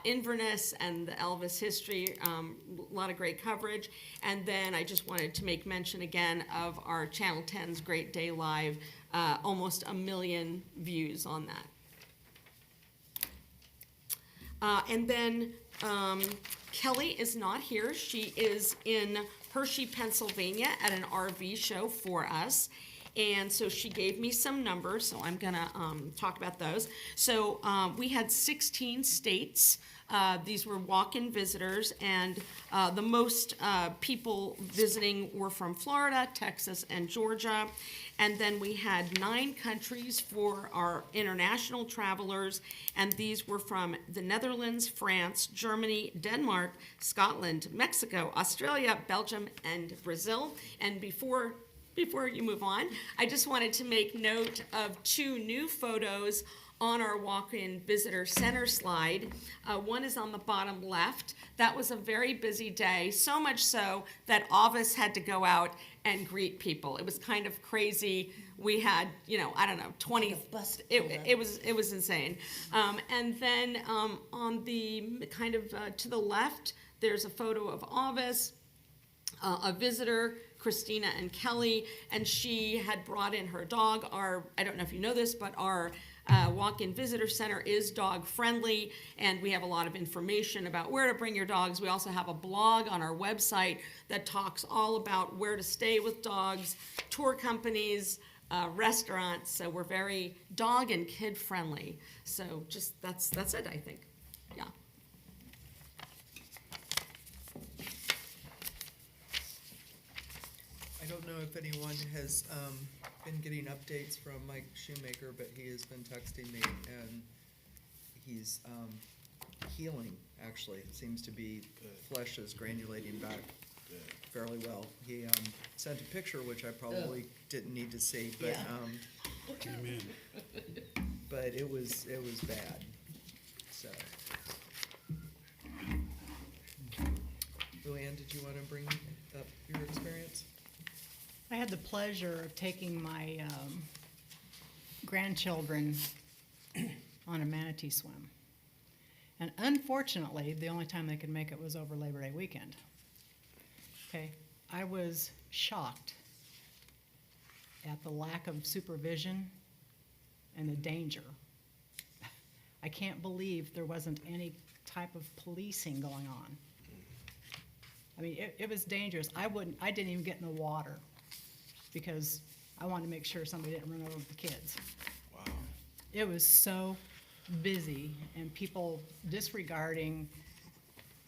Inverness and the Elvis history, a lot of great coverage. And then I just wanted to make mention again of our Channel 10's Great Day Live, almost 1 million views on that. And then Kelly is not here. She is in Hershey, Pennsylvania at an RV show for us. And so she gave me some numbers, so I'm gonna talk about those. So we had 16 states. These were walk-in visitors, and the most people visiting were from Florida, Texas, and Georgia. And then we had 9 countries for our international travelers, and these were from the Netherlands, France, Germany, Denmark, Scotland, Mexico, Australia, Belgium, and Brazil. And before you move on, I just wanted to make note of 2 new photos on our walk-in visitor center slide. One is on the bottom left. That was a very busy day, so much so that Avis had to go out and greet people. It was kind of crazy. We had, 20. It was insane. And then on the kind of to the left, there's a photo of Avis, a visitor, Christina and Kelly, and she had brought in her dog. I don't know if you know this, but our walk-in visitor center is dog friendly, and we have a lot of information about where to bring your dogs. We also have a blog on our website that talks all about where to stay with dogs, tour companies, restaurants. So we're very dog and kid friendly. So just that's it, I think. Yeah. I don't know if anyone has been getting updates from Mike Shoemaker, but he has been texting me, and he's healing, actually. It seems to be flesh is granulating back fairly well. He sent a picture, which I probably didn't need to see, but Amen. but it was bad. So, Luann, did you want to bring up your experience? I had the pleasure of taking my grandchildren on a manatee swim. And unfortunately, the only time they could make it was over Labor Day weekend. Okay, I was shocked at the lack of supervision and the danger. I can't believe there wasn't any type of policing going on. I mean, it was dangerous. I didn't even get in the water because I wanted to make sure somebody didn't run over the kids. Wow. It was so busy, and people disregarding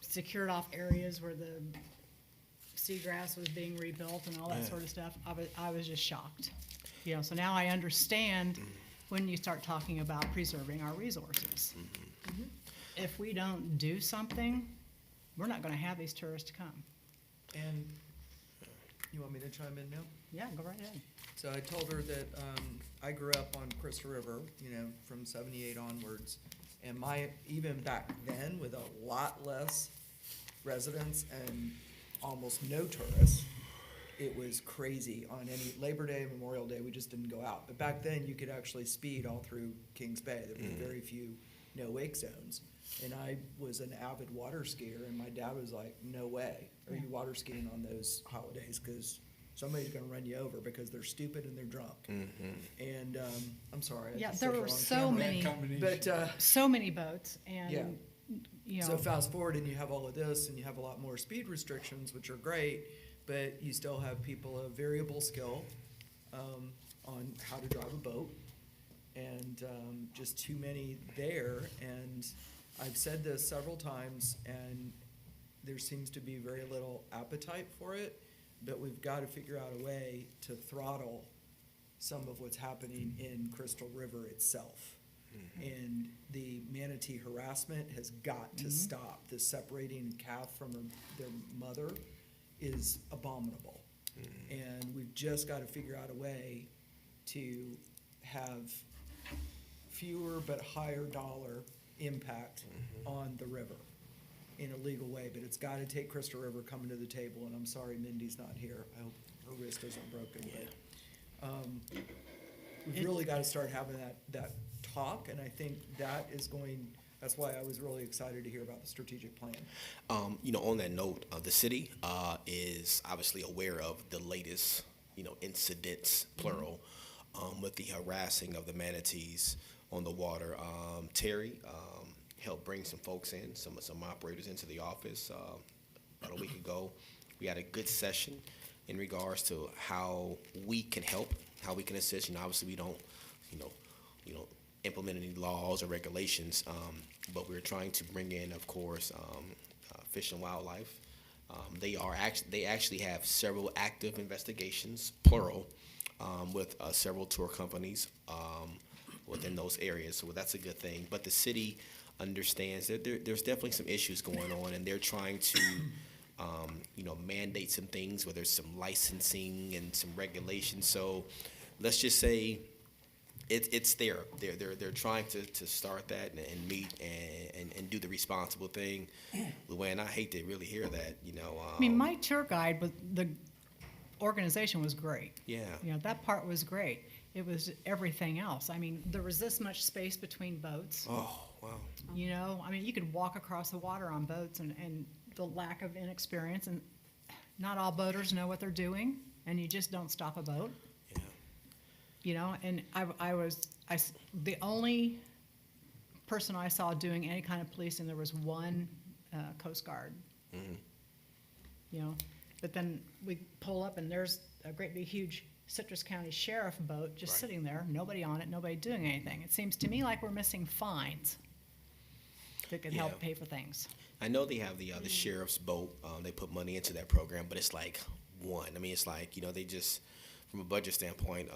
secured off areas where the seagrass was being rebuilt and all that sort of stuff. I was just shocked. So now I understand when you start talking about preserving our resources. If we don't do something, we're not gonna have these tourists come. And you want me to chime in now? Yeah, go right ahead. So I told her that I grew up on Crystal River, from 78 onwards. And even back then, with a lot less residents and almost no tourists, it was crazy. On any Labor Day, Memorial Day, we just didn't go out. But back then, you could actually speed all through Kings Bay. There were very few no-wake zones. And I was an avid water skier, and my dad was like, no way are you water skiing on those holidays, because somebody's gonna run you over because they're stupid and they're drunk. And, I'm sorry. I Yeah, just there said were the wrong so camera. many, But, so many boats, and, so fast forward and you have all of this, and you have a lot more speed restrictions, which are great, but you still have people of variable skill on how to drive a boat, and just too many there. And I've said this several times, and there seems to be very little appetite for it, but we've got to figure out a way to throttle some of what's happening in Crystal River itself. And the manatee harassment has got to stop. The separating calf from their mother is abominable. And we've just got to figure out a way to have fewer but higher dollar impact on the river in a legal way. But it's got to take Crystal River coming to the table, and I'm sorry Mindy's not here. I hope her wrist isn't broken. But, we've really got to start having that talk, and I think that's why I was really excited to hear about the strategic plan. On that note, the city is obviously aware of the latest, incidents, plural, with the harassing of the manatees on the water. Terry helped bring some folks in, some operators into the office about a week ago. We had a good session in regards to how we can help how we can assist. Obviously we don't, you know, implement any laws or regulations, but we're trying to bring in, of course, Fish and Wildlife. They actually have several active investigations, plural, with several tour companies within those areas. So that's a good thing. But the city understands that there's definitely some issues going on, and they're trying to, mandate some things, where there's some licensing and some regulations. So let's just say it's there. They're trying to start that and meet and do the responsible thing. Luann, I hate to really hear that. I mean, my tour guide, the organization was great. Yeah. That part was great. It was everything else. I mean, there was this much space between boats. Oh, wow. I mean, you could walk across the water on boats, and the lack of inexperience, and not all boaters know what they're doing, and you just don't stop a boat. Yeah. And the only person I saw doing any kind of policing, there was one Coast Guard. Mm-hmm. But then we pull up and there's a great big huge Citrus County Sheriff boat just sitting there, nobody on it, nobody doing anything. It seems to me like we're missing fines that could help pay for things. I know they have the sheriff's boat. They put money into that program, but it's like one. I mean, it's like, they just, from a budget standpoint,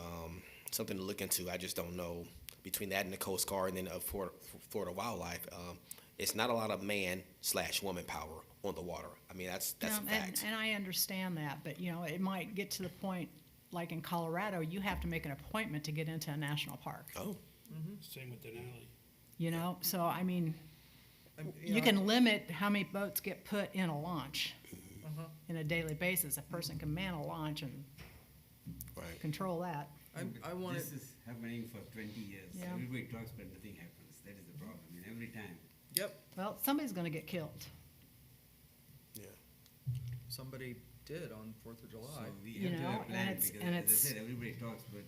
something to look into. I just don't know, between that and the Coast Guard and then Florida Wildlife, it's not a lot of man/woman power on the water. I mean, that's a fact. And I understand that, but it might get to the point, like in Colorado, you have to make an appointment to get into a national park. Oh. Same with Denali. So I mean, you can limit how many boats get put in a launch in a daily basis. A person can man a launch and control that. This is happening for 20 years. Yeah. Everybody talks, but nothing happens. That is the problem. Every time. Yep, Well, somebody's going to get killed. Yeah. somebody did on 4th of July. So we You have to know, have a plan, and because it's- as I said, everybody talks, but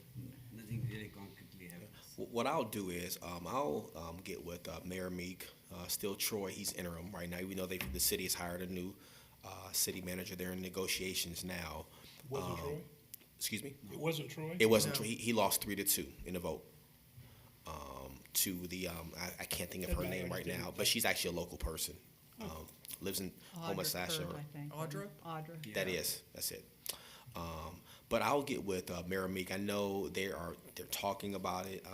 nothing really concretely happens. What I'll do is I'll get with Mayor Meek, still Troy. He's interim right now. We know the city has hired a new city manager. They're in negotiations now. Wasn't Troy? Excuse me? It wasn't Troy? It wasn't Troy. He lost 3-2 in the vote. To the I can't think of her name right now, but she's actually a local person. Lives in Homosassa. Audra, I think. Audra? Audra. That's it. But I'll get with Mayor Meek. I know they're talking about it,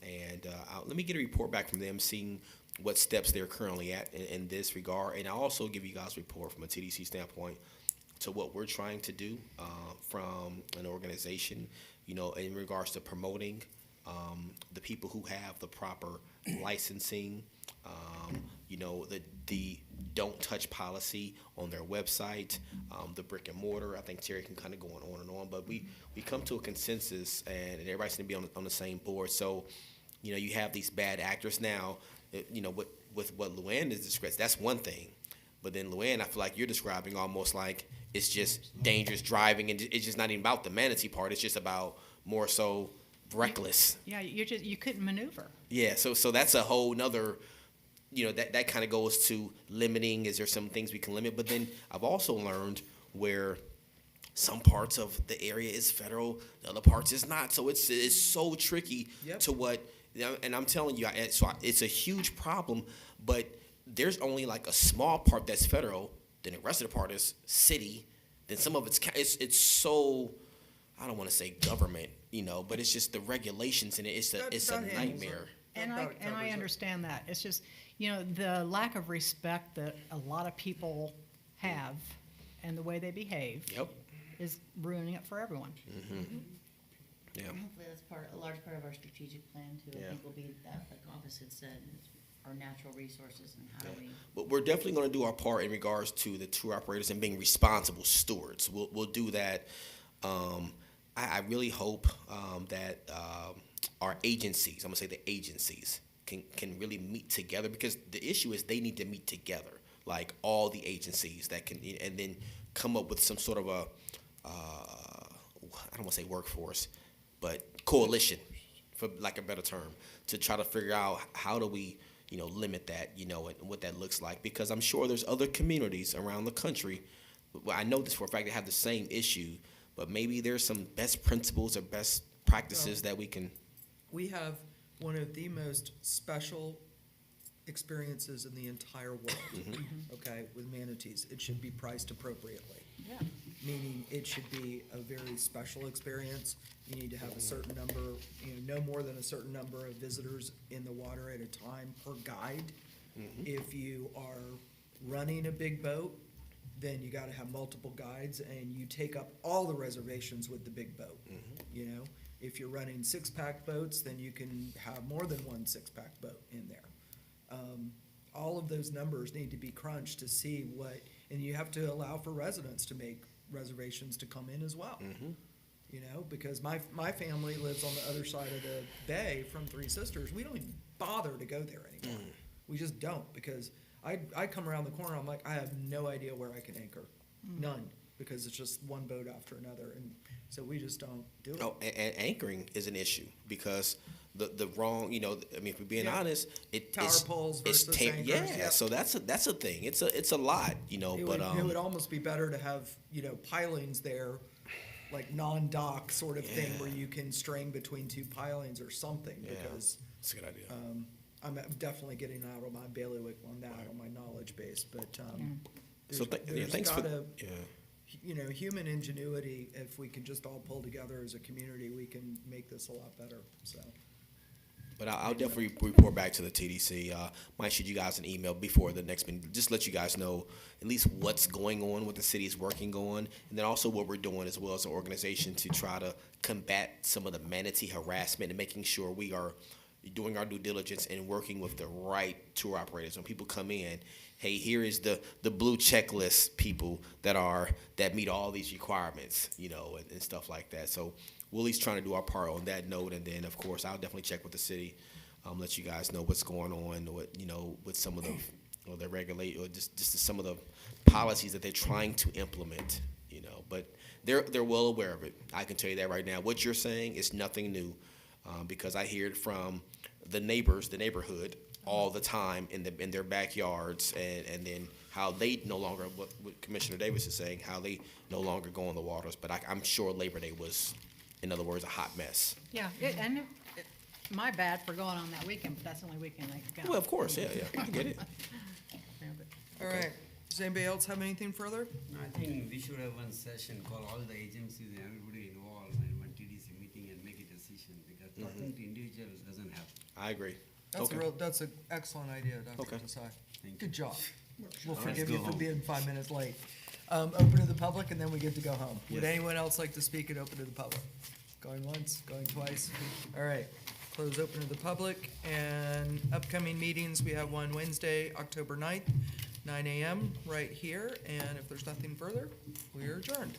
and let me get a report back from them, seeing what steps they're currently at in this regard, and I'll also give you guys a report from a TDC standpoint to what we're trying to do from an organization, in regards to promoting the people who have the proper licensing, the don't touch policy on their website, the brick and mortar. I think Terry can kind of go on and on, but we come to a consensus, and everybody's gonna be on the same board. So, you have these bad actors now. With what Luann is describing, that's one thing. But then Luann, I feel like you're describing almost like it's just dangerous driving, and it's just not even about the manatee part. It's just about more so reckless. Yeah, you couldn't maneuver. Yeah, so that's a whole nother, that kind of goes to limiting. Is there some things we can limit? But then I've also learned where some parts of the area is federal, the other parts is not. So it's so tricky to what, and I'm telling you, it's a huge problem, but there's only like a small part that's federal, then the rest of the part is city, then some of it's so, I don't want to say government, but it's just the regulations in it. It's a nightmare. And I understand that. It's just, the lack of respect that a lot of people have and the way they behave is ruining it for everyone. Mm-hmm. Yeah. Hopefully that's a large part of our strategic plan too. I think will be that, like opposite said, our natural resources and how do we. But we're definitely going to do our part in regards to the tour operators and being responsible stewards. We'll do that. I really hope that our agencies, I'm gonna say the agencies, can really meet together, because the issue is they need to meet together, like all the agencies that can, and then come up with some sort of a, I don't want to say workforce, but coalition, for lack of a better term, to try to figure out how do we, limit that, and what that looks like, because I'm sure there's other communities around the country. Well, I know this for a fact, they have the same issue, but maybe there's some best principles or best practices that we can. We have one of the most special experiences in the entire world, okay, with manatees. It should be priced appropriately. Yeah. Meaning it should be a very special experience. You need to have a certain number, no more than a certain number of visitors in the water at a time per guide. If you are running a big boat, then you gotta have multiple guides, and you take up all the reservations with the big boat, you know? If you're running six-pack boats, then you can have more than one six-pack boat in there. All of those numbers need to be crunched to see what, and you have to allow for residents to make reservations to come in as well. You know, because my family lives on the other side of the bay from Three Sisters. We don't even bother to go there anymore. We just don't, because I come around the corner, I'm like, I have no idea where I can anchor. None, because it's just one boat after another, and so we just don't do it. Oh, and anchoring is an issue because the wrong, you know, I mean, if we're being honest, Tower poles versus anchors, yeah. So that's a thing. It's a lot, you know. It would almost be better to have, you know, pilings there, like non-dock sort of thing, where you can string between two pilings or something, because that's a good idea. I'm definitely getting out of my bailiwick on that, on my knowledge base, but So there's thanks for gotta, you know, human ingenuity. If we can just all pull together as a community, we can make this a lot better, so. But I'll definitely report back to the TDC. Might shoot you guys an email before the next meeting, just let you guys know at least what's going on, what the city is working on, and then also what we're doing as well as an organization to try to combat some of the manatee harassment and making sure we are doing our due diligence and working with the right tour operators. When people come in, hey, here is the blue checklist people that meet all these requirements, you know, and stuff like that. So we're at least trying to do our part on that note, and then of course I'll definitely check with the city, let you guys know what's going on, what, you know, with some of the regulate, or just some of the policies that they're trying to implement, you know. But they're well aware of it. I can tell you that right now. What you're saying is nothing new, because I hear it from the neighborhood all the time in their backyards, and then how they no longer, what Commissioner Davis is saying, how they no longer go on the waters. But I'm sure Labor Day was, in other words, a hot mess. Yeah, my bad for going on that weekend, but that's the only weekend I could go. Well, of course, yeah, I get it. All right, does anybody else have anything further? I think we should have one session, call all the agencies and everybody involved, and one TDC meeting and make a decision, because talking to individuals doesn't happen. I agree. That's an excellent idea, Dr. Desai. Thank you. Good job. We'll Let's forgive go you for home. being 5 minutes late. Open to the public, and then we get to go home. Would Yes. anyone else like to speak and open to the public? Going once, going twice? All right, close open to the public, and upcoming meetings, we have one Wednesday, October 9th, 9 a.m. right here, and if there's nothing further, we are adjourned.